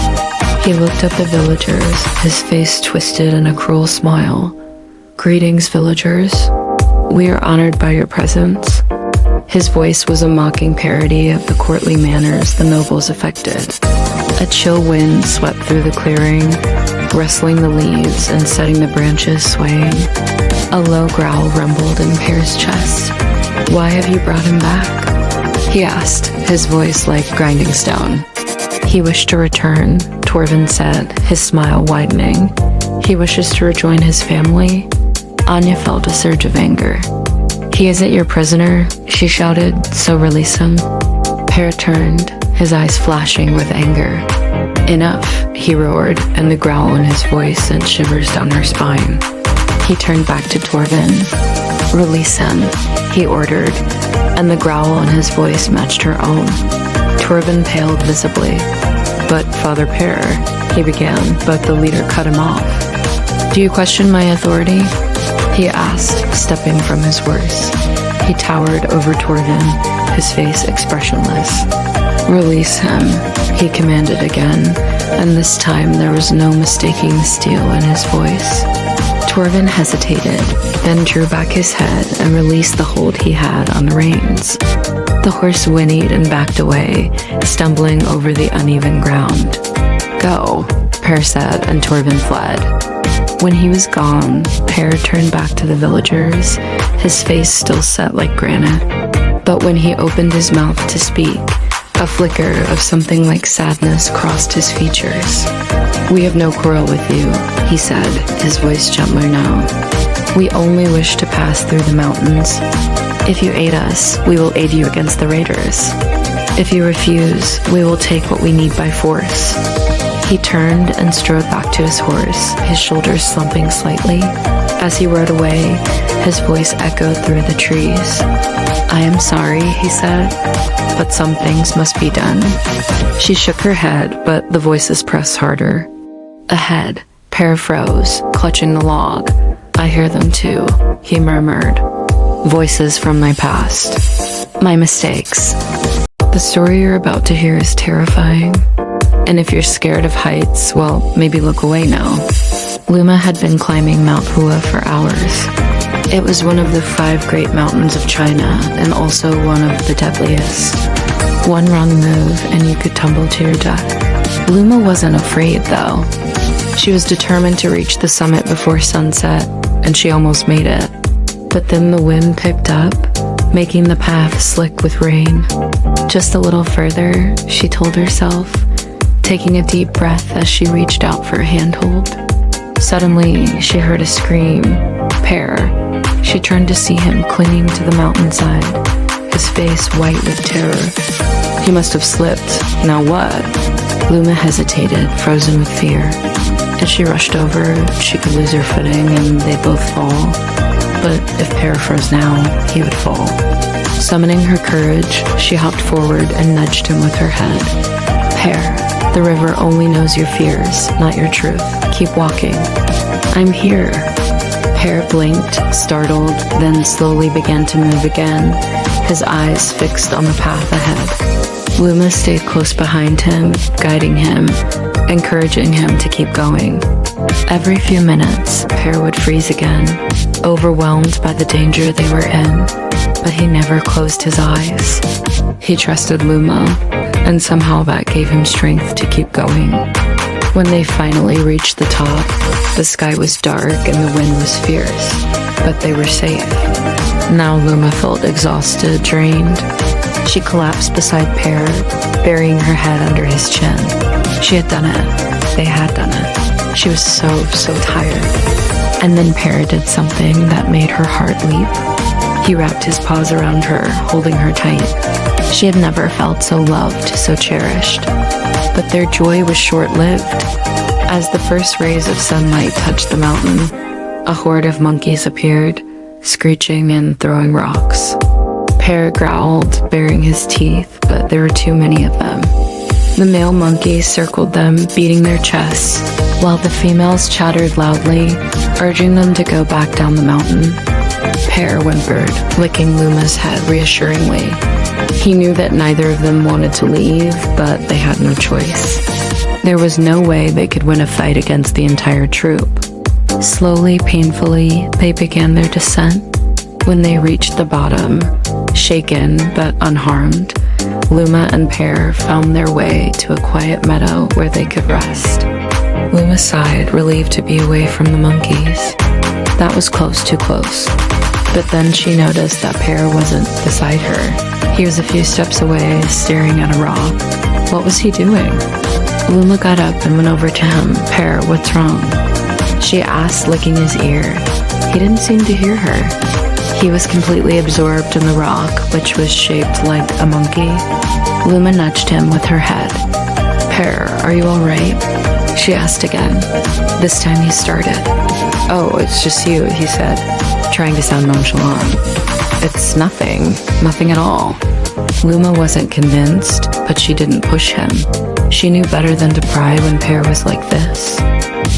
He looked at the villagers, his face twisted in a cruel smile. "Greetings, villagers. We are honored by your presence." His voice was a mocking parody of the courtly manners the nobles affected. A chill wind swept through the clearing, rustling the leaves and setting the branches swaying. A low growl rumbled in Per's chest. "Why have you brought him back?" he asked, his voice like grinding stone. "He wished to return," Torvin said, his smile widening. "He wishes to rejoin his family." Anya felt a surge of anger. "He isn't your prisoner," she shouted, "so release him." Per turned, his eyes flashing with anger. "Enough," he roared, and the growl in his voice sent shivers down her spine. He turned back to Torvin. "Release him," he ordered, and the growl in his voice matched her own. Torvin paled visibly. "But Father Per," he began, but the leader cut him off. "Do you question my authority?" he asked, stepping from his horse. He towered over Torvin, his face expressionless. "Release him," he commanded again, and this time there was no mistaking the steel in his voice. Torvin hesitated, then drew back his head and released the hold he had on the reins. The horse whinnied and backed away, stumbling over the uneven ground. "Go," Per said, and Torvin fled. When he was gone, Per turned back to the villagers, his face still set like granite. But when he opened his mouth to speak, a flicker of something like sadness crossed his features. "We have no quarrel with you," he said, his voice gentler now. "We only wish to pass through the mountains. If you aid us, we will aid you against the raiders. If you refuse, we will take what we need by force." He turned and strode back to his horse, his shoulders slumping slightly. As he rode away, his voice echoed through the trees. "I am sorry," he said, "but some things must be done." She shook her head, but the voices pressed harder. Ahead, Pear froze, clutching the log. "I hear them too," he murmured. "Voices from my past. My mistakes." The story you're about to hear is terrifying. And if you're scared of heights, well, maybe look away now. Luma had been climbing Mount Hua for hours. It was one of the 5 great mountains of China, and also one of the deadliest. One wrong move and you could tumble to your death. Luma wasn't afraid, though. She was determined to reach the summit before sunset, and she almost made it. But then the wind picked up, making the path slick with rain. Just a little further, she told herself, taking a deep breath as she reached out for a handhold. Suddenly, she heard a scream. Pear. She turned to see him clinging to the mountainside, his face white with terror. He must have slipped. Now what? Luma hesitated, frozen with fear. If she rushed over, she could lose her footing and they'd both fall. But if Pear froze now, he would fall. Summoning her courage, she hopped forward and nudged him with her head. Pear, the river only knows your fears, not your truth. Keep walking. I'm here. Pear blinked, startled, then slowly began to move again, his eyes fixed on the path ahead. Luma stayed close behind him, guiding him, encouraging him to keep going. Every few minutes, Pear would freeze again, overwhelmed by the danger they were in, but he never closed his eyes. He trusted Luma, and somehow that gave him strength to keep going. When they finally reached the top, the sky was dark and the wind was fierce, but they were safe. Now Luma felt exhausted, drained. She collapsed beside Pear, burying her head under his chin. She had done it. They had done it. She was so tired. And then Pear did something that made her heart leap. He wrapped his paws around her, holding her tight. She had never felt so loved, so cherished. But their joy was short-lived. As the first rays of sunlight touched the mountain, a horde of monkeys appeared, screeching and throwing rocks. Pear growled, baring his teeth, but there were too many of them. The male monkeys circled them, beating their chests, while the females chattered loudly, urging them to go back down the mountain. Pear whimpered, licking Luma's head reassuringly. He knew that neither of them wanted to leave, but they had no choice. There was no way they could win a fight against the entire troop. Slowly, painfully, they began their descent. When they reached the bottom, shaken but unharmed, Luma and Pear found their way to a quiet meadow where they could rest. Luma sighed, relieved to be away from the monkeys. That was close, too close. But then she noticed that Pear wasn't beside her. He was a few steps away, staring at a rock. What was he doing? Luma got up and went over to him. Pear, what's wrong? She asked, licking his ear. He didn't seem to hear her. He was completely absorbed in the rock, which was shaped like a monkey. Luma nudged him with her head. Pear, are you all right? She asked again. This time he started. Oh, it's just you, he said, trying to sound nonchalant. It's nothing at all. Luma wasn't convinced, but she didn't push him. She knew better than to pry when Pear was like this.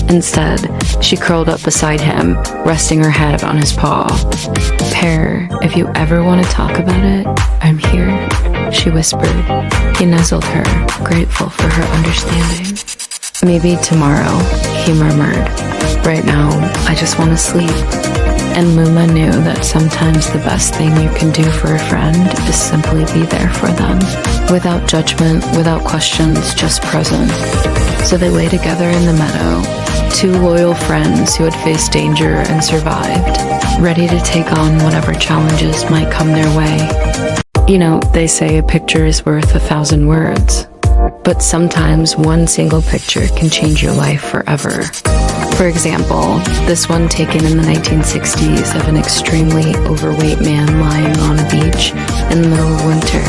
Instead, she curled up beside him, resting her head on his paw. Pear, if you ever want to talk about it, I'm here, she whispered. He nuzzled her, grateful for her understanding. Maybe tomorrow, he murmured. Right now, I just want to sleep. And Luma knew that sometimes the best thing you can do for a friend is simply be there for them. Without judgment, without questions, just present. So they lay together in the meadow, two loyal friends who had faced danger and survived, ready to take on whatever challenges might come their way. You know, they say a picture is worth 1,000 words. But sometimes one single picture can change your life forever. For example, this one taken in the 1960s of an extremely overweight man lying on a beach in the middle of winter.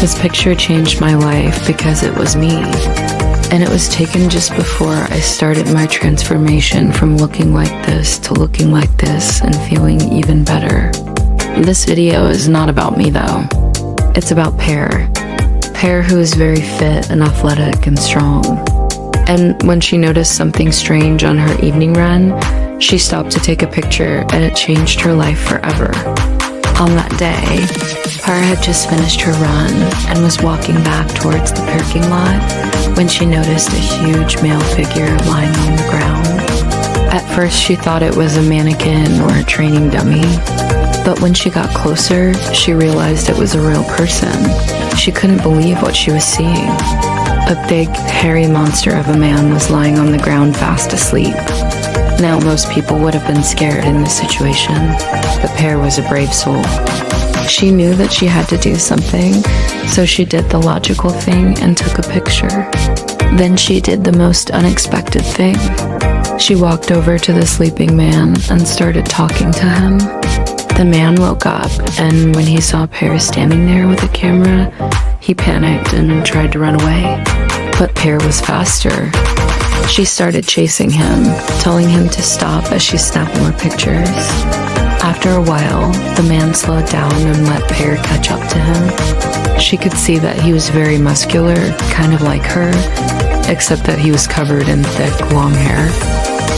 This picture changed my life because it was me. and it was taken just before I started my transformation from looking like this to looking like this and feeling even better. This video is not about me though. It's about Pear. Pear, who is very fit and athletic and strong. And when she noticed something strange on her evening run, she stopped to take a picture, and it changed her life forever. On that day, Pear had just finished her run and was walking back towards the parking lot when she noticed a huge male figure lying on the ground. At first, she thought it was a mannequin or a training dummy, but when she got closer, she realized it was a real person. She couldn't believe what she was seeing. A big, hairy monster of a man was lying on the ground fast asleep. Now, most people would have been scared in this situation, but Pear was a brave soul. She knew that she had to do something, so she did the logical thing and took a picture. Then she did the most unexpected thing. She walked over to the sleeping man and started talking to him. The man woke up, and when he saw Pear standing there with a camera, he panicked and tried to run away. But Pear was faster. She started chasing him, telling him to stop as she snapped more pictures. After a while, the man slowed down and let Pear catch up to him. She could see that he was very muscular, kind of like her, except that he was covered in thick, long hair.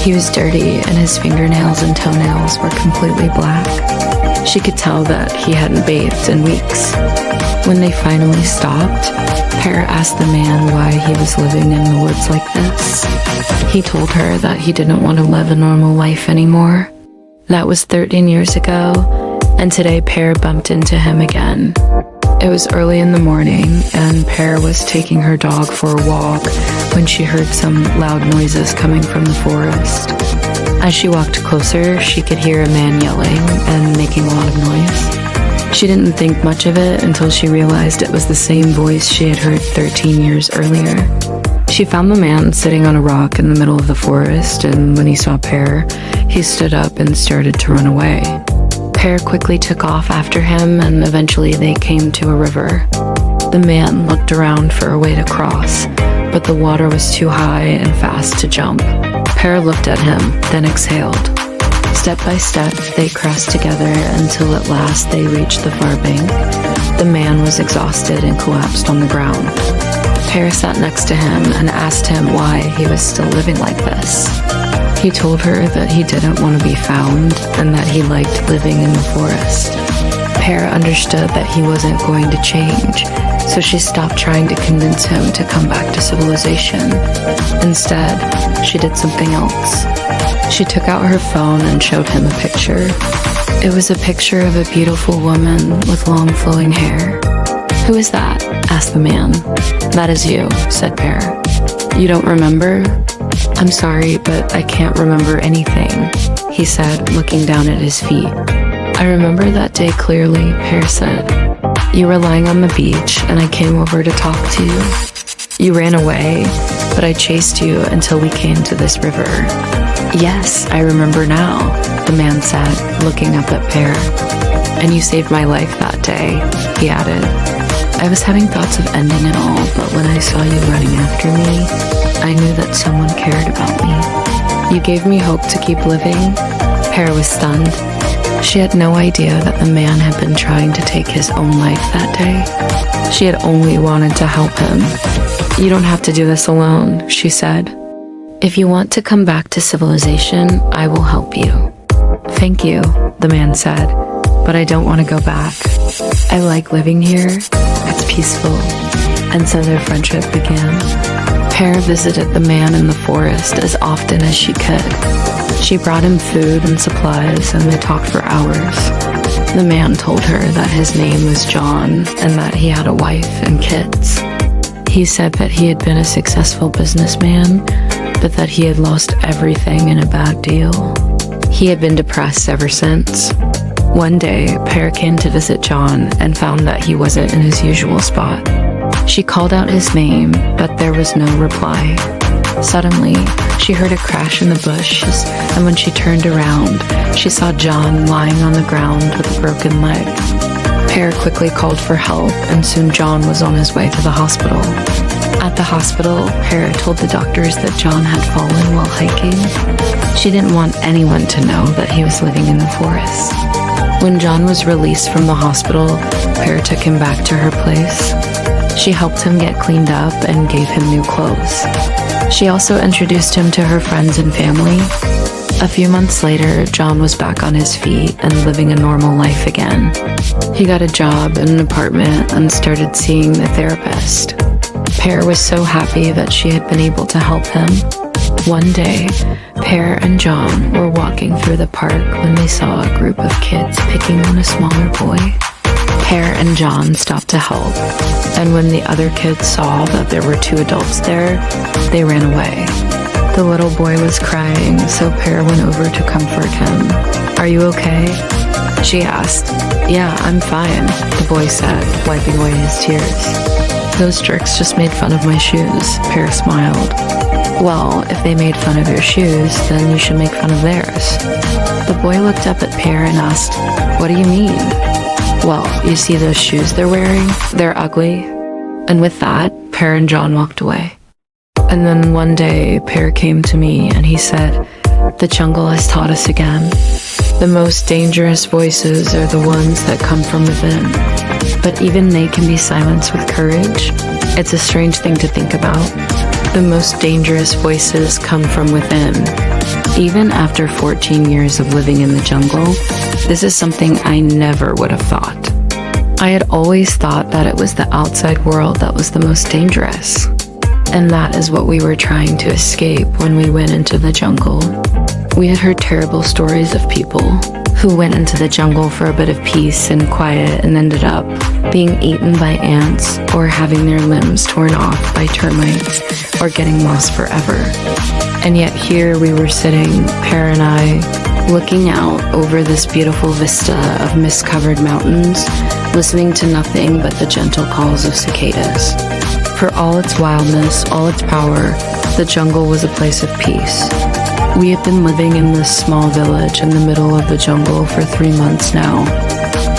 He was dirty, and his fingernails and toenails were completely black. She could tell that he hadn't bathed in weeks. When they finally stopped, Pear asked the man why he was living in the woods like this. He told her that he didn't want to live a normal life anymore. That was 13 years ago, and today Pear bumped into him again. It was early in the morning, and Pear was taking her dog for a walk when she heard some loud noises coming from the forest. As she walked closer, she could hear a man yelling and making a lot of noise. She didn't think much of it until she realized it was the same voice she had heard 13 years earlier. She found the man sitting on a rock in the middle of the forest, and when he saw Pear, he stood up and started to run away. Pear quickly took off after him, and eventually they came to a river. The man looked around for a way to cross, but the water was too high and fast to jump. Pear looked at him, then exhaled. Step by step, they crossed together until at last they reached the far bank. The man was exhausted and collapsed on the ground. Pear sat next to him and asked him why he was still living like this. He told her that he didn't want to be found and that he liked living in the forest. Pear understood that he wasn't going to change, so she stopped trying to convince him to come back to civilization. Instead, she did something else. She took out her phone and showed him a picture. It was a picture of a beautiful woman with long flowing hair. "Who is that?" asked the man. "That is you," said Pear. "You don't remember?" "I'm sorry, but I can't remember anything," he said, looking down at his feet. "I remember that day clearly," Pear said. "You were lying on the beach, and I came over to talk to you. You ran away, but I chased you until we came to this river." "Yes, I remember now," the man said, looking up at Pear. "And you saved my life that day," he added. "I was having thoughts of ending it all, but when I saw you running after me, I knew that someone cared about me. You gave me hope to keep living." Pear was stunned. She had no idea that the man had been trying to take his own life that day. She had only wanted to help him. "You don't have to do this alone," she said. "If you want to come back to civilization, I will help you." "Thank you," the man said, "but I don't want to go back. I like living here. It's peaceful." And so their friendship began. Pear visited the man in the forest as often as she could. She brought him food and supplies, and they talked for hours. The man told her that his name was John and that he had a wife and kids. He said that he had been a successful businessman, but that he had lost everything in a bad deal. He had been depressed ever since. One day, Pear came to visit John and found that he wasn't in his usual spot. She called out his name, but there was no reply. Suddenly, she heard a crash in the bushes, and when she turned around, she saw John lying on the ground with a broken leg. Pear quickly called for help, and soon John was on his way to the hospital. At the hospital, Hera told the doctors that John had fallen while hiking. She didn't want anyone to know that he was living in the forest. When John was released from the hospital, Hera took him back to her place. She helped him get cleaned up and gave him new clothes. She also introduced him to her friends and family. A few months later, John was back on his feet and living a normal life again. He got a job in an apartment and started seeing the therapist. Pear was so happy that she had been able to help him. One day, Pear and John were walking through the park when they saw a group of kids picking on a smaller boy. Pear and John stopped to help, and when the other kids saw that there were two adults there, they ran away. The little boy was crying, so Pear went over to comfort him. "Are you okay?" she asked. "Yeah, I'm fine," the boy said, wiping away his tears. "Those jerks just made fun of my shoes," Pear smiled. "Well, if they made fun of your shoes, then you should make fun of theirs." The boy looked up at Pear and asked, "What do you mean?" "Well, you see those shoes they're wearing? They're ugly." And with that, Pear and John walked away. And then one day, Pear came to me and he said, "The jungle has taught us again. The most dangerous voices are the ones that come from within. But even they can be silenced with courage." It's a strange thing to think about. The most dangerous voices come from within. Even after 14 years of living in the jungle, this is something I never would have thought. I had always thought that it was the outside world that was the most dangerous. And that is what we were trying to escape when we went into the jungle. We had heard terrible stories of people who went into the jungle for a bit of peace and quiet and ended up being eaten by ants or having their limbs torn off by termites or getting lost forever. And yet here we were sitting, Pear and I, looking out over this beautiful vista of mist-covered mountains, listening to nothing but the gentle calls of cicadas. For all its wildness, all its power, the jungle was a place of peace. We had been living in this small village in the middle of the jungle for 3 months now.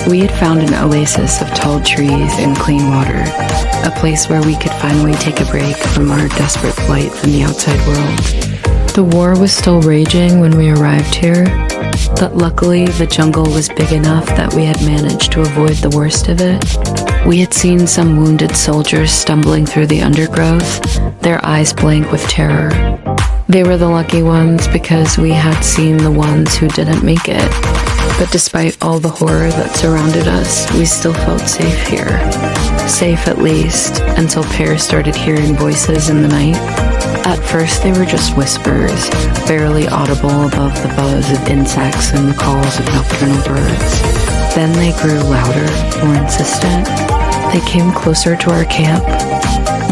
We had found an oasis of tall trees and clean water, a place where we could finally take a break from our desperate flight from the outside world. The war was still raging when we arrived here, but luckily the jungle was big enough that we had managed to avoid the worst of it. We had seen some wounded soldiers stumbling through the undergrowth, their eyes blank with terror. They were the lucky ones because we had seen the ones who didn't make it. But despite all the horror that surrounded us, we still felt safe here. Safe at least, until Pear started hearing voices in the night. At first they were just whispers, barely audible above the buzz of insects and the calls of nocturnal birds. Then they grew louder, more insistent. They came closer to our camp.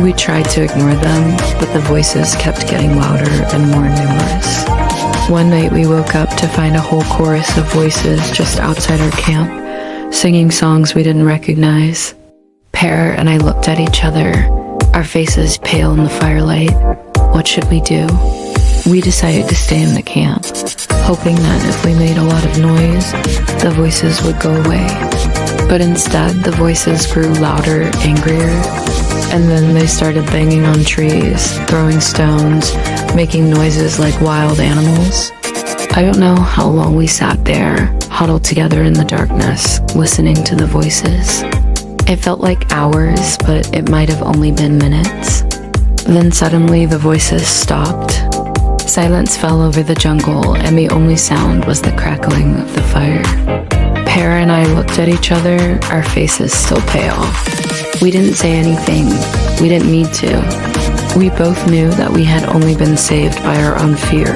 We tried to ignore them, but the voices kept getting louder and more numerous. One night we woke up to find a whole chorus of voices just outside our camp, singing songs we didn't recognize. Pear and I looked at each other, our faces pale in the firelight. What should we do? We decided to stay in the camp, hoping that if we made a lot of noise, the voices would go away. But instead, the voices grew louder, angrier, and then they started banging on trees, throwing stones, making noises like wild animals. I don't know how long we sat there, huddled together in the darkness, listening to the voices. It felt like hours, but it might have only been minutes. Then suddenly the voices stopped. Silence fell over the jungle, and the only sound was the crackling of the fire. Pear and I looked at each other, our faces still pale. We didn't say anything. We didn't need to. We both knew that we had only been saved by our own fear.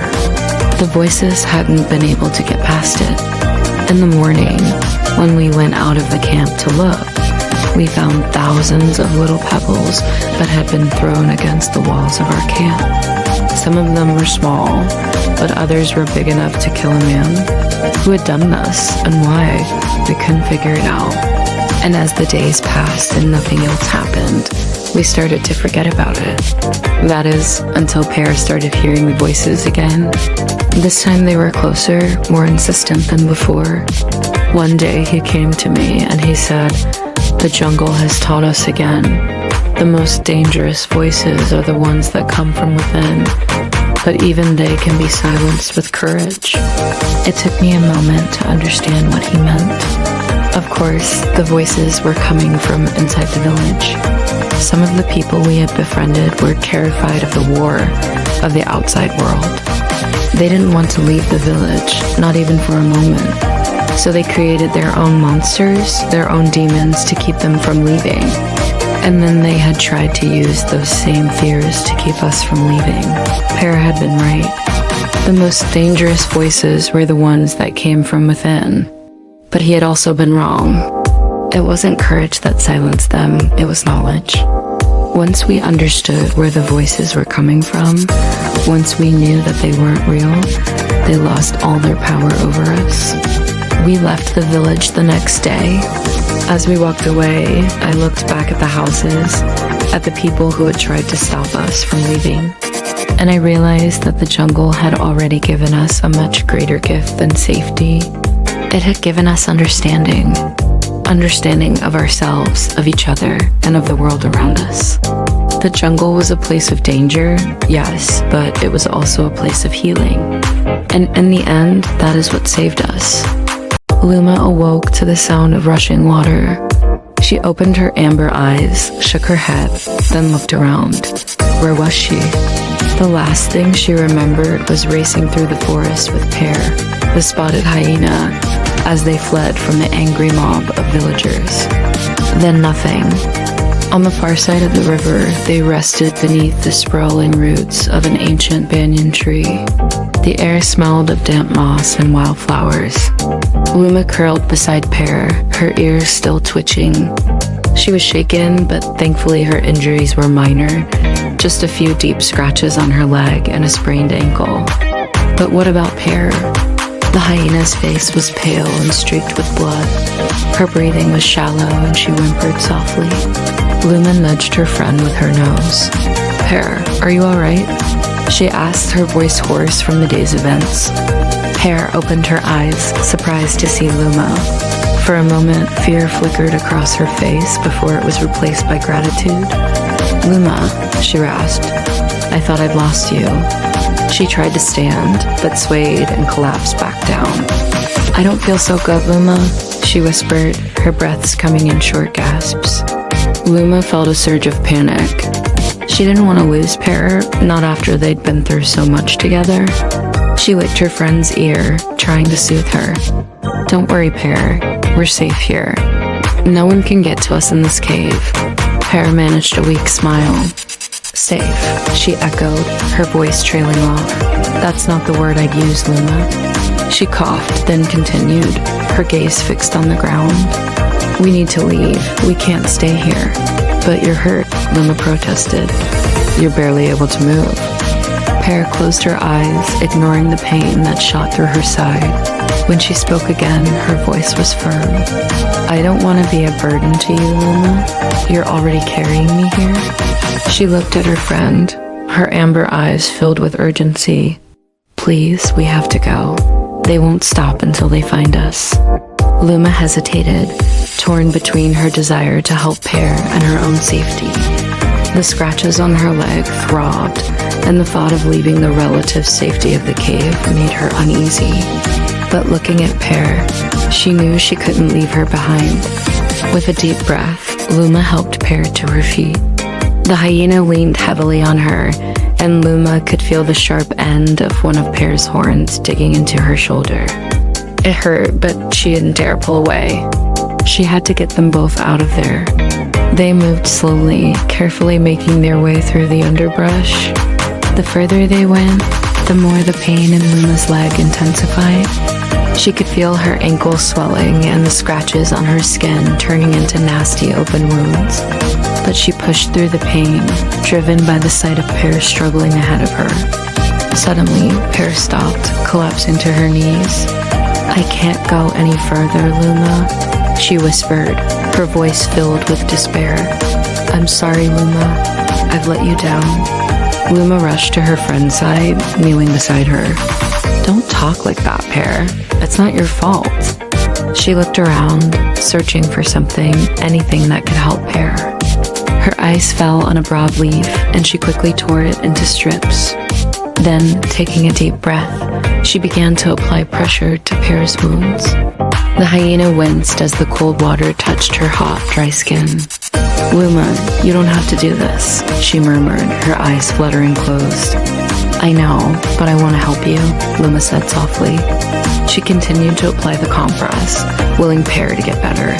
The voices hadn't been able to get past it. In the morning, when we went out of the camp to look, we found thousands of little pebbles that had been thrown against the walls of our camp. Some of them were small, but others were big enough to kill a man. Who had done this and why? We couldn't figure it out. And as the days passed and nothing else happened, we started to forget about it. That is, until Pear started hearing the voices again. This time they were closer, more insistent than before. One day he came to me and he said, "The jungle has taught us again. The most dangerous voices are the ones that come from within, but even they can be silenced with courage. It took me a moment to understand what he meant. Of course, the voices were coming from inside the village. Some of the people we had befriended were terrified of the war, of the outside world. They didn't want to leave the village, not even for a moment. So they created their own monsters, their own demons to keep them from leaving. And then they had tried to use those same fears to keep us from leaving. Pear had been right. The most dangerous voices were the ones that came from within. But he had also been wrong. It wasn't courage that silenced them, it was knowledge. Once we understood where the voices were coming from, once we knew that they weren't real, they lost all their power over us. We left the village the next day. As we walked away, I looked back at the houses, at the people who had tried to stop us from leaving, and I realized that the jungle had already given us a much greater gift than safety. It had given us understanding of ourselves, of each other, and of the world around us. The jungle was a place of danger, yes, but it was also a place of healing. And in the end, that is what saved us. Luma awoke to the sound of rushing water. She opened her amber eyes, shook her head, then looked around. Where was she? The last thing she remembered was racing through the forest with Pear, the spotted hyena, as they fled from the angry mob of villagers. Then nothing. On the far side of the river, they rested beneath the sprawling roots of an ancient banyan tree. The air smelled of damp moss and wildflowers. Luma curled beside Pear, her ears still twitching. She was shaken, but thankfully her injuries were minor. Just a few deep scratches on her leg and a sprained ankle. But what about Pear? The hyena's face was pale and streaked with blood. Her breathing was shallow and she whimpered softly. Luma nudged her friend with her nose. Pear, are you alright? She asked, her voice hoarse from the day's events. Pear opened her eyes, surprised to see Luma. For a moment, fear flickered across her face before it was replaced by gratitude. Luma, she rasped, I thought I'd lost you. She tried to stand, but swayed and collapsed back down. I don't feel so good, Luma, she whispered, her breaths coming in short gasps. Luma felt a surge of panic. She didn't want to lose Pear, not after they'd been through so much together. She licked her friend's ear, trying to soothe her. Don't worry, Pear, we're safe here. No one can get to us in this cave. Pear managed a weak smile. Safe, she echoed, her voice trailing off. That's not the word I'd use, Luma. She coughed, then continued, her gaze fixed on the ground. We need to leave. We can't stay here. But you're hurt, Luma protested. You're barely able to move. Pear closed her eyes, ignoring the pain that shot through her side. When she spoke again, her voice was firm. I don't want to be a burden to you, Luma. You're already carrying me here. She looked at her friend, her amber eyes filled with urgency. Please, we have to go. They won't stop until they find us. Luma hesitated, torn between her desire to help Pear and her own safety. The scratches on her leg throbbed, and the thought of leaving the relative safety of the cave made her uneasy. But looking at Pear, she knew she couldn't leave her behind. With a deep breath, Luma helped Pear to her feet. The hyena leaned heavily on her, and Luma could feel the sharp end of one of Pear's horns digging into her shoulder. It hurt, but she didn't dare pull away. She had to get them both out of there. They moved slowly, carefully making their way through the underbrush. The further they went, the more the pain in Luma's leg intensified. She could feel her ankle swelling and the scratches on her skin turning into nasty open wounds. But she pushed through the pain, driven by the sight of Pear struggling ahead of her. Suddenly, Pear stopped, collapsing to her knees. I can't go any further, Luma, she whispered, her voice filled with despair. I'm sorry, Luma. I've let you down. Luma rushed to her friend's side, kneeling beside her. Don't talk like that, Pear. It's not your fault. She looked around, searching for something, anything that could help Pear. Her eyes fell on a broad leaf, and she quickly tore it into strips. Then, taking a deep breath, she began to apply pressure to Pear's wounds. The hyena winced as the cold water touched her hot, dry skin. "Luma, you don't have to do this," she murmured, her eyes fluttering closed. "I know, but I want to help you," Luma said softly. She continued to apply the compress, willing Pear to get better.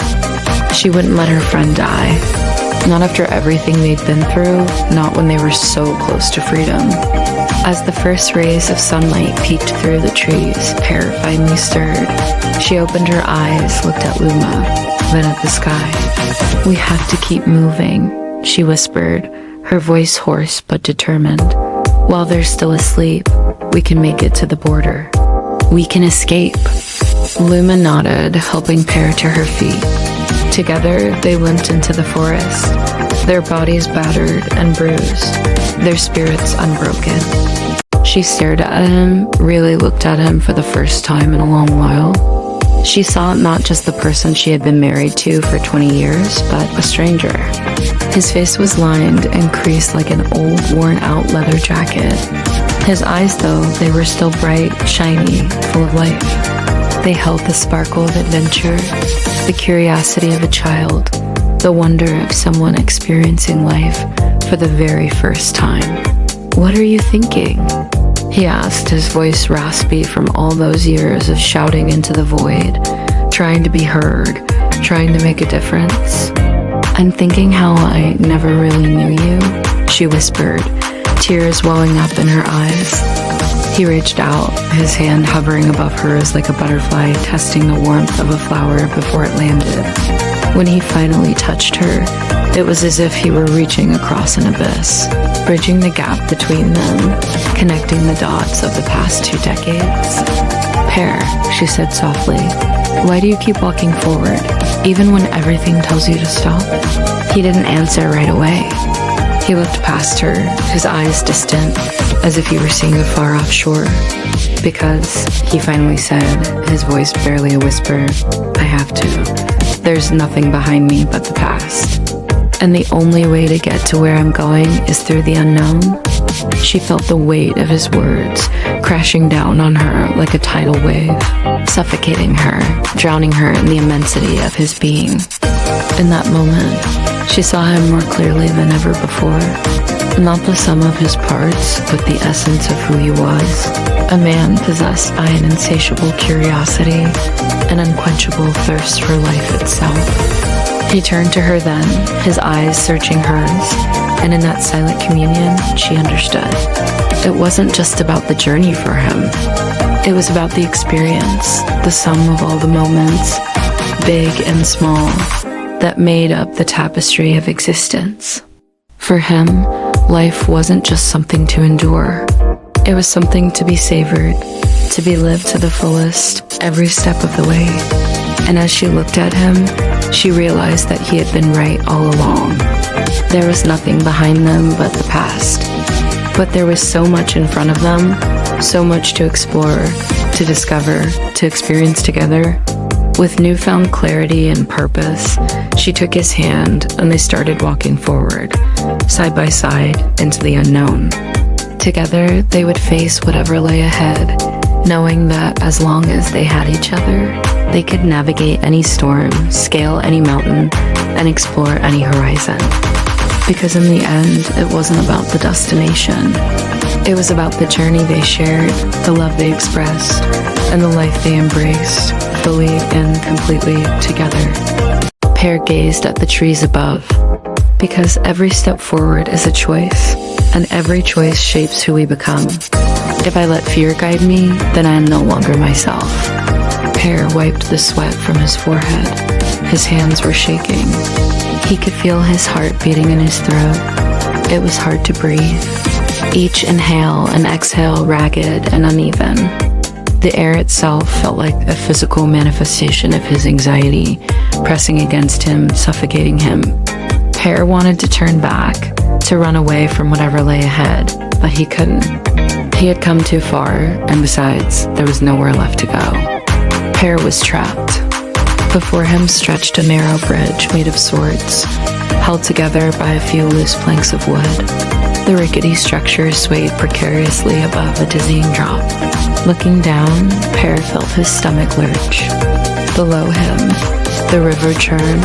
She wouldn't let her friend die. Not after everything they'd been through, not when they were so close to freedom. As the first rays of sunlight peeked through the trees, Pear finally stirred. She opened her eyes, looked at Luma, then at the sky. "We have to keep moving," she whispered, her voice hoarse but determined. "While they're still asleep, we can make it to the border. We can escape." Luma nodded, helping Pear to her feet. Together, they limped into the forest, their bodies battered and bruised, their spirits unbroken. She stared at him, really looked at him for the first time in a long while. She saw not just the person she had been married to for 20 years, but a stranger. His face was lined and creased like an old, worn-out leather jacket. His eyes, though, they were still bright, shiny, full of life. They held the sparkle of adventure, the curiosity of a child, the wonder of someone experiencing life for the very first time. "What are you thinking?" he asked, his voice raspy from all those years of shouting into the void, trying to be heard, trying to make a difference. "I'm thinking how I never really knew you," she whispered, tears welling up in her eyes. He reached out, his hand hovering above hers like a butterfly testing the warmth of a flower before it landed. When he finally touched her, it was as if he were reaching across an abyss, bridging the gap between them, connecting the dots of the past 2 decades. "Pear," she said softly, "why do you keep walking forward, even when everything tells you to stop?" He didn't answer right away. He looked past her, his eyes distant, as if he were seeing a far-off shore. "Because," he finally said, his voice barely a whisper, "I have to. There's nothing behind me but the past. And the only way to get to where I'm going is through the unknown." She felt the weight of his words crashing down on her like a tidal wave, suffocating her, drowning her in the immensity of his being. In that moment, she saw him more clearly than ever before. Not the sum of his parts, but the essence of who he was. A man possessed by an insatiable curiosity, an unquenchable thirst for life itself. He turned to her then, his eyes searching hers, and in that silent communion, she understood. It wasn't just about the journey for him. It was about the experience, the sum of all the moments, big and small, that made up the tapestry of existence. For him, life wasn't just something to endure. It was something to be savored, to be lived to the fullest, every step of the way. And as she looked at him, she realized that he had been right all along. There was nothing behind them but the past. But there was so much in front of them, so much to explore, to discover, to experience together. With newfound clarity and purpose, she took his hand and they started walking forward, side by side, into the unknown. Together, they would face whatever lay ahead, knowing that as long as they had each other, they could navigate any storm, scale any mountain, and explore any horizon. Because in the end, it wasn't about the destination. It was about the journey they shared, the love they expressed, and the life they embraced, fully and completely together. Pear gazed at the trees above, because every step forward is a choice, and every choice shapes who we become. If I let fear guide me, then I am no longer myself. Pear wiped the sweat from his forehead. His hands were shaking. He could feel his heart beating in his throat. It was hard to breathe. Each inhale and exhale ragged and uneven. The air itself felt like a physical manifestation of his anxiety, pressing against him, suffocating him. Pear wanted to turn back, to run away from whatever lay ahead, but he couldn't. He had come too far, and besides, there was nowhere left to go. Pear was trapped. Before him stretched a narrow bridge made of swords, held together by a few loose planks of wood. The rickety structure swayed precariously above a dizzying drop. Looking down, Pear felt his stomach lurch. Below him, the river churned,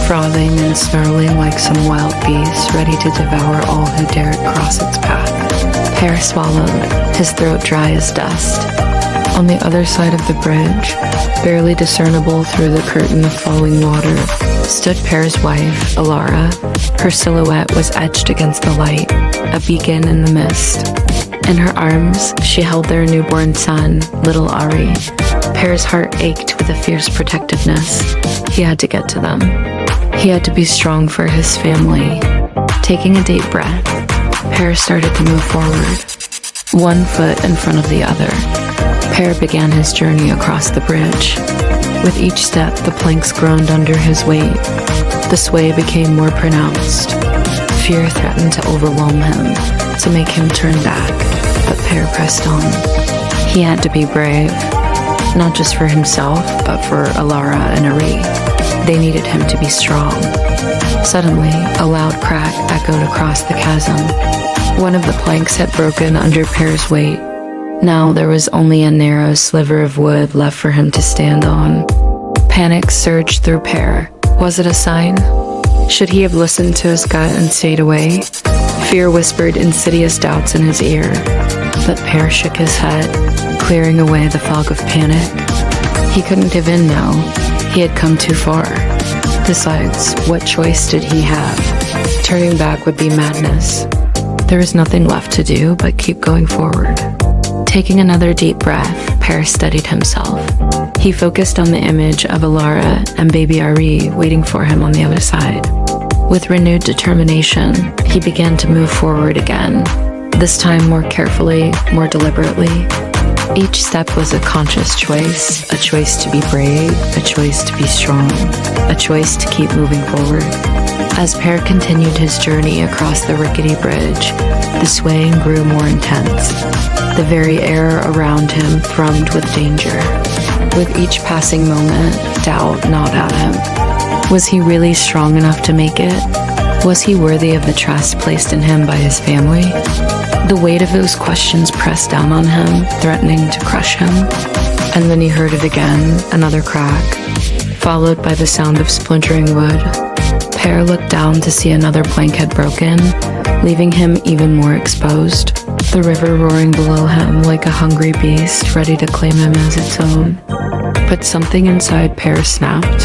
frothing and snarling like some wild beast ready to devour all who dared cross its path. Pear swallowed, his throat dry as dust. On the other side of the bridge, barely discernible through the curtain of falling water, stood Pear's wife, Alara. Her silhouette was etched against the light, a beacon in the mist. In her arms, she held their newborn son, little Ari. Pear's heart ached with a fierce protectiveness. He had to get to them. He had to be strong for his family. Taking a deep breath, Pear started to move forward, one foot in front of the other. Pear began his journey across the bridge. With each step, the planks groaned under his weight. The sway became more pronounced. Fear threatened to overwhelm him, to make him turn back, but Pear pressed on. He had to be brave, not just for himself, but for Alara and Ari. They needed him to be strong. Suddenly, a loud crack echoed across the chasm. One of the planks had broken under Pear's weight. Now there was only a narrow sliver of wood left for him to stand on. Panic surged through Pear. Was it a sign? Should he have listened to his gut and stayed away? Fear whispered insidious doubts in his ear. But Pear shook his head, clearing away the fog of panic. He couldn't give in now. He had come too far. Besides, what choice did he have? Turning back would be madness. There was nothing left to do but keep going forward. Taking another deep breath, Pear steadied himself. He focused on the image of Alara and baby Ari waiting for him on the other side. With renewed determination, he began to move forward again, this time more carefully, more deliberately. Each step was a conscious choice, a choice to be brave, a choice to be strong, a choice to keep moving forward. As Pear continued his journey across the rickety bridge, the swaying grew more intense. The very air around him thrummed with danger. With each passing moment, doubt gnawed at him. Was he really strong enough to make it? Was he worthy of the trust placed in him by his family? The weight of those questions pressed down on him, threatening to crush him. And then he heard it again, another crack, followed by the sound of splintering wood. Pear looked down to see another plank had broken, leaving him even more exposed. The river roaring below him like a hungry beast ready to claim him as its own. But something inside Pear snapped.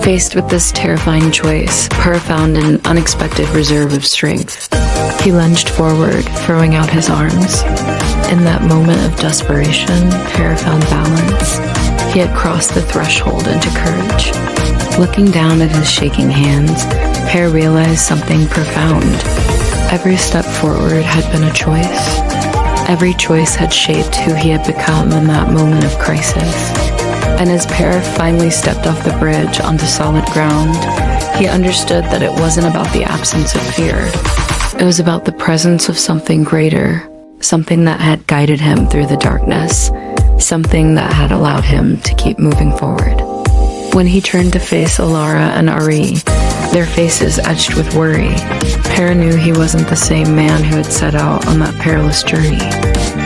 Faced with this terrifying choice, Pear found an unexpected reserve of strength. He lunged forward, throwing out his arms. In that moment of desperation, Pear found balance. He had crossed the threshold into courage. Looking down at his shaking hands, Pear realized something profound. Every step forward had been a choice. Every choice had shaped who he had become in that moment of crisis. And as Pear finally stepped off the bridge onto solid ground, he understood that it wasn't about the absence of fear. It was about the presence of something greater, something that had guided him through the darkness, something that had allowed him to keep moving forward. When he turned to face Alara and Ari, their faces etched with worry, Pear knew he wasn't the same man who had set out on that perilous journey.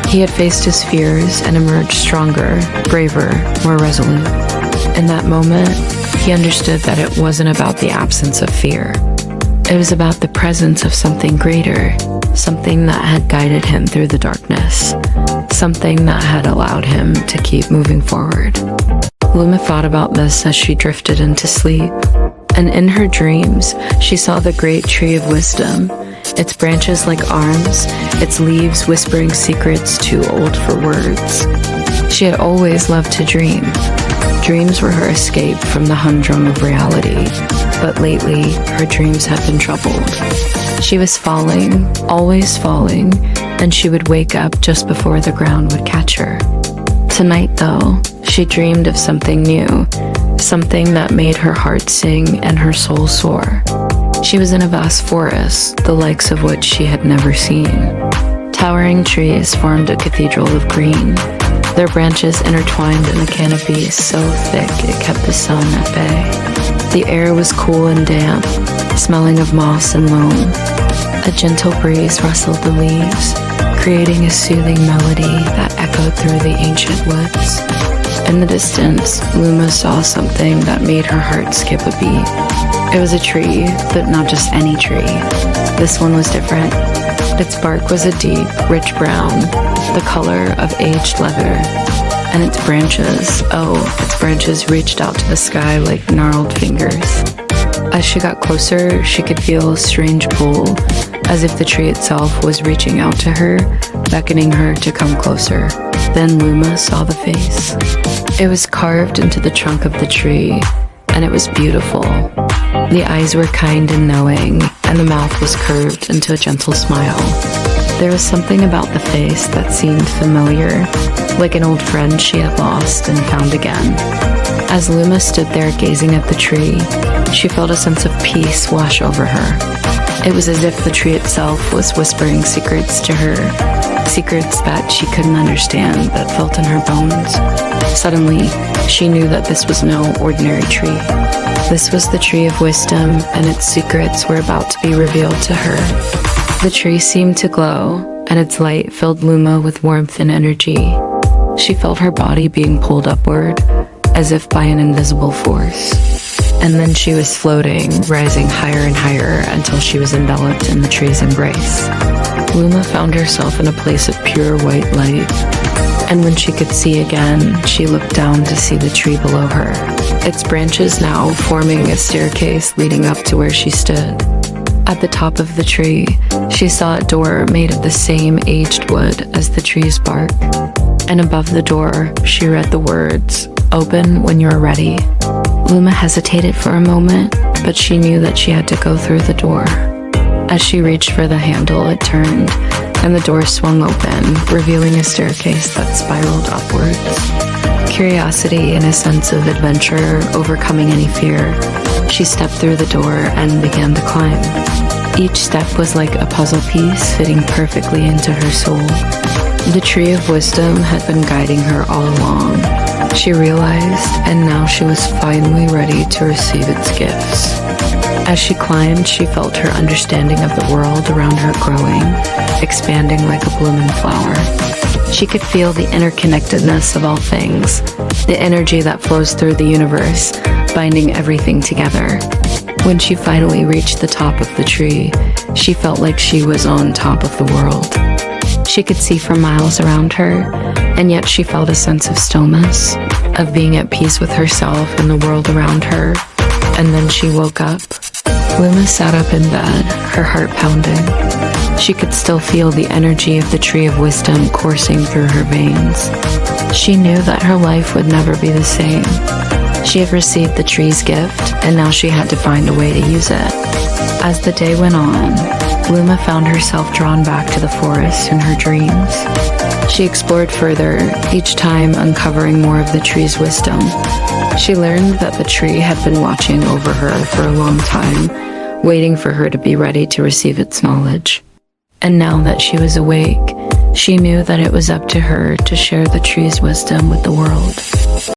He had faced his fears and emerged stronger, braver, more resolute. In that moment, he understood that it wasn't about the absence of fear. It was about the presence of something greater, something that had guided him through the darkness, something that had allowed him to keep moving forward. Luma thought about this as she drifted into sleep, and in her dreams, she saw the great tree of wisdom, its branches like arms, its leaves whispering secrets too old for words. She had always loved to dream. Dreams were her escape from the humdrum of reality, but lately, her dreams had been troubled. She was falling, always falling, and she would wake up just before the ground would catch her. Tonight, though, she dreamed of something new, something that made her heart sing and her soul soar. She was in a vast forest, the likes of which she had never seen. Towering trees formed a cathedral of green, their branches intertwined in a canopy so thick it kept the sun at bay. The air was cool and damp, smelling of moss and loam. A gentle breeze rustled the leaves, creating a soothing melody that echoed through the ancient woods. In the distance, Luma saw something that made her heart skip a beat. It was a tree, but not just any tree. This one was different. Its bark was a deep, rich brown, the color of aged leather. And its branches reached out to the sky like gnarled fingers. As she got closer, she could feel a strange pull, as if the tree itself was reaching out to her, beckoning her to come closer. Then Luma saw the face. It was carved into the trunk of the tree, and it was beautiful. The eyes were kind and knowing, and the mouth was curved into a gentle smile. There was something about the face that seemed familiar, like an old friend she had lost and found again. As Luma stood there gazing at the tree, she felt a sense of peace wash over her. It was as if the tree itself was whispering secrets to her, secrets that she couldn't understand but felt in her bones. Suddenly, she knew that this was no ordinary tree. This was the tree of wisdom, and its secrets were about to be revealed to her. The tree seemed to glow, and its light filled Luma with warmth and energy. She felt her body being pulled upward, as if by an invisible force. And then she was floating, rising higher and higher until she was enveloped in the tree's embrace. Luma found herself in a place of pure white light, and when she could see again, she looked down to see the tree below her, its branches now forming a staircase leading up to where she stood. At the top of the tree, she saw a door made of the same aged wood as the tree's bark, and above the door, she read the words, "Open when you're ready." Luma hesitated for a moment, but she knew that she had to go through the door. As she reached for the handle, it turned, and the door swung open, revealing a staircase that spiraled upwards. Curiosity and a sense of adventure overcoming any fear, she stepped through the door and began to climb. Each step was like a puzzle piece fitting perfectly into her soul. The tree of wisdom had been guiding her all along, she realized, and now she was finally ready to receive its gifts. As she climbed, she felt her understanding of the world around her growing, expanding like a blooming flower. She could feel the interconnectedness of all things, the energy that flows through the universe, binding everything together. When she finally reached the top of the tree, she felt like she was on top of the world. She could see for miles around her, and yet she felt a sense of stillness, of being at peace with herself and the world around her. And then she woke up. Luma sat up in bed, her heart pounding. She could still feel the energy of the tree of wisdom coursing through her veins. She knew that her life would never be the same. She had received the tree's gift, and now she had to find a way to use it. As the day went on, Luma found herself drawn back to the forest in her dreams. She explored further, each time uncovering more of the tree's wisdom. She learned that the tree had been watching over her for a long time, waiting for her to be ready to receive its knowledge. And now that she was awake, she knew that it was up to her to share the tree's wisdom with the world.